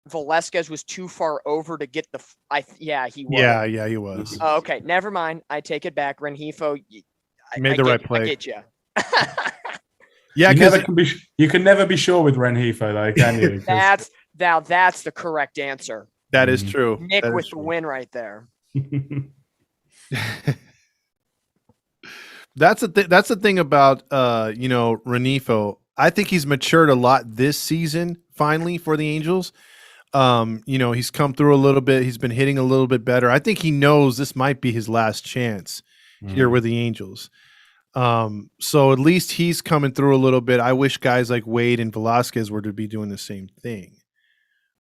Velasquez was too far over to get the. He was. Yeah, he was. Oh, okay, never mind. I take it back. Renifo made the right play. I get you. Yeah, you can never be sure with Renifo, though, can you? That's the correct answer. That is true. Nick that with the win right there. That's the thing about Renifo. I think he's matured a lot this season. Finally, for the Angels, he's come through a little bit. He's been hitting a little bit better. I think he knows this might be his last chance here with the Angels. So at least he's coming through a little bit. I wish guys like Wade and Velasquez were to be doing the same thing,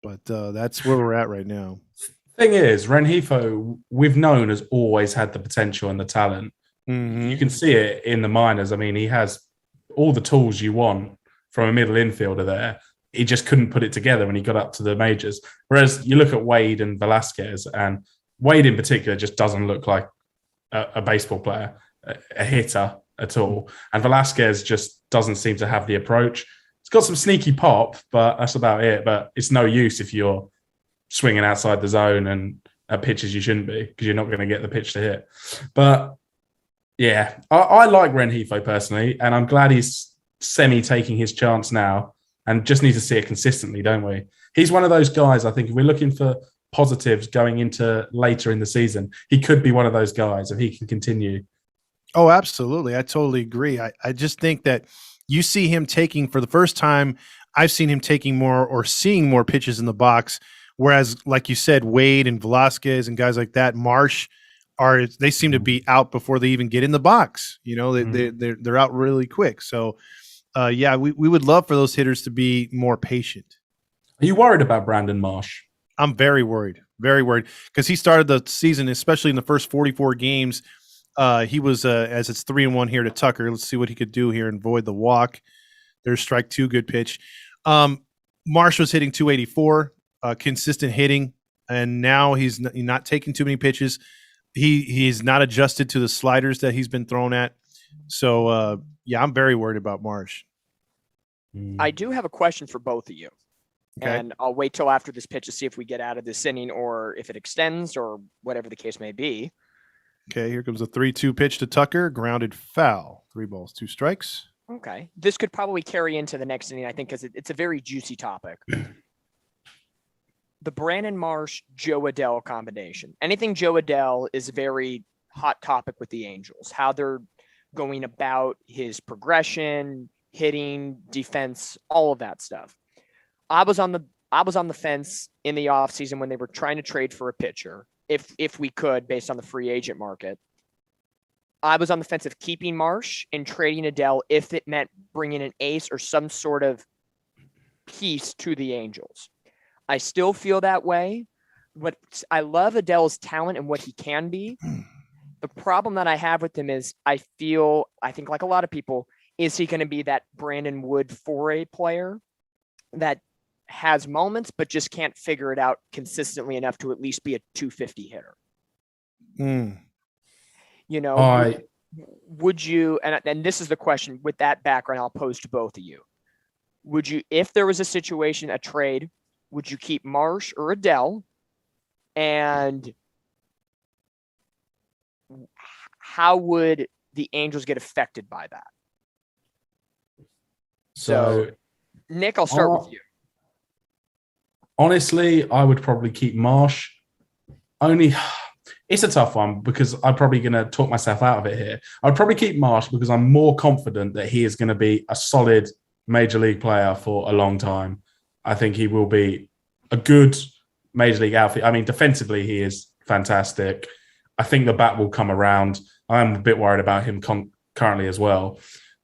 but that's where we're at right now. Thing is, Renifo, we've known, has always had the potential and the talent. Mm-hmm. You can see it in the minors. I mean, he has all the tools you want from a middle infielder there. He just couldn't put it together when he got up to the majors. Whereas you look at Wade and Velasquez, and Wade in particular just doesn't look like a baseball player, a hitter at all. And Velasquez just doesn't seem to have the approach. It's got some sneaky pop, but that's about it. But it's no use if you're swinging outside the zone and at pitches you shouldn't be, because you're not going to get the pitch to hit. But yeah, I like Renifo personally, and I'm glad he's taking his chance now, and just need to see it consistently, don't we? He's one of those guys, I think, if we're looking for positives going into later in the season, he could be one of those guys if he can continue. Oh, absolutely. I totally agree. I just think that you see him taking, for the first time, I've seen him taking more or seeing more pitches in the box, whereas, like you said, Wade and Velasquez and guys like that, Marsh, they seem to be out before they even get in the box. They're out really quick. So, we would love for those hitters to be more patient. Are you worried about Brandon Marsh? I'm very worried, because he started the season, especially in the first 44 games. He was as it's 3-1 here to Tucker. Let's see what he could do here and avoid the walk. There's strike 2, good pitch. Marsh was hitting 284, consistent hitting, and now he's not taking too many pitches. He's not adjusted to the sliders that he's been thrown at. So, I'm very worried about Marsh. I do have a question for both of you. Okay. And I'll wait till after this pitch to see if we get out of this inning or if it extends or whatever the case may be. Okay, here comes a 3-2 pitch to Tucker. Grounded foul. 3 balls, 2 strikes. Okay. This could probably carry into the next inning, I think, because it's a very juicy topic. The Brandon Marsh-Joe Adell combination. Anything Joe Adell is a very hot topic with the Angels. How they're going about his progression, hitting, defense, all of that stuff. I was on the fence in the offseason when they were trying to trade for a pitcher, if we could, based on the free agent market. I was on the fence of keeping Marsh and trading Adell if it meant bringing an ace or some sort of piece to the Angels. I still feel that way, but I love Adell's talent and what he can be. The problem that I have with him is I think like a lot of people, is he going to be that Brandon Wood 4A player that has moments but just can't figure it out consistently enough to at least be a 250 hitter? You know, I would you, and this is the question with that background I'll pose to both of you. Would you, if there was a situation, a trade, would you keep Marsh or Adele? And how would the Angels get affected by that? So Nick, I'll start with you. Honestly, I would probably keep Marsh. It's a tough one because I'm probably going to talk myself out of it here. I'd probably keep Marsh because I'm more confident that he is going to be a solid major league player for a long time. I think he will be a good major league outfield. I mean, defensively, he is fantastic. I think the bat will come around. I'm a bit worried about him currently as well,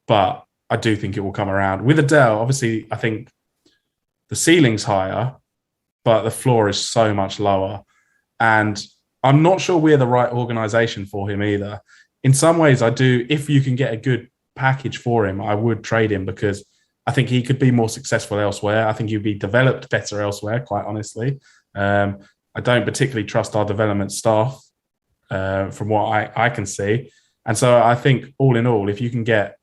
but I do think it will come around. With Adele, obviously, I think the ceiling's higher, but the floor is so much lower. And I'm not sure we're the right organization for him either. In some ways, I do. If you can get a good package for him, I would trade him because I think he could be more successful elsewhere. I think he'd be developed better elsewhere, quite honestly. I don't particularly trust our development staff from what I can see. And so I think all in all, if you can get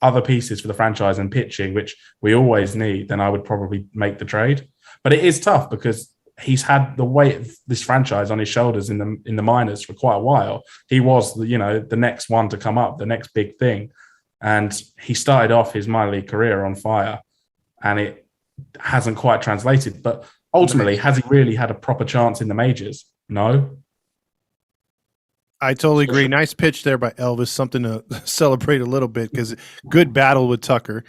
other pieces for the franchise and pitching, which we always need, then I would probably make the trade. But it is tough because he's had the weight of this franchise on his shoulders in the minors for quite a while. He was, the next one to come up, the next big thing. And he started off his minor league career on fire and it hasn't quite translated. But ultimately, has he really had a proper chance in the majors? No. I totally agree. Nice pitch there by Elvis. Something to celebrate a little bit because good battle with Tucker.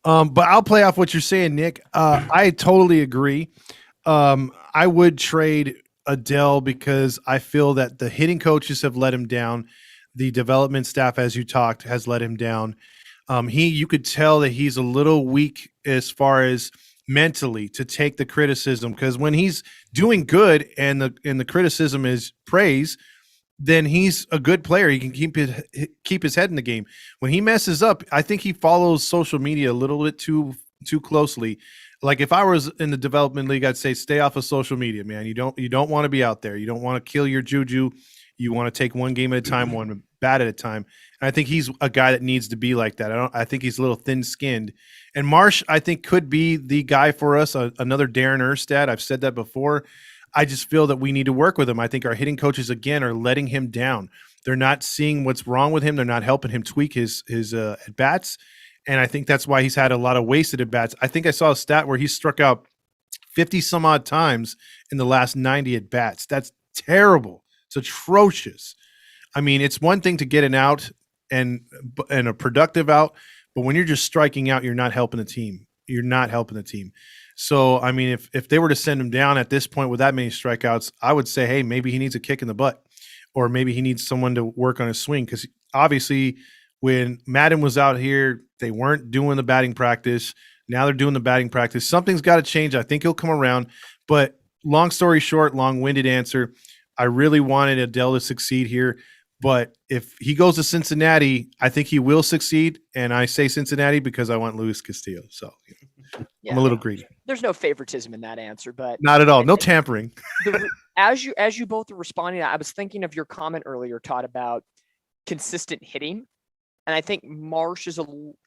But I'll play off what you're saying, Nick. I totally agree. I would trade Adele because I feel that the hitting coaches have let him down. The development staff, as you talked, has let him down. You could tell that he's a little weak as far as mentally to take the criticism, because when he's doing good and the criticism is praise, then he's a good player. He can keep his head in the game. When he messes up, I think he follows social media a little bit too closely. Like if I was in the development league, I'd say stay off of social media, man. You don't want to be out there. You don't want to kill your juju. You want to take one game at a time, one bat at a time. And I think he's a guy that needs to be like that. I think he's a little thin-skinned. And Marsh, I think, could be the guy for us, another Darren Erstad. I've said that before. I just feel that we need to work with him. I think our hitting coaches, again, are letting him down. They're not seeing what's wrong with him. They're not helping him tweak his at-bats. And I think that's why he's had a lot of wasted at-bats. I think I saw a stat where he struck out 50-some-odd times in the last 90 at-bats. That's terrible. It's atrocious. I mean, it's one thing to get an out and a productive out, but when you're just striking out, you're not helping the team. You're not helping the team. So, I mean, if they were to send him down at this point with that many strikeouts, I would say, hey, maybe he needs a kick in the butt, or maybe he needs someone to work on his swing. Because obviously, when Madden was out here, they weren't doing the batting practice. Now they're doing the batting practice. Something's got to change. I think he'll come around. But long story short, long-winded answer, I really wanted Adele to succeed here. But if he goes to Cincinnati, I think he will succeed. And I say Cincinnati because I want Luis Castillo. So I'm a little greedy. There's no favoritism in that answer, but not at all. No tampering. As you both are responding, I was thinking of your comment earlier, Todd, about consistent hitting. And I think Marsh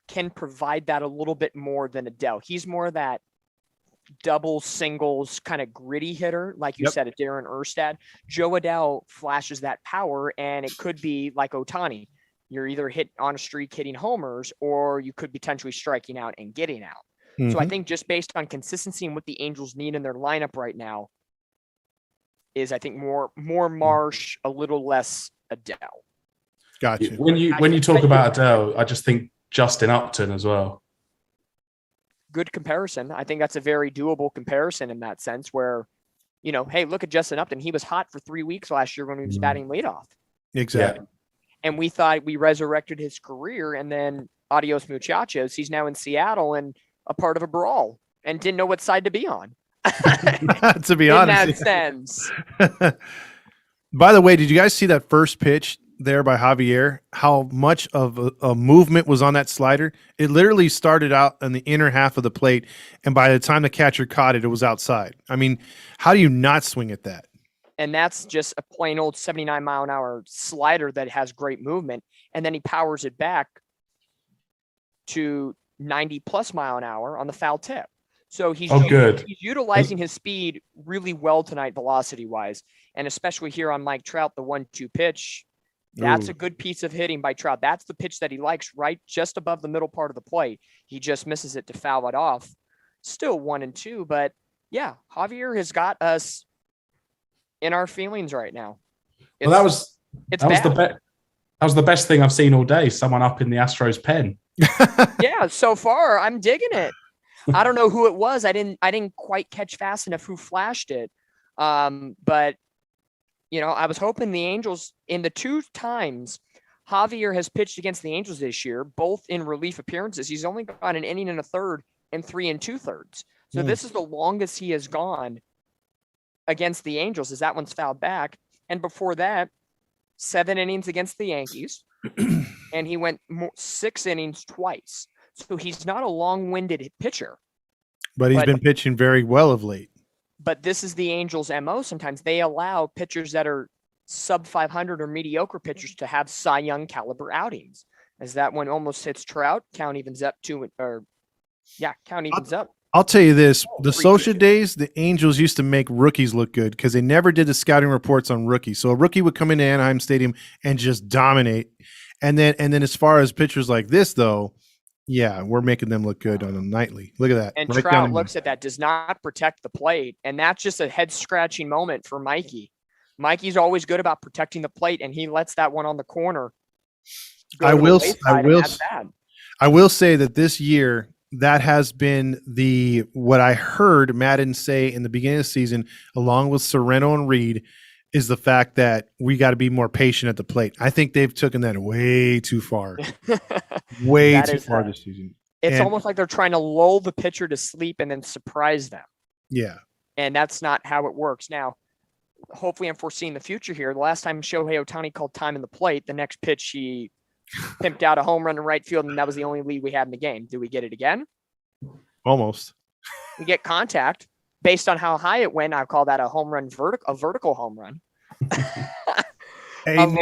can provide that a little bit more than Adele. He's more that double singles kind of gritty hitter, like you said, at Darren Erstad. Joe Adele flashes that power, and it could be like Ohtani. You're either hit on a streak hitting homers, or you could potentially striking out and getting out. Mm-hmm. So I think just based on consistency and what the Angels need in their lineup right now is, I think, more Marsh, a little less Adele. Gotcha. When you talk about Adele, I just think Justin Upton as well. Good comparison. I think that's a very doable comparison in that sense where, hey, look at Justin Upton. He was hot for 3 weeks last year when he was batting leadoff. Exactly. Yeah. And we thought we resurrected his career, and then adios muchachos. He's now in Seattle and a part of a brawl and didn't know what side to be on. To be honest. In that sense. By the way, did you guys see that first pitch there by Javier? How much of a movement was on that slider? It literally started out in the inner half of the plate, and by the time the catcher caught it, it was outside. I mean, how do you not swing at that? And that's just a plain old 79-mile-an-hour slider that has great movement. And then he powers it back to 90-plus mile an hour on the foul tip. So he's utilizing his speed really well tonight, velocity-wise. And especially here on Mike Trout, the 1-2 pitch, that's a good piece of hitting by Trout. That's the pitch that he likes, right just above the middle part of the plate. He just misses it to foul it off. Still 1-2, but yeah, Javier has got us in our feelings right now. That was the best thing I've seen all day. Someone up in the Astros pen. Yeah, so far I'm digging it. I don't know who it was. I didn't quite catch fast enough who flashed it. But I was hoping the Angels, in the 2 times Javier has pitched against the Angels this year, both in relief appearances, he's only got an inning and a third and 3 2/3. So this is the longest he has gone against the Angels, as that one's fouled back. And before that, 7 innings against the Yankees. And he went 6 innings twice. So he's not a long-winded pitcher. But he's been pitching very well of late. But this is the Angels' MO. Sometimes they allow pitchers that are sub 500 or mediocre pitchers to have Cy Young caliber outings. As that one almost hits Trout, count evens up count evens up. I'll tell you this, the social days, the Angels used to make rookies look good because they never did the scouting reports on rookies. So a rookie would come into Anaheim Stadium and just dominate. And then as far as pitchers like this, though, yeah, we're making them look good on a nightly. Look at that. And right, Trout looks at that, does not protect the plate. And that's just a head-scratching moment for Mikey. Mikey's always good about protecting the plate, and he lets that one on the corner. I will say that this year, that has been what I heard Madden say in the beginning of the season, along with Serrano and Reed, is the fact that we got to be more patient at the plate. I think they've taken that way too far. Way too far this season. It's almost like they're trying to lull the pitcher to sleep and then surprise them. Yeah. And that's not how it works. Now, hopefully I'm foreseeing the future here. The last time Shohei Ohtani called time in the plate, the next pitch he pimped out a home run in right field, and that was the only lead we had in the game. Do we get it again? Almost. We get contact. Based on how high it went, I call that a home run, a vertical home run. Hey,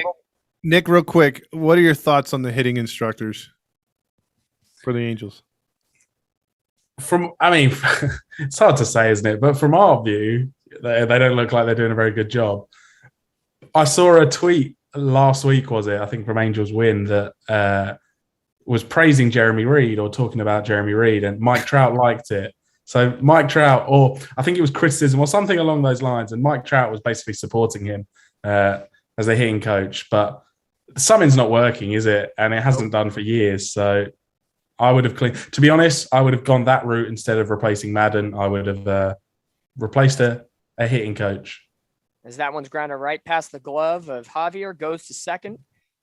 Nick, real quick, what are your thoughts on the hitting instructors for the Angels? It's hard to say, isn't it? But from our view, they don't look like they're doing a very good job. I saw a tweet last week, was it? I think from Angels Win, that was praising Jeremy Reed or talking about Jeremy Reed, and Mike Trout liked it. So Mike Trout, or I think it was criticism or something along those lines, and Mike Trout was basically supporting him as a hitting coach. But something's not working, is it? And it hasn't done for years. So I would have to be honest, I would have gone that route instead of replacing Madden. I would have replaced a hitting coach. As that one's grounded right past the glove of Javier, goes to second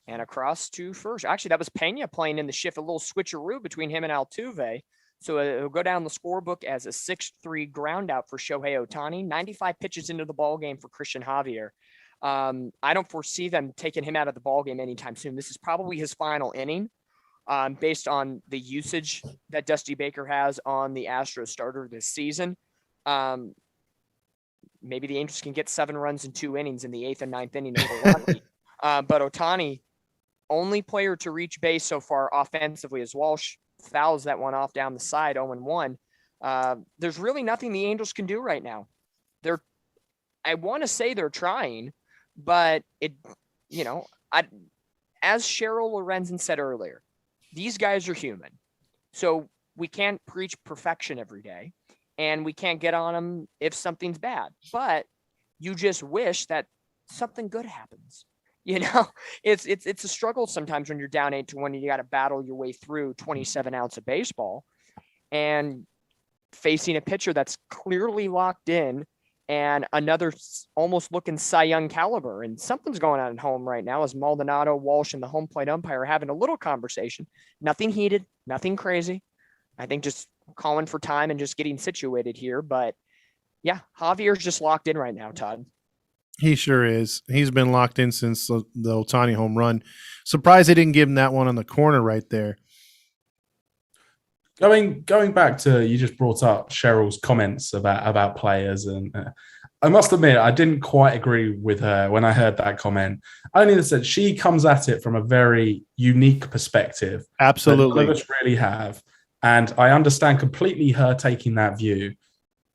and across to first. Actually, that was Pena playing in the shift, a little switcheroo between him and Altuve. So it'll go down the scorebook as a 6-3 ground out for Shohei Ohtani. 95 pitches into the ball game for Christian Javier. I don't foresee them taking him out of the ball game anytime soon. This is probably his final inning, based on the usage that Dusty Baker has on the Astros starter this season. Maybe the Angels can get 7 runs in 2 innings in the 8th and 9th inning. But Ohtani, only player to reach base so far offensively, as Walsh fouls that one off down the side, 0-1. There's really nothing the Angels can do right now. I want to say they're trying, but as Cheryl Lorenzen said earlier, these guys are human. So we can't preach perfection every day, and we can't get on them if something's bad. But you just wish that something good happens. It's a struggle sometimes when you're down 8-1. You got to battle your way through 27 ounce of baseball and facing a pitcher that's clearly locked in and another almost looking Cy Young caliber. And something's going on at home right now as Maldonado, Walsh, and the home plate umpire are having a little conversation. Nothing heated, nothing crazy. I think just calling for time and just getting situated here. But yeah, Javier's just locked in right now, Todd. He sure is. He's been locked in since the Ohtani home run. Surprised they didn't give him that one on the corner right there. Going back to, you just brought up Cheryl's comments about players, and I must admit, I didn't quite agree with her when I heard that comment. Only that she comes at it from a very unique perspective. Absolutely. That none of us really have. And I understand completely her taking that view.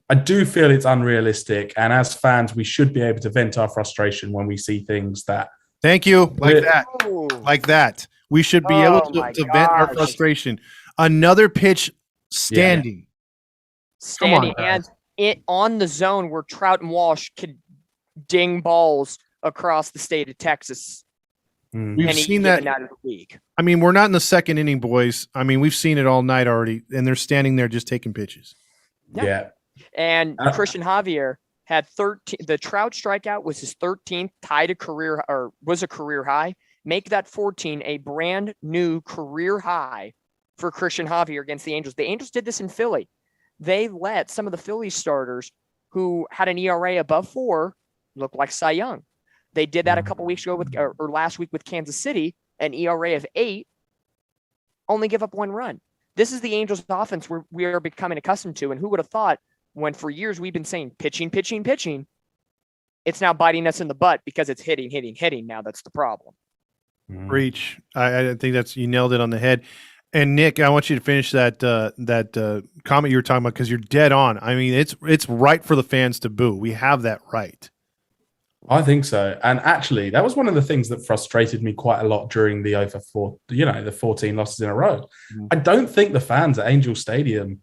I do feel it's unrealistic. And as fans, we should be able to vent our frustration when we see things that. Thank you. Like that. Ooh. Like that. We should be able to vent our gosh. frustration. Another pitch standing. Standing Come on, and it on the zone where Trout and Walsh could ding balls across the state of Texas. We've any seen given that. night of the week. I mean, we're not in the second inning, boys. I mean, we've seen it all night already, and they're standing there just taking pitches. Yeah. And Christian Javier had 13. The Trout strikeout was his 13th, tied a career or was a career high. Make that 14 a brand new career high for Christian Javier against the Angels. The Angels did this in Philly. They let some of the Philly starters who had an ERA above 4 look like Cy Young. They did that a couple weeks ago with, or last week with Kansas City, an ERA of 8, only give up 1 run. This is the Angels offense we are becoming accustomed to. And who would have thought when for years we've been saying pitching, pitching, pitching, it's now biting us in the butt because it's hitting, hitting, hitting. Now that's the problem. Reach. I think you nailed it on the head. And Nick, I want you to finish that comment you were talking about because you're dead on. I mean, it's right for the fans to boo. We have that right. I think so. And actually, that was one of the things that frustrated me quite a lot during the the 14 losses in a row. I don't think the fans at Angel Stadium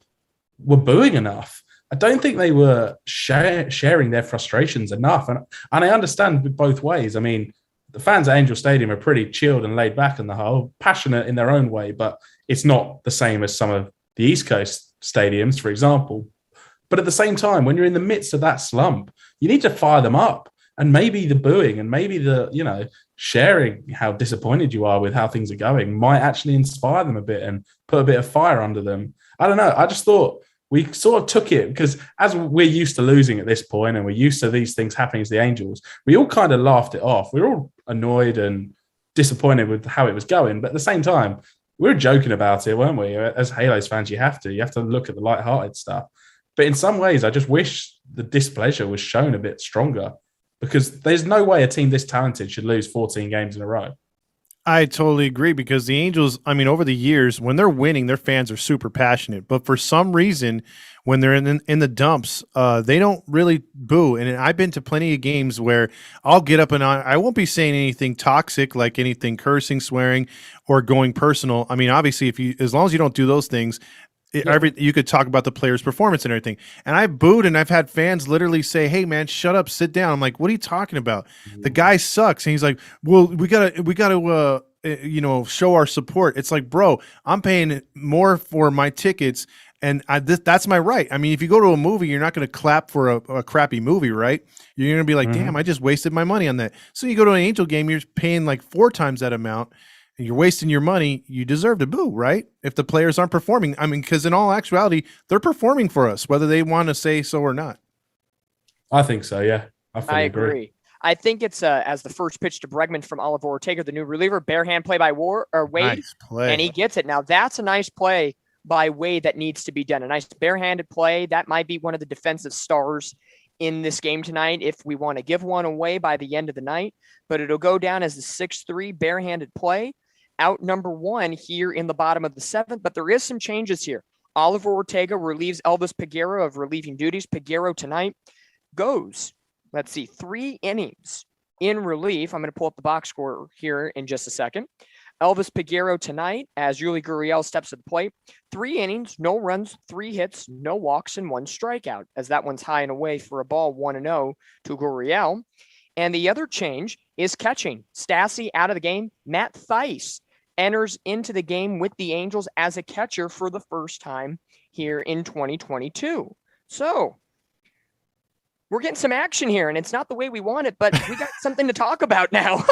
were booing enough. I don't think they were sharing their frustrations enough. And I understand both ways. I mean, the fans at Angel Stadium are pretty chilled and laid back on the whole, passionate in their own way, but it's not the same as some of the East Coast stadiums, for example. But at the same time, when you're in the midst of that slump, you need to fire them up. And maybe the booing and maybe the, sharing how disappointed you are with how things are going might actually inspire them a bit and put a bit of fire under them. I don't know. I just thought we sort of took it because as we're used to losing at this point and we're used to these things happening to the Angels, we all kind of laughed it off. We were all annoyed and disappointed with how it was going. But at the same time, we were joking about it, weren't we? As Halos fans, you have to look at the lighthearted stuff. But in some ways, I just wish the displeasure was shown a bit stronger because there's no way a team this talented should lose 14 games in a row. I totally agree because the Angels, I mean, over the years, when they're winning, their fans are super passionate. But for some reason, when they're in the dumps, they don't really boo. And I've been to plenty of games where I'll get up and I won't be saying anything toxic, like anything cursing, swearing, or going personal. I mean, obviously, as long as you don't do those things, you could talk about the player's performance and everything. And I've booed and I've had fans literally say, "Hey man, shut up, sit down." I'm like, "What are you talking about? The guy sucks." And he's like, "Well, we gotta show our support." It's like, bro, I'm paying more for my tickets and that's my right. I mean, if you go to a movie, you're not going to clap for a crappy movie, right? You're going to be like, damn, I just wasted my money on that. So you go to an Angel game, you're paying like 4 times that amount. And you're wasting your money, you deserve to boo, right? If the players aren't performing. I mean, because in all actuality, they're performing for us, whether they want to say so or not. I think so, yeah. I agree. I think it's as the first pitch to Bregman from Oliver Ortega, the new reliever, bare hand play by Wade, Nice play. And he gets it. Now, that's a nice play by Wade that needs to be done. A nice barehanded play. That might be one of the defensive stars in this game tonight if we want to give one away by the end of the night. But it'll go down as the 6-3 barehanded play. Out number 1 here in the bottom of the 7th, but there is some changes here. Oliver Ortega relieves Elvis Peguero of relieving duties. Peguero tonight goes, 3 innings in relief. I'm going to pull up the box score here in just a second. Elvis Peguero tonight, as Yuli Gurriel steps to the plate, 3 innings, no runs, 3 hits, no walks, and 1 strikeout, as that one's high and away for a ball 1-0 to Gurriel. And the other change is catching. Stassi out of the game. Matt Thaiss enters into the game with the Angels as a catcher for the first time here in 2022. So we're getting some action here, and it's not the way we want it, but we got something to talk about now.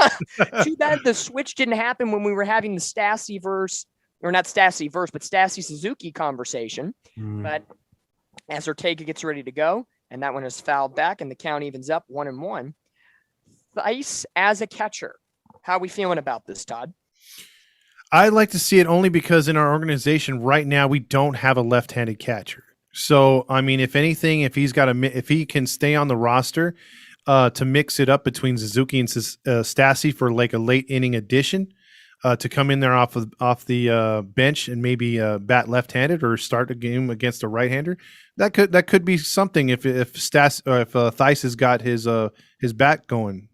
Too bad the switch didn't happen when we were having the Stassi Suzuki conversation. But as Ortega gets ready to go, and that one is fouled back, and the count evens up 1-1. Thaiss as a catcher. How are we feeling about this, Todd? I like to see it only because in our organization right now, we don't have a left-handed catcher. So, I mean, if anything, if he can stay on the roster to mix it up between Suzuki and Stassi for like a late inning addition to come in there off the bench and maybe bat left-handed or start a game against a right-hander, that could be something if Theis has got his bat going.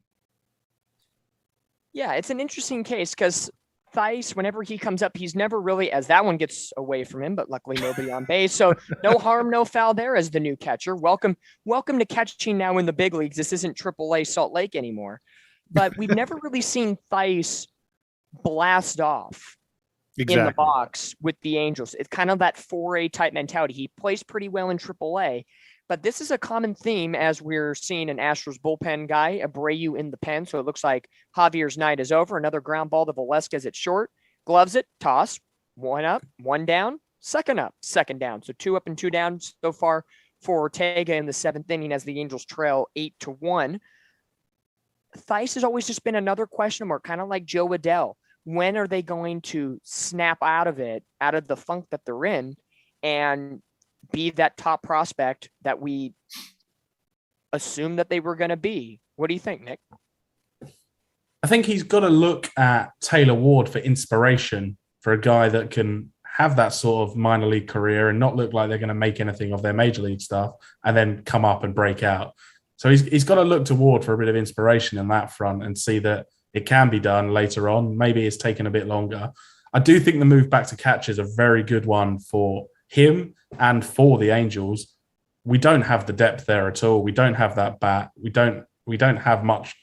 Yeah, it's an interesting case because Theis, whenever he comes up, he's never really, as that one gets away from him, but luckily nobody on base. So no harm, no foul there as the new catcher. Welcome to catching now in the big leagues. This isn't AAA Salt Lake anymore. But we've never really seen Theis blast off in the box with the Angels. It's kind of that 4A type mentality. He plays pretty well in AAA. But this is a common theme as we're seeing an Astros bullpen guy, Abreu in the pen. So it looks like Javier's night is over. Another ground ball to Velasquez at short. Gloves it, toss. One up, one down, second up, second down. So 2 up and 2 down so far for Ortega in the 7th inning as the Angels trail 8-1. Theis has always just been another question mark, kind of like Joe Adell. When are they going to snap out of the funk that they're in, and be that top prospect that we assumed that they were going to be? What do you think, Nick? I think he's got to look at Taylor Ward for inspiration, for a guy that can have that sort of minor league career and not look like they're going to make anything of their major league stuff and then come up and break out. So he's got to look to Ward for a bit of inspiration in that front and see that it can be done later on. Maybe it's taken a bit longer. I do think the move back to catch is a very good one for him and for the Angels. We don't have the depth there at all. We don't have that bat. We don't have much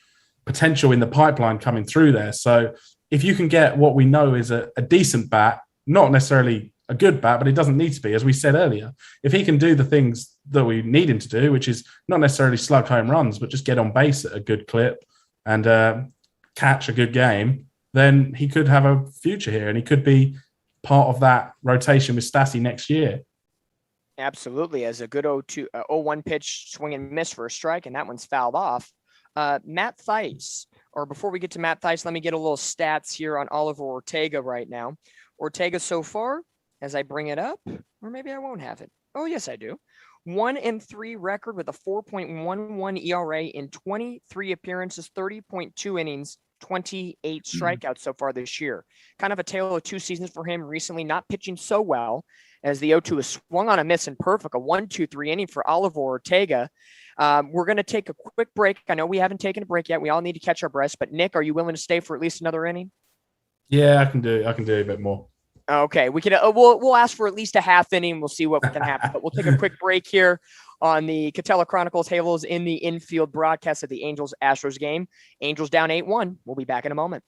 potential in the pipeline coming through there. So if you can get what we know is a decent bat, not necessarily a good bat, but it doesn't need to be, as we said earlier. If he can do the things that we need him to do, which is not necessarily slug home runs, but just get on base at a good clip and catch a good game, then he could have a future here and he could be part of that rotation with Stassi next year. Absolutely. As a good 0-1 pitch swing and miss for a strike, and that one's fouled off. Matt Theis, or before we get to Matt Theis, let me get a little stats here on Oliver Ortega right now. Ortega so far, as I bring it up, or maybe I won't have it. Oh, yes, I do. 1-3 record with a 4.11 ERA in 23 appearances, 30.2 innings, 28 strikeouts so far this year. Kind of a tale of 2 seasons for him recently, not pitching so well as the 0-2 is swung on a miss and perfect, a 1-2-3 inning for Oliver Ortega. We're going to take a quick break. I know we haven't taken a break yet. We all need to catch our breaths, but Nick, are you willing to stay for at least another inning? Yeah, I can do a bit more. Okay, we can. We'll ask for at least a half inning. We'll see what can happen. But we'll take a quick break here on the Catella Chronicles Halos in the infield broadcast of the Angels Astros game. Angels down 8-1. We'll be back in a moment.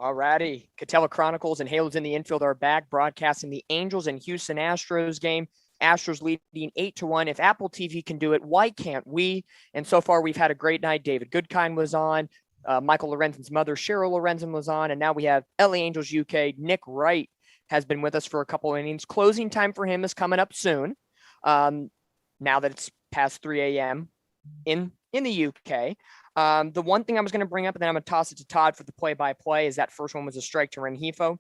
Alrighty. Catella Chronicles and Halos in the Infield are back, broadcasting the Angels and Houston Astros game. Astros leading 8-1. If Apple TV can do it, why can't we? And so far, we've had a great night. David Goodkind was on. Michael Lorenzen's mother, Cheryl Lorenzen, was on. And now we have LA Angels UK. Nick Wright has been with us for a couple innings. Closing time for him is coming up soon. Now that it's past 3 a.m. in the UK. The one thing I was going to bring up, and then I'm going to toss it to Todd for the play-by-play, is that first one was a strike to Rengifo.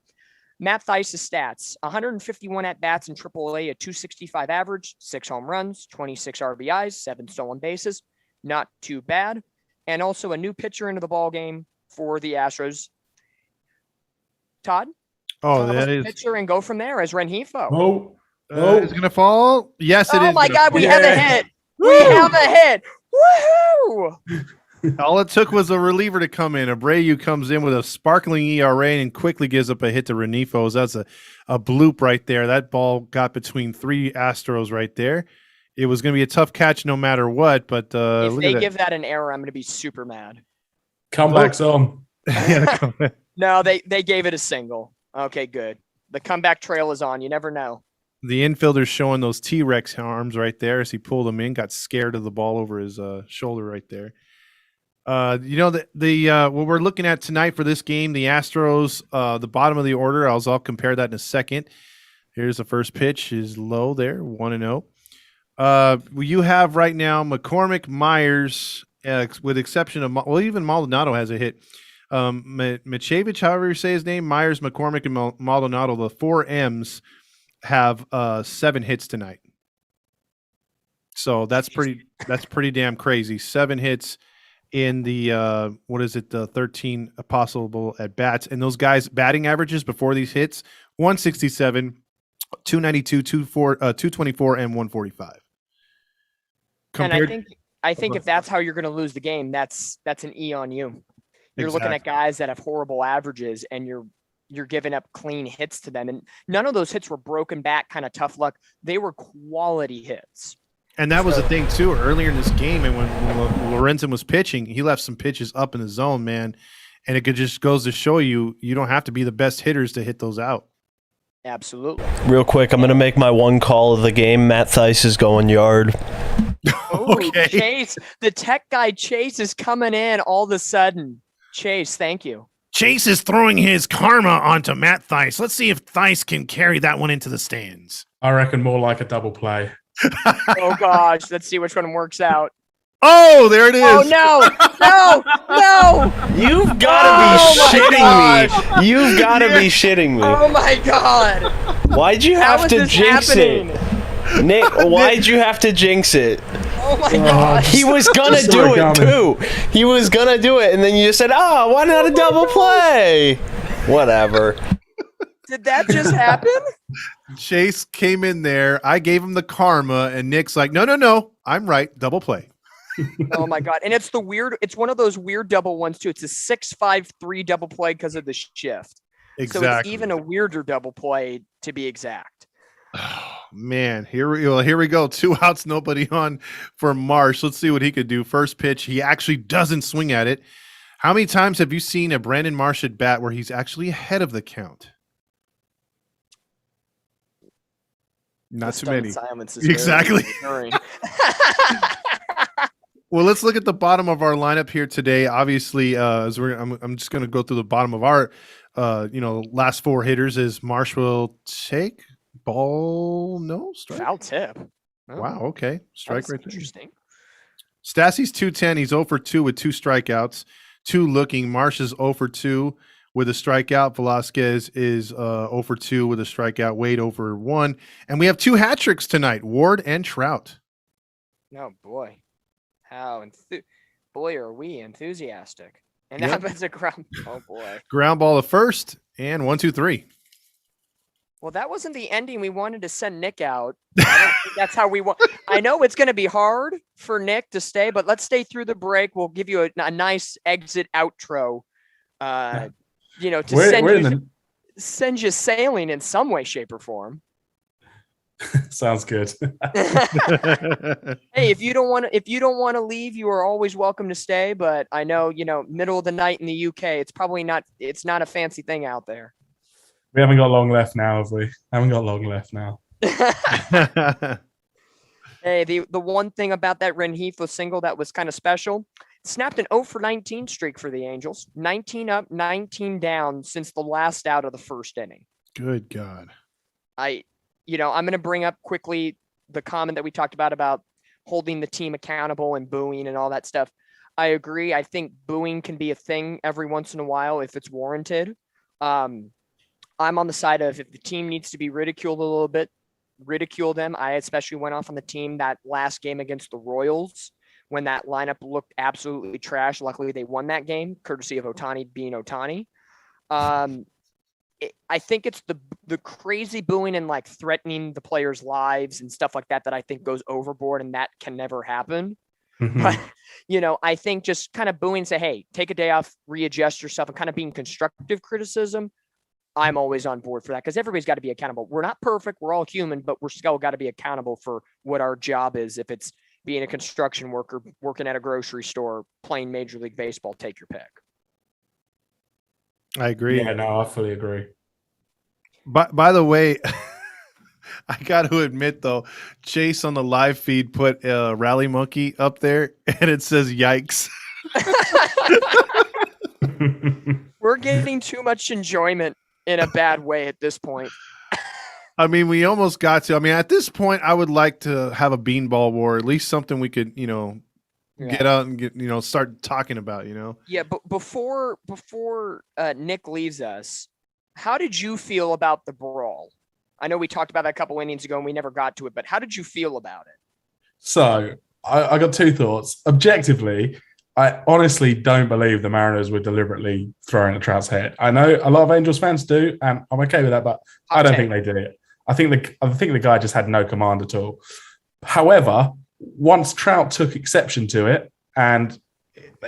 Matt Theis's stats: 151 at-bats in AAA, a 265 average, 6 home runs, 26 RBIs, 7 stolen bases. Not too bad. And also a new pitcher into the ball game for the Astros. Todd? Oh, that is pitcher and go from there as Rengifo. it's going to fall. Yes, it is. Oh, my God, we have a hit. Woo! We have a hit. Woohoo! All it took was a reliever to come in. Abreu comes in with a sparkling ERA and quickly gives up a hit to Rengifo. That's a bloop right there. That ball got between 3 Astros right there. It was going to be a tough catch no matter what, but if look they at give that an error, I'm going to be super mad. Comeback's on. that. No, they gave it a single. Okay, good. The comeback trail is on. You never know. The infielder's showing those T-Rex arms right there as he pulled them in, got scared of the ball over his shoulder right there. What we're looking at tonight for this game, the Astros, the bottom of the order, I'll compare that in a second. Here's the first pitch is low there, 1-0. You have right now McCormick, Myers, with exception of, even Maldonado has a hit. Michevich, however you say his name, Myers, McCormick, and Maldonado, the 4 M's have 7 hits tonight. So that's pretty damn crazy. 7 hits in the the 13 possible at bats, and those guys' batting averages before these hits: 167, 292, 224, and 145. And I think if that's how you're going to lose the game, that's an E on you. You're looking at guys that have horrible averages, and you're giving up clean hits to them, and none of those hits were broken back kind of tough luck. They were quality hits. And that was the thing, too, earlier in this game. And when Lorenzen was pitching, he left some pitches up in the zone, man. And it just goes to show you don't have to be the best hitters to hit those out. Absolutely. Real quick, I'm going to make my one call of the game. Matt Theis is going yard. Okay. Chase, the tech guy Chase is coming in all of a sudden. Chase, thank you. Chase is throwing his karma onto Matt Theis. Let's see if Theis can carry that one into the stands. I reckon more like a double play. Oh, gosh. Let's see which one works out. Oh, there it is. Oh, no. You've got to be shitting me. You've got to be shitting me. Oh, my God. Why'd you have to jinx happening? it? Nick, why'd you have to jinx it? Oh, my God. He was going to do it, too. He was going to do it, and then you just said, why not a double play? Whatever. Did that just happen? Chase came in there. I gave him the karma, and Nick's like, no, I'm right. Double play. Oh, my God. And it's one of those weird double ones, too. It's a 6-5-3 double play because of the shift. Exactly. So it's even a weirder double play, to be exact. Oh, man, here we go. 2 outs, nobody on for Marsh. Let's see what he could do. First pitch, he actually doesn't swing at it. How many times have you seen a Brandon Marsh at bat where he's actually ahead of the count? Not too many. Silence is exactly. Well, let's look at the bottom of our lineup here today. Obviously, I'm just going to go through the bottom of our, last 4 hitters. Is Marsh will take ball, no strike, foul tip. Oh, wow, okay, strike right there. Interesting. Stassi's 210. He's 0 for 2 with 2 strikeouts. 2 looking. Marsh is 0 for 2 with a strikeout. Velasquez is 0 for 2 with a strikeout. Wade 0 for 1. And we have 2 hat tricks tonight, Ward and Trout. Oh, boy. Boy, are we enthusiastic. And Yep. that was a ground. Oh, boy. Ground ball to first, and 1, 2, 3. Well, that wasn't the ending we wanted to send Nick out. I don't think that's how we want. I know it's going to be hard for Nick to stay, but let's stay through the break. We'll give you a nice exit outro, to send you sailing in some way, shape, or form. Sounds good. Hey, if you don't want to leave, you are always welcome to stay. But I know, middle of the night in the UK, it's not a fancy thing out there. We haven't got long left now, have we? Haven't got long left now. Hey, the one thing about that Rengifo single that was kind of special, snapped an 0 for 19 streak for the Angels. 19 up, 19 down since the last out of the first inning. Good God. I'm going to bring up quickly the comment that we talked about holding the team accountable and booing and all that stuff. I agree. I think booing can be a thing every once in a while if it's warranted. I'm on the side of if the team needs to be ridiculed a little bit, ridicule them. I especially went off on the team that last game against the Royals when that lineup looked absolutely trash. Luckily, they won that game, courtesy of Ohtani being Ohtani. I think it's the crazy booing and like threatening the players' lives and stuff like that I think goes overboard, and that can never happen. Mhm. But, I think just kind of booing, say, hey, take a day off, readjust yourself, and kind of being constructive criticism. I'm always on board for that because everybody's got to be accountable. We're not perfect. We're all human, but we're still got to be accountable for what our job is. If it's being a construction worker, working at a grocery store, playing Major League Baseball, take your pick. I agree. Yeah, no, I fully agree. By the way, I got to admit, though, Chase on the live feed put a rally monkey up there, and it says yikes. We're getting too much enjoyment in a bad way at this point. I mean, we almost got to. I mean, at this point, I would like to have a beanball war, at least something we could, get out and start talking about, Yeah, but before Nick leaves us, how did you feel about the brawl? I know we talked about that a couple innings ago and we never got to it, but how did you feel about it? So I got two thoughts. Objectively, I honestly don't believe the Mariners were deliberately throwing at Trout's head. I know a lot of Angels fans do, and I'm okay with that, but I don't think they did it. I think the guy just had no command at all. However, once Trout took exception to it, and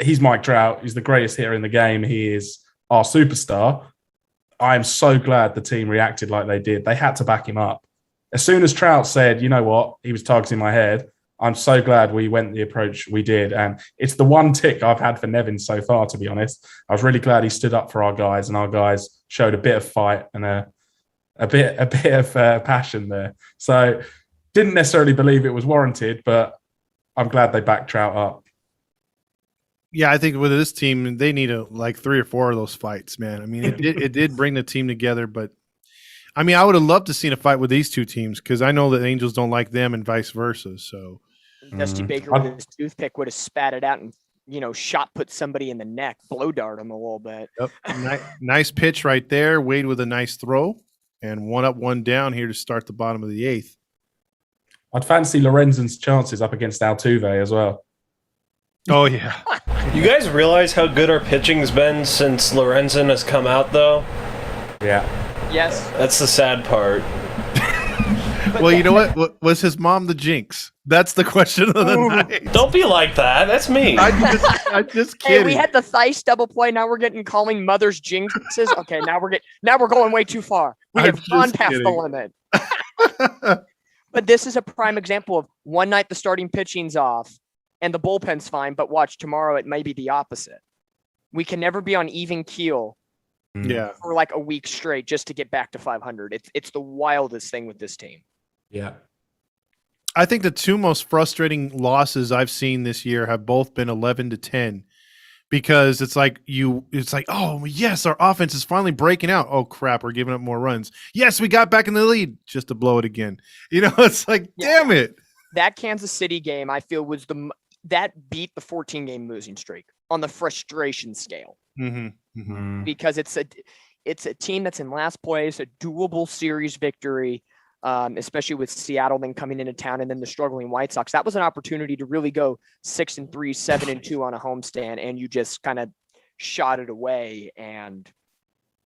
he's Mike Trout, he's the greatest hitter in the game, he is our superstar. I am so glad the team reacted like they did. They had to back him up. As soon as Trout said, you know what, he was targeting my head, I'm so glad we went the approach we did. And it's the one tick I've had for Nevin so far, to be honest. I was really glad he stood up for our guys, and our guys showed a bit of fight and a bit of passion there. So didn't necessarily believe it was warranted, but I'm glad they backed Trout up. Yeah, I think with this team, they need like 3 or 4 of those fights, man. I mean, it did bring the team together, but I mean, I would have loved to seen a fight with these two teams because I know that Angels don't like them and vice versa. So Dusty Baker with his toothpick would have spat it out and, shot put somebody in the neck, blow dart him a little bit. Yep. Nice pitch right there. Wade with a nice throw, and 1 up, 1 down here to start the bottom of the 8th. I'd fancy Lorenzen's chances up against Altuve as well. Oh, yeah. You guys realize how good our pitching's been since Lorenzen has come out, though? Yeah. Yes. That's the sad part. Well, you know what? Was his mom the jinx? That's the question of the night. Don't be like that. That's me. I'm just kidding. Hey, we had the Thaiss double play. Now we're calling mothers jinxes. Okay, now we're going way too far. We have gone past the limit. But this is a prime example of one night the starting pitching's off and the bullpen's fine, but watch tomorrow it may be the opposite. We can never be on even keel for like a week straight just to get back to 500. It's the wildest thing with this team. Yeah. I think the 2 most frustrating losses I've seen this year have both been 11-10 because it's like, oh, yes, our offense is finally breaking out. Oh, crap, we're giving up more runs. Yes, we got back in the lead just to blow it again. It's like, damn it. That Kansas City game, I feel, was that beat the 14-game losing streak on the frustration scale. Mm-hmm. Mm-hmm. Because it's a team that's in last place, a doable series victory. Especially with Seattle then coming into town and then the struggling White Sox. That was an opportunity to really go 6-3, 7-2 on a homestand, and you just kind of shot it away and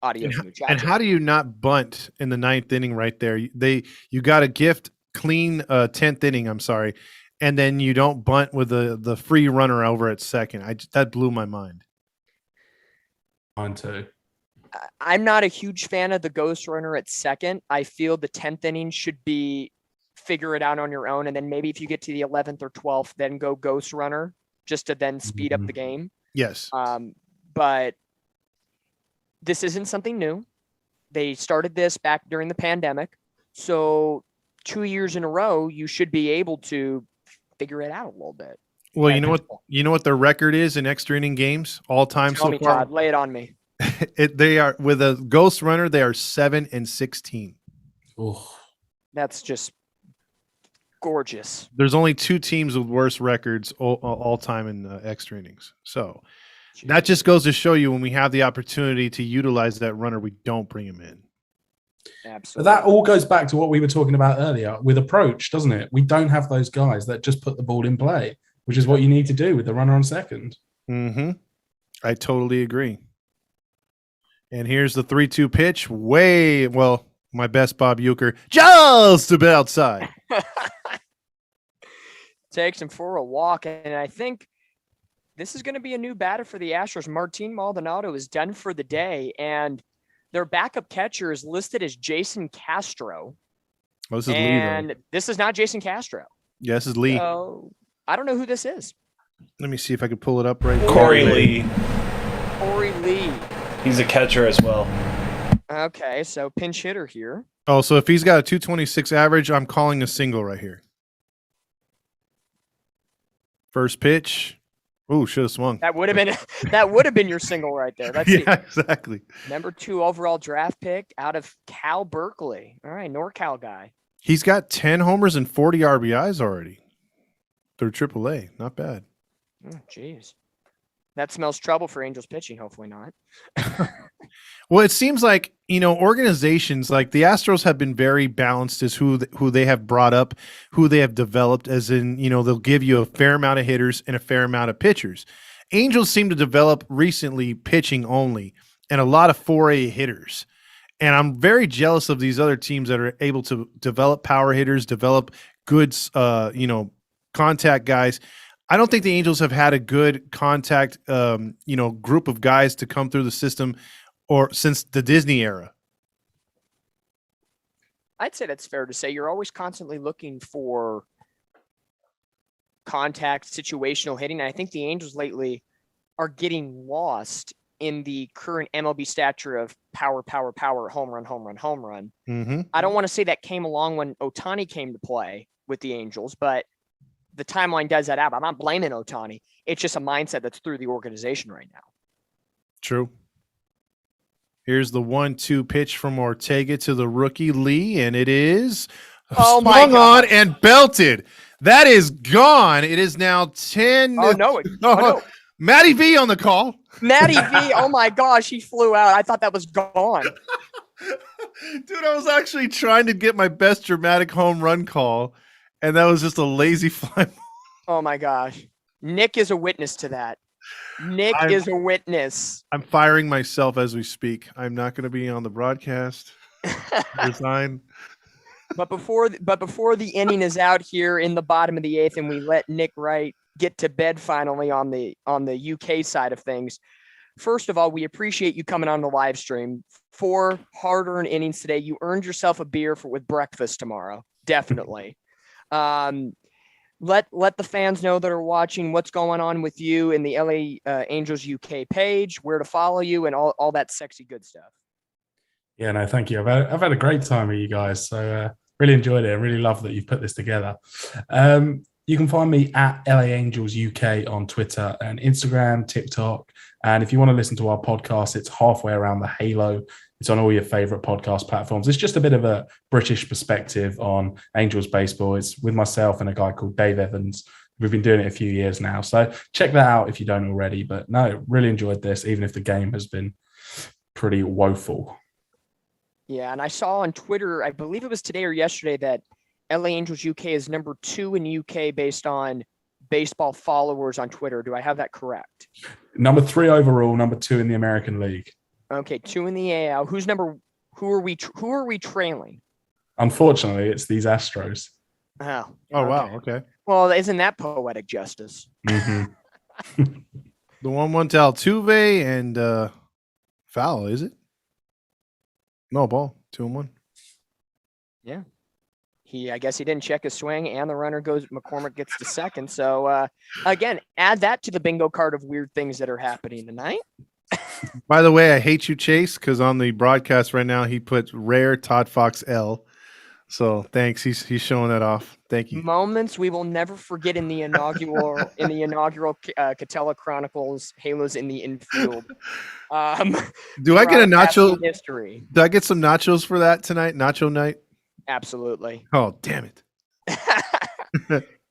adios. And how do you not bunt in the 9th inning right there? You got a gift clean 10th inning, I'm sorry, and then you don't bunt with the free runner over at second. That blew my mind. Mine too. I'm not a huge fan of the ghost runner at second. I feel the 10th inning should be figure it out on your own. And then maybe if you get to the 11th or 12th, then go ghost runner just to then speed up the game. Yes. But this isn't something new. They started this back during the pandemic. So 2 years in a row, you should be able to figure it out a little bit. Well, you know what their record is in extra inning games all time Tell so me, far. Todd, lay it on me. They are with a ghost runner. They are 7-16. Oh, That's just gorgeous. There's only 2 teams with worse records all time in extra innings. So that just goes to show you when we have the opportunity to utilize that runner, we don't bring him in. Absolutely. that all goes back to what we were talking about earlier with approach, doesn't it? We don't have those guys that just put the ball in play, which is what you need to do with the runner on second. Mm-hmm. I totally agree. And here's the 3-2 pitch. My best Bob Uecker, just a bit outside. Takes him for a walk. And I think this is going to be a new batter for the Astros. Martin Maldonado is done for the day. And their backup catcher is listed as Jason Castro. Oh, this is Lee, and though. this is not Jason Castro. Yeah, this is Lee. So I don't know who this is. Let me see if I can pull it up right Corey now. Lee. Corey Lee. He's a catcher as well. Okay, so pinch hitter here. Oh, so if he's got a 226 average, I'm calling a single right here. First pitch. Ooh, should have swung. That would have been your single right there. Let's see. Exactly. Number 2 overall draft pick out of Cal Berkeley. All right, NorCal guy. He's got 10 homers and 40 RBIs already. They're AAA. Not bad. Oh, jeez. That smells trouble for Angels pitching. Hopefully not. Well, it seems like, organizations like the Astros have been very balanced as who they have brought up, who they have developed, as in, they'll give you a fair amount of hitters and a fair amount of pitchers. Angels seem to develop recently pitching only and a lot of 4A hitters. And I'm very jealous of these other teams that are able to develop power hitters, develop good, contact guys. I don't think the Angels have had a good contact, group of guys to come through the system or since the Disney era. I'd say that's fair to say. You're always constantly looking for contact, situational hitting. And I think the Angels lately are getting lost in the current MLB stature of power, home run. Mm-hmm. I don't want to say that came along when Ohtani came to play with the Angels, but the timeline does that out. I'm not blaming Ohtani. It's just a mindset that's through the organization right now. True. Here's the 1-2 pitch from Ortega to the rookie Lee, and it is swung on and belted. That is gone. It is now 10. Oh, no. No. Matty V on the call. Matty V. Oh, my gosh. He flew out. I thought that was gone. Dude, I was actually trying to get my best dramatic home run call, and that was just a lazy fly. Oh, my gosh. Nick is a witness to that. Nick is a witness. I'm firing myself as we speak. I'm not going to be on the broadcast. Resign. But before the inning is out here in the bottom of the 8th, and we let Nick Wright get to bed finally on the UK side of things. First of all, we appreciate you coming on the live stream. 4 hard-earned innings today. You earned yourself a beer with breakfast tomorrow. Definitely. Let the fans know that are watching what's going on with you in the LA Angels UK page, where to follow you, and all that sexy good stuff. Yeah, no, thank you. I've had a great time with you guys. So really enjoyed it. I really love that you've put this together. You can find me at LA Angels UK on Twitter and Instagram, TikTok. And if you want to listen to our podcast, it's halfway around the halo. It's on all your favorite podcast platforms. It's just a bit of a British perspective on Angels baseball. It's with myself and a guy called Dave Evans. We've been doing it a few years now. So check that out if you don't already. But no, really enjoyed this, even if the game has been pretty woeful. Yeah, and I saw on Twitter, I believe it was today or yesterday, that LA Angels UK is number 2 in UK based on baseball followers on Twitter. Do I have that correct? Number 3 overall, number 2 in the American League. Okay, 2 in the AL. Who are we trailing? Unfortunately, it's these Astros. Oh, wow. Okay. Well, isn't that poetic justice? Mm-hmm. The 1-1 to Altuve and foul, is it? No ball. 2-1. Yeah. I guess he didn't check his swing, and the runner goes. McCormick gets to second. So again, add that to the bingo card of weird things that are happening tonight. By the way, I hate you, Chase, because on the broadcast right now he put rare Todd Fox L. So thanks. He's showing that off. Thank you. Moments we will never forget in the inaugural Catella Chronicles Halos in the infield. Do I get a nacho? History. Do I get some nachos for that tonight? Nacho night? Absolutely. Oh, damn it.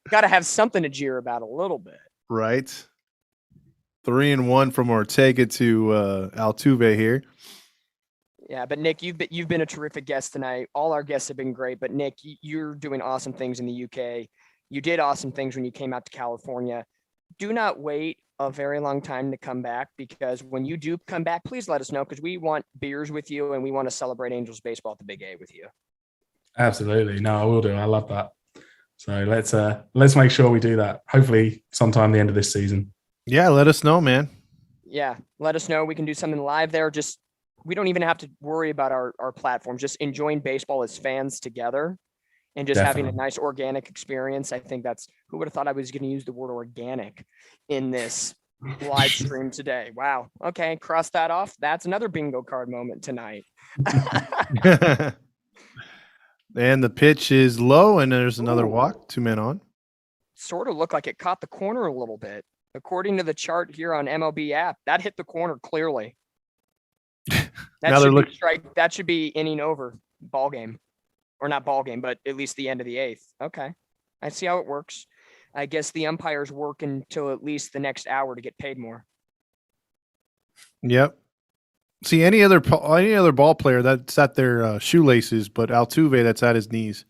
Got to have something to jeer about a little bit. Right. 3-1 from Ortega to Altuve here. Yeah, but Nick, you've been a terrific guest tonight. All our guests have been great, but Nick, you're doing awesome things in the UK. You did awesome things when you came out to California. Do not wait a very long time to come back, because when you do come back, please let us know, because we want beers with you and we want to celebrate Angels baseball at the Big A with you. Absolutely. No, I will do. I love that. So let's make sure we do that. Hopefully sometime the end of this season. Yeah, let us know, man. Yeah, let us know. We can do something live there. Just we don't even have to worry about our platform. Just enjoying baseball as fans together and just having a nice organic experience. I think that's, who would have thought I was going to use the word organic in this live stream today. Wow. Okay. Cross that off. That's another bingo card moment tonight. And the pitch is low, and there's another walk, 2 men on. Sort of looked like it caught the corner a little bit. According to the chart here on MLB app, that hit the corner clearly. That should be inning over, ball game, or not ball game, but at least the end of the 8th. Okay, I see how it works. I guess the umpires work until at least the next hour to get paid more. Yep. See, any other ball player that's at their shoelaces, but Altuve, that's at his knees.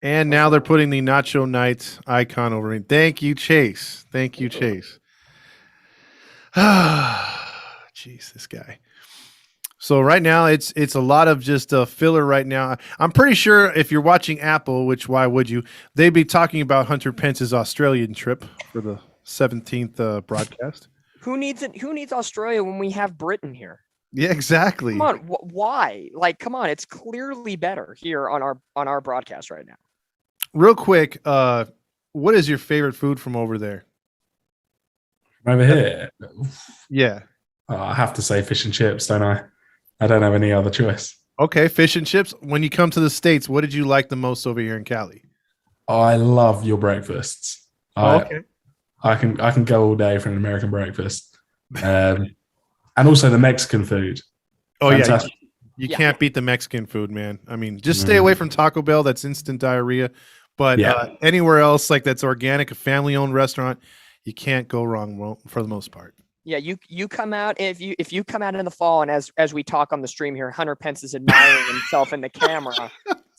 And now they're putting the Nacho Night icon over him. Thank you, Chase. Thank you, Chase. Jeez, this guy. So right now it's a lot of just a filler right now. I'm pretty sure if you're watching Apple, which why would you, they'd be talking about Hunter Pence's Australian trip for the 17th broadcast. Who needs it? Who needs Australia when we have Britain here? Yeah, exactly. Come on, why? Like, come on, it's clearly better here on our broadcast right now. Real quick, what is your favorite food from over there? Over here? Yeah. I have to say fish and chips, don't I? I don't have any other choice. Okay, fish and chips. When you come to the States, what did you like the most over here in Cali? I love your breakfasts. Okay. I can go all day for an American breakfast. And also the Mexican food. Oh, fantastic. You can't beat the Mexican food, man. I mean, just stay away from Taco Bell. That's instant diarrhea. But anywhere else, like that's organic, a family-owned restaurant, you can't go wrong for the most part. Yeah, you come out, if you come out in the fall, and as we talk on the stream here, Hunter Pence is admiring himself in the camera,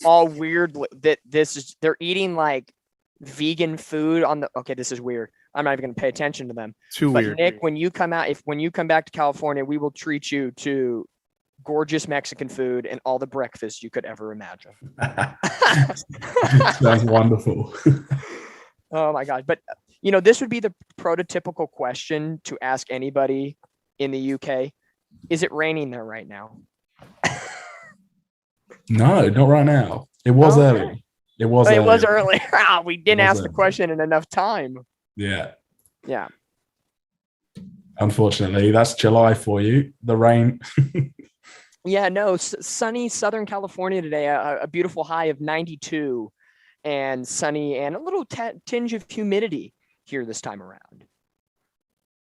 all weird. They're eating like vegan food on the. Okay, this is weird. I'm not even going to pay attention to them. Too weird. Nick, when you come back to California, we will treat you to gorgeous Mexican food and all the breakfasts you could ever imagine. Sounds wonderful. Oh my God. But this would be the prototypical question to ask anybody in the UK. Is it raining there right now? No, not right now. It was early. It was early. We didn't ask the question in enough time. Yeah. Yeah. Unfortunately, that's July for you. The rain. Yeah, no, sunny Southern California today, a beautiful high of 92 and sunny and a little tinge of humidity here this time around.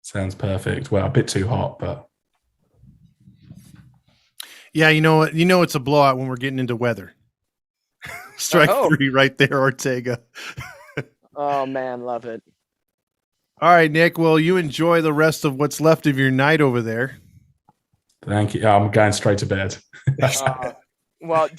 Sounds perfect. Well, a bit too hot, but. Yeah, it's a blowout when we're getting into weather. Strike 3 right there, Ortega. Oh, man, love it. All right, Nick. Well, you enjoy the rest of what's left of your night over there. Thank you. I'm going straight to bed. Well,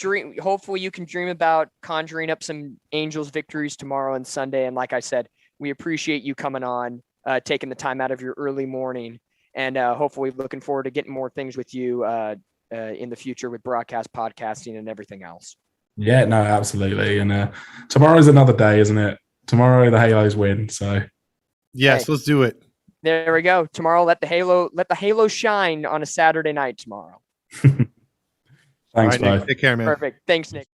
hopefully you can dream about conjuring up some Angels victories tomorrow and Sunday. And like I said, we appreciate you coming on, taking the time out of your early morning, and hopefully looking forward to getting more things with you in the future with broadcast, podcasting, and everything else. Yeah, no, absolutely. And tomorrow's another day, isn't it? Tomorrow the Halos win. So yes, let's do it. There we go. Tomorrow, let the halo shine on a Saturday night tomorrow. Thanks, All right, both. Nick, take care, man. Perfect. Thanks, Nick.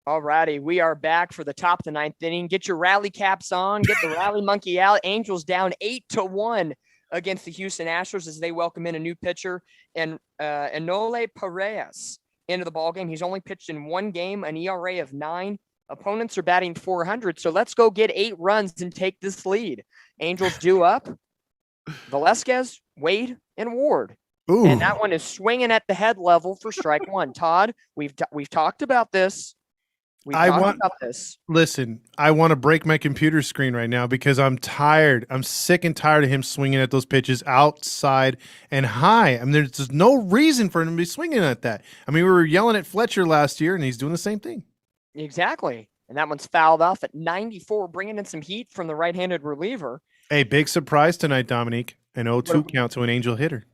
All righty, we are back for the top of the ninth inning. Get your rally caps on, get the rally monkey out. Angels down 8-1 against the Houston Astros as they welcome in a new pitcher, and Enole Perez into the ballgame. He's only pitched in one game, an ERA of 9. Opponents are batting .400, so let's go get 8 runs and take this lead. Angels due up. Velasquez, Wade, and Ward. Ooh. And that one is swinging at the head level for strike one. Todd, we've talked about this. Listen, I want to break my computer screen right now because I'm tired. I'm sick and tired of him swinging at those pitches outside and high. I mean, there's just no reason for him to be swinging at that. I mean, we were yelling at Fletcher last year, and he's doing the same thing. Exactly. And that one's fouled off at 94, bringing in some heat from the right-handed reliever. A big surprise tonight, Dominique. An 0-2 count to an Angel hitter.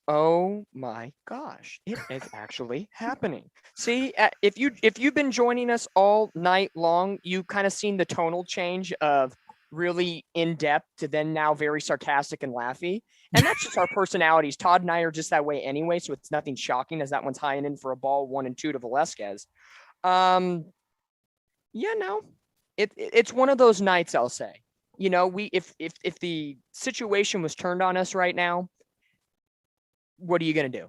Oh my gosh, it is actually happening. See, if you've been joining us all night long, you kind of seen the tonal change of really in depth to then now very sarcastic and laughy. And that's just our personalities. Todd and I are just that way anyway, so it's nothing shocking as that one's high and in for a ball 1-2 to Velasquez. It's one of those nights, I'll say. You know, if the situation was turned on us right now, what are you going to do?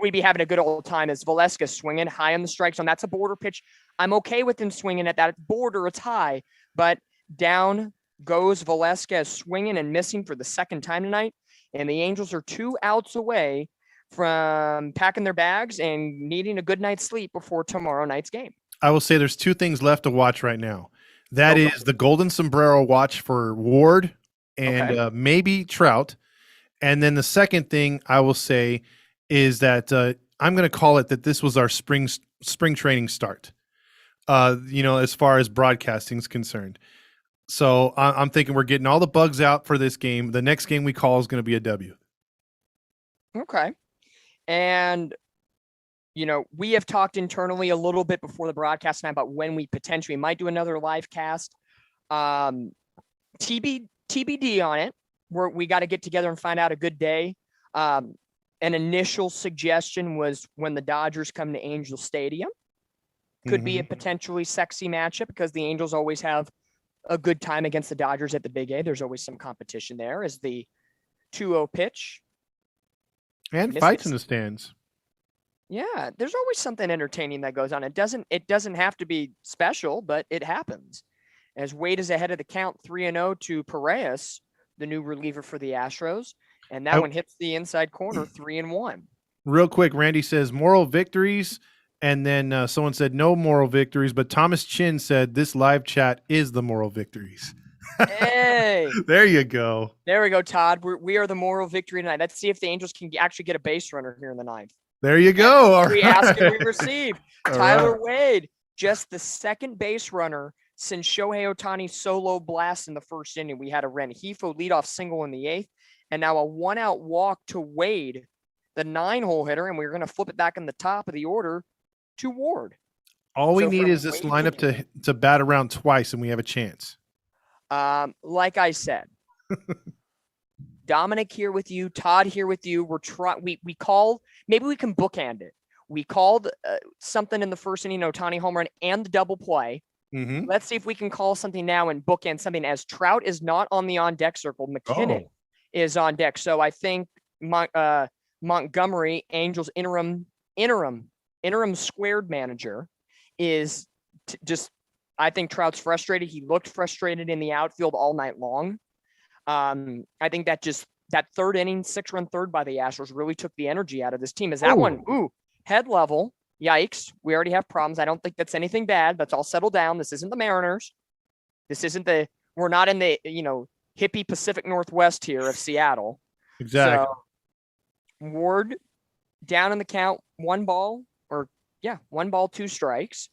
We'd be having a good old time as Velasquez swinging high on the strike zone. That's a border pitch. I'm okay with him swinging at that border. It's high, but down goes Velasquez swinging and missing for the second time tonight. And the Angels are 2 outs away from packing their bags and needing a good night's sleep before tomorrow night's game. I will say there's 2 things left to watch right now. That is the golden sombrero watch for Ward and maybe Trout. And then the second thing I will say is that I'm going to call it that this was our spring training start, as far as broadcasting is concerned. So I'm thinking we're getting all the bugs out for this game. The next game we call is going to be a W. Okay. And, we have talked internally a little bit before the broadcast tonight about when we potentially might do another live cast. TBD on it. We got to get together and find out a good day. An initial suggestion was when the Dodgers come to Angel Stadium. Could be a potentially sexy matchup because the Angels always have a good time against the Dodgers at the Big A. There's always some competition there as the 2-0 pitch. And fights in the stands. Yeah, there's always something entertaining that goes on. It doesn't have to be special, but it happens. As Wade is ahead of the count 3-0 to Perez, the new reliever for the Astros, and that one hits the inside corner 3-1. Real quick, Randy says moral victories, and then someone said no moral victories, but Thomas Chin said this live chat is the moral victories. Hey, There you go. there we go, Todd. We are the moral victory tonight. Let's see if the Angels can actually get a base runner here in the ninth. There you go. All We right. ask and we receive. All Tyler right. Wade, just the second base runner since Shohei Ohtani's solo blast in the first inning. We had a Rengifo leadoff single in the eighth, and now a 1-out walk to Wade, the 9-hole hitter, and we're going to flip it back in the top of the order to Ward. All we So need from is this Wade lineup to bat around twice, and we have a chance. Like I said, Dominic here with you, Todd here with you. We called, maybe we can bookend it. We called something in the first inning, Ohtani home run and the double play. Mm-hmm. Let's see if we can call something now and bookend something. As Trout is not on the on deck circle, McKinnon is on deck. So I think Montgomery, Angels interim squared manager, is just. I think Trout's frustrated. He looked frustrated in the outfield all night long. I think that third inning, 6-run third by the Astros really took the energy out of this team. Is that one? Ooh, head level. Yikes. We already have problems. I don't think that's anything bad. Let's all settle down. This isn't the Mariners. We're not in the, hippie Pacific Northwest here of Seattle. Exactly. So Ward down in the count, 1 ball, 2 strikes.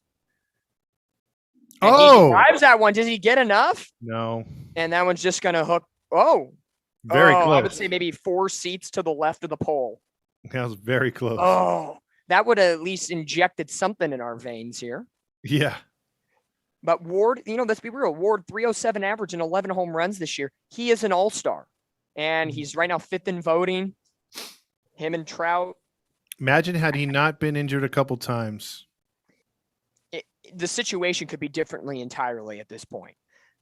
And he drives that one. Does he get enough? No. And that one's just going to hook. Very close. I would say maybe 4 seats to the left of the pole. That was very close. Oh, that would have at least injected something in our veins here. Yeah. But Ward, let's be real. Ward, 307 average and 11 home runs this year. He is an all-star. And he's right now 5th in voting. Him and Trout. Imagine had he not been injured a couple times. The situation could be differently entirely at this point.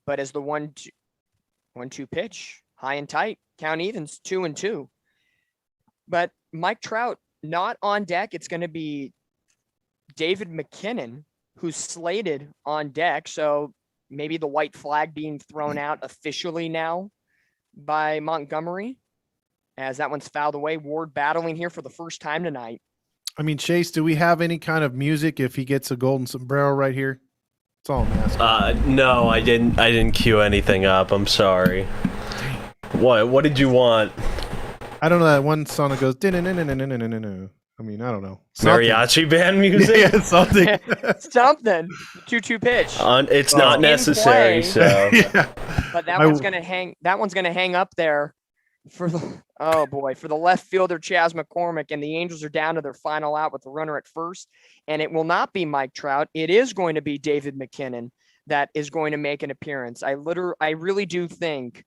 But as the 1-2 pitch, high and tight, count evens, 2-2. But Mike Trout not on deck. It's going to be David McKinnon, who's slated on deck. So maybe the white flag being thrown out officially now by Montgomery, as that one's fouled away. Ward battling here for the first time tonight. I mean, Chase, do we have any kind of music if he gets a golden sombrero right here? That's all I'm asking. No, I didn't cue anything up. I'm sorry. What did you want? I don't know, that one song that goes. I mean, I don't know. Mariachi band music? Yeah, something. Something. 2-2 pitch. It's not necessary. So, yeah. But that one's gonna hang. That one's gonna hang up there for the left fielder Chas McCormick, and the Angels are down to their final out with the runner at first. And it will not be Mike Trout. It is going to be David McKinnon that is going to make an appearance. I really do think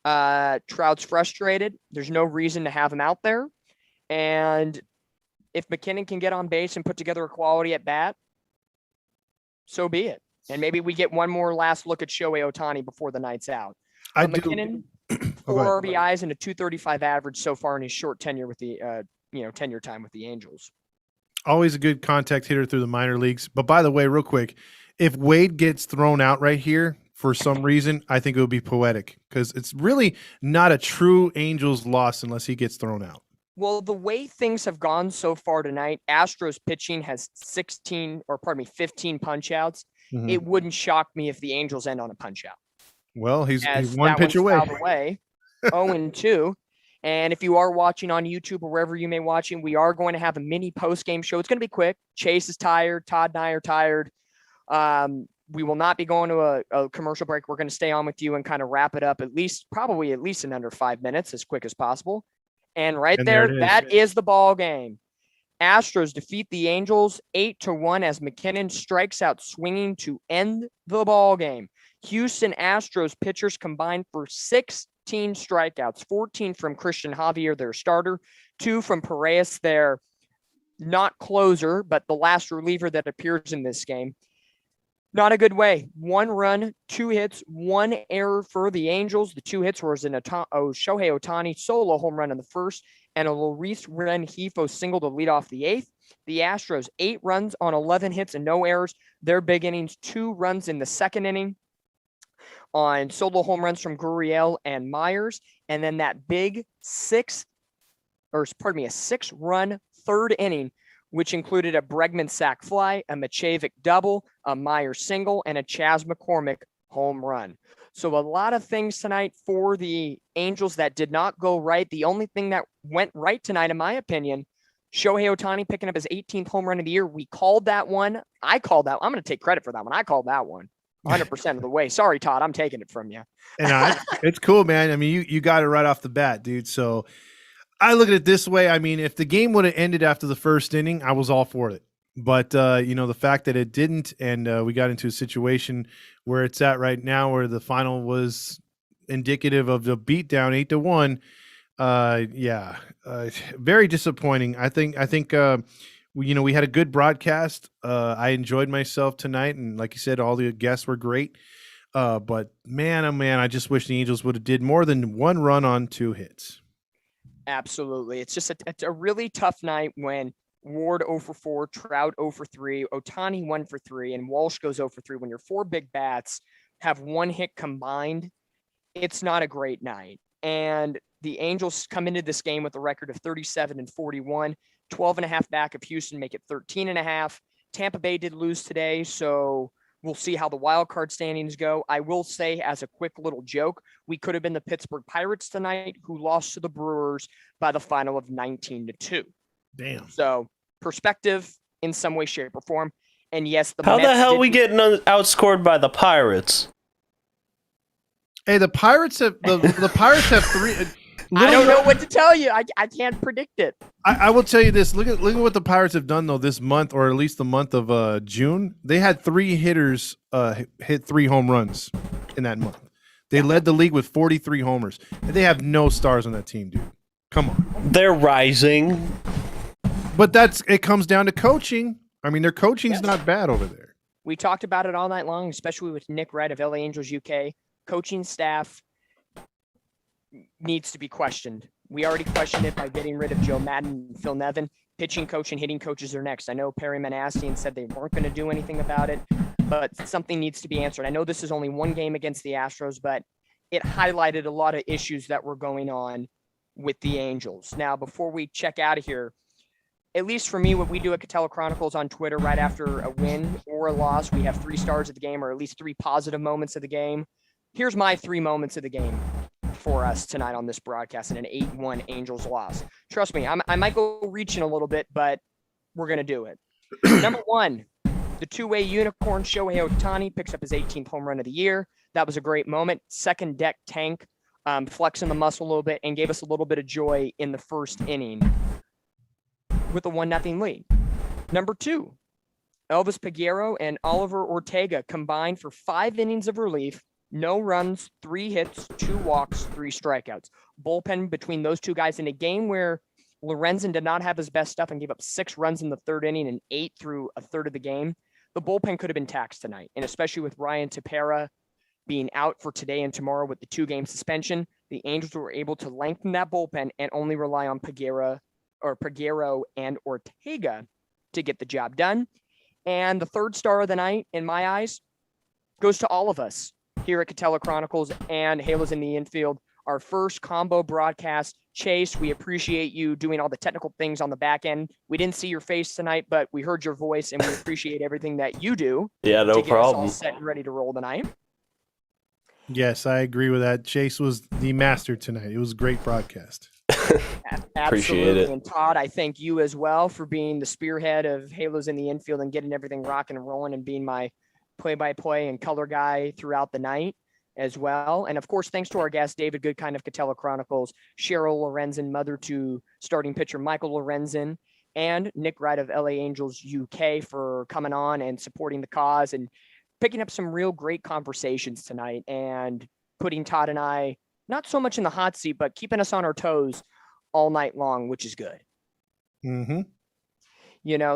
Trout's frustrated. There's no reason to have him out there. And if McKinnon can get on base and put together a quality at bat, so be it. And maybe we get one more last look at Shohei Ohtani before the night's out. McKinnon, 4 RBIs and a 235 average so far in his short tenure with the tenure time with the Angels. Always a good contact hitter through the minor leagues. But by the way, real quick, if Wade gets thrown out right here for some reason, I think it would be poetic, because it's really not a true Angels loss unless he gets thrown out. Well, the way things have gone so far tonight, Astros pitching has 15 punch outs. Mm-hmm. It wouldn't shock me if the Angels end on a punch out. Well, he's one pitch away. 0-2. And if you are watching on YouTube or wherever you may watching, we are going to have a mini post-game show. It's going to be quick. Chase is tired. Todd and I are tired. We will not be going to a commercial break. We're going to stay on with you and kind of wrap it up probably at least in under 5 minutes, as quick as possible. And there that is the ball game. Astros defeat the Angels 8-1 as McKinnon strikes out swinging to end the ball game. Houston Astros pitchers combined for 16 strikeouts, 14 from Christian Javier, their starter, 2 from Perez, their not closer, but the last reliever that appears in this game. Not a good way. 1 run, 2 hits, 1 error for the Angels. The 2 hits were Shohei Ohtani solo home run in the first and a Luis Rengifo single to lead off the 8th. The Astros 8 runs on 11 hits and no errors. Their big innings, 2 runs in the second inning on solo home runs from Gurriel and Myers. And then that big a 6-run third inning, which included a Bregman sac fly, a Macevic double, a Myers single, and a Chas McCormick home run. So a lot of things tonight for the Angels that did not go right. The only thing that went right tonight, in my opinion, Shohei Ohtani picking up his 18th home run of the year. We called that one. I called that. I'm going to take credit for that one. I called that one 100% of the way. Sorry, Todd. I'm taking it from you. And it's cool, man. I mean, you got it right off the bat, dude. So I look at it this way. I mean, if the game would have ended after the first inning, I was all for it. But, the fact that it didn't, and we got into a situation where it's at right now where the final was indicative of the beatdown 8-1. Very disappointing. I think we had a good broadcast. I enjoyed myself tonight. And like you said, all the guests were great. But man, oh man, I just wish the Angels would have did more than one run on 2 hits. Absolutely. It's just it's a really tough night when Ward 0 for 4, Trout 0 for 3, Ohtani 1 for 3, and Walsh goes 0 for 3. When your 4 big bats have 1 hit combined, it's not a great night. And the Angels come into this game with a record of 37-41, 12.5 back of Houston, make it 13.5. Tampa Bay did lose today, so we'll see how the wild card standings go. I will say, as a quick little joke, we could have been the Pittsburgh Pirates tonight, who lost to the Brewers by the final of 19-2. Damn. So perspective in some way, shape, or form. And yes, How the hell are we getting outscored by the Pirates? Hey, the Pirates have the Pirates have 3. I don't know what to tell you. I can't predict it. I will tell you this. Look at what the Pirates have done though this month, or at least the month of June. They had 3 hitters hit 3 home runs in that month. They led the league with 43 homers. And they have no stars on that team, dude. Come on. They're rising. But it comes down to coaching. I mean, their coaching's not bad over there. We talked about it all night long, especially with Nick Wright of LA Angels UK. Coaching staff needs to be questioned. We already questioned it by getting rid of Joe Madden and Phil Nevin. Pitching coach and hitting coaches are next. I know Perry Manassian said they weren't going to do anything about it, but something needs to be answered. I know this is only 1 game against the Astros, but it highlighted a lot of issues that were going on with the Angels. Now, before we check out of here, at least for me, what we do at Catella Chronicles on Twitter right after a win or a loss, we have 3 stars of the game, or at least 3 positive moments of the game. Here's my 3 moments of the game for us tonight on this broadcast in an 8-1 Angels loss. Trust me, I might go reaching a little bit, but we're going to do it. Number 1, the 2-way unicorn Shohei Ohtani picks up his 18th home run of the year. That was a great moment. Second deck Tank flexing the muscle a little bit and gave us a little bit of joy in the first inning with a 1-0 lead. Number 2, Elvis Peguero and Oliver Ortega combined for 5 innings of relief, no runs, 3 hits, 2 walks, 3 strikeouts. Bullpen between those 2 guys in a game where Lorenzen did not have his best stuff and gave up 6 runs in the 3rd inning and 8 through a third of the game. The bullpen could have been taxed tonight, and especially with Ryan Tepera being out for today and tomorrow with the 2-game suspension, the Angels were able to lengthen that bullpen and only rely on Peguero and Ortega to get the job done. And the 3rd star of the night, in my eyes, goes to all of us here at Catella Chronicles and Halos in the Infield. Our first combo broadcast. Chase, we appreciate you doing all the technical things on the back end. We didn't see your face tonight, but we heard your voice, and we appreciate everything that you do. Yeah, no to get problem. us all set and ready to roll tonight. Yes, I agree with that. Chase was the master tonight. It was a great broadcast. Appreciate it. And Todd, I thank you as well for being the spearhead of Halos in the Infield and getting everything rocking and rolling and being my play-by-play and color guy throughout the night as well. And of course, thanks to our guest, David Goodkind of Catella Chronicles, Cheryl Lorenzen, mother to starting pitcher Michael Lorenzen, and Nick Wright of LA Angels UK for coming on and supporting the cause and picking up some real great conversations tonight and putting Todd and I not so much in the hot seat, but keeping us on our toes all night long, which is good. Mm-hmm.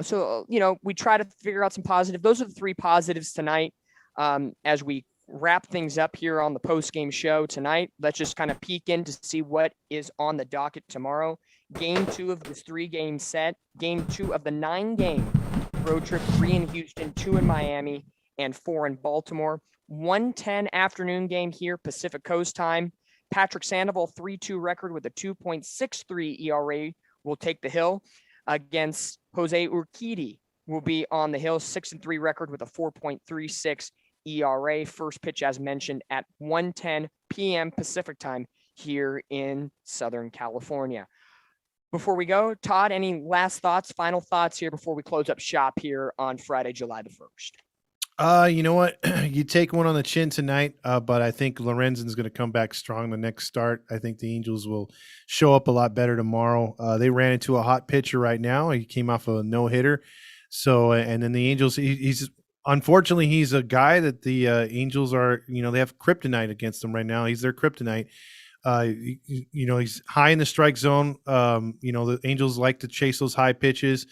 So, we try to figure out some positive. Those are the 3 positives tonight. As we wrap things up here on the post-game show tonight, let's just kind of peek in to see what is on the docket tomorrow. Game 2 of this 3-game set. Game 2 of the 9-game road trip, 3 in Houston, 2 in Miami, and 4 in Baltimore. 1:10 afternoon game here, Pacific Coast time. Patrick Sandoval, 3-2 record with a 2.63 ERA, will take the hill against Jose Urquidy, will be on the hill, 6-3 record with a 4.36 ERA. First pitch, as mentioned, at 1:10 p.m. Pacific time here in Southern California. Before we go, Todd, any last thoughts, final thoughts here before we close up shop here on Friday, July the 1st? You know what? You take one on the chin tonight, but I think Lorenzen's going to come back strong the next start. I think the Angels will show up a lot better tomorrow. They ran into a hot pitcher right now. He came off a no-hitter. So, and then the Angels, he's unfortunately, he's a guy that the Angels are, they have kryptonite against him right now. He's their kryptonite. He's high in the strike zone. The Angels like to chase those high pitches.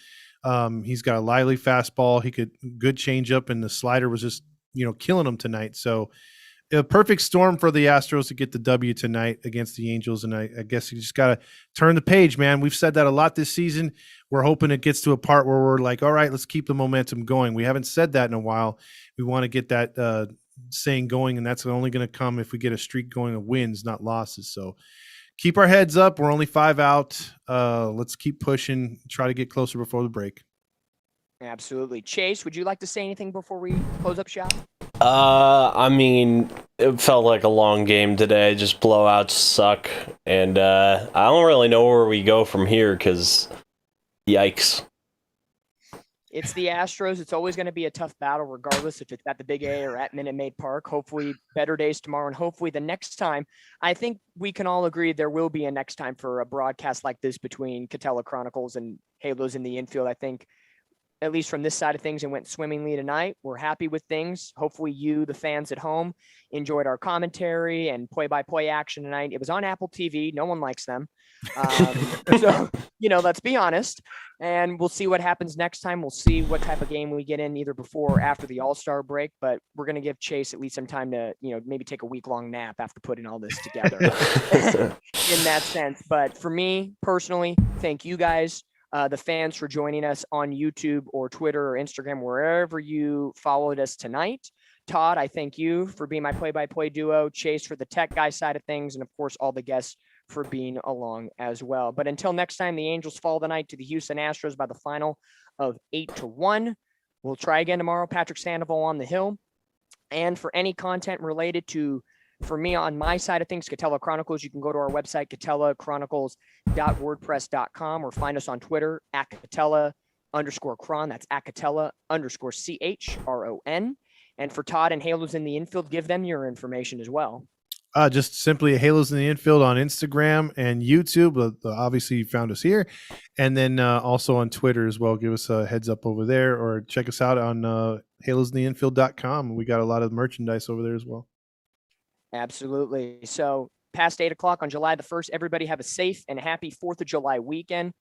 He's got a lively fastball. He could good changeup, and the slider was just, killing him tonight. So a perfect storm for the Astros to get the W tonight against the Angels. And I guess you just got to turn the page, man. We've said that a lot this season. We're hoping it gets to a part where we're like, all right, let's keep the momentum going. We haven't said that in a while. We want to get that, saying going, and that's only going to come if we get a streak going of wins, not losses. So keep our heads up. We're only 5 out. Let's keep pushing, try to get closer before the break. Absolutely. Chase, would you like to say anything before we close up shop? It felt like a long game today. Just blowouts suck, and I don't really know where we go from here because yikes. It's the Astros. It's always going to be a tough battle, regardless if it's at the Big A or at Minute Maid Park. Hopefully better days tomorrow, and hopefully the next time. I think we can all agree there will be a next time for a broadcast like this between Catella Chronicles and Halos in the Infield. I think, at least from this side of things, it went swimmingly tonight. We're happy with things. Hopefully you, the fans at home, enjoyed our commentary and play-by-play action tonight. It was on Apple TV. No one likes them. So, let's be honest. And we'll see what happens next time. We'll see what type of game we get in either before or after the All-Star break. But we're going to give Chase at least some time to, maybe take a week-long nap after putting all this together in that sense. But for me, personally, thank you guys. The fans for joining us on YouTube or Twitter or Instagram, wherever you followed us tonight. Todd, I thank you for being my play-by-play duo, Chase for the tech guy side of things, and of course, all the guests for being along as well. But until next time, the Angels fall tonight to the Houston Astros by the final of 8-1. We'll try again tomorrow. Patrick Sandoval on the hill. And for any content related to, for me on my side of things, Catella Chronicles, you can go to our website, catellachronicles.wordpress.com, or find us on Twitter at Catella_Chron. That's at Catella_CHRON. And for Todd and Halos in the Infield, give them your information as well. Just simply Halos in the Infield on Instagram and YouTube. Obviously, you found us here. And then also on Twitter as well. Give us a heads up over there, or check us out on halosintheinfield.com. We got a lot of merchandise over there as well. Absolutely. So past 8 o'clock on July the 1st, everybody have a safe and happy 4th of July weekend.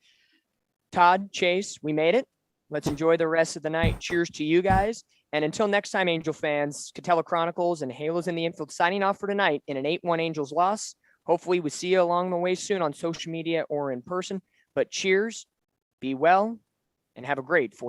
Todd, Chase, we made it. Let's enjoy the rest of the night. Cheers to you guys. And until next time, Angel fans, Catella Chronicles and Halos in the Infield signing off for tonight in an 8-1 Angels loss. Hopefully we see you along the way soon on social media or in person. But cheers, be well, and have a great 4th.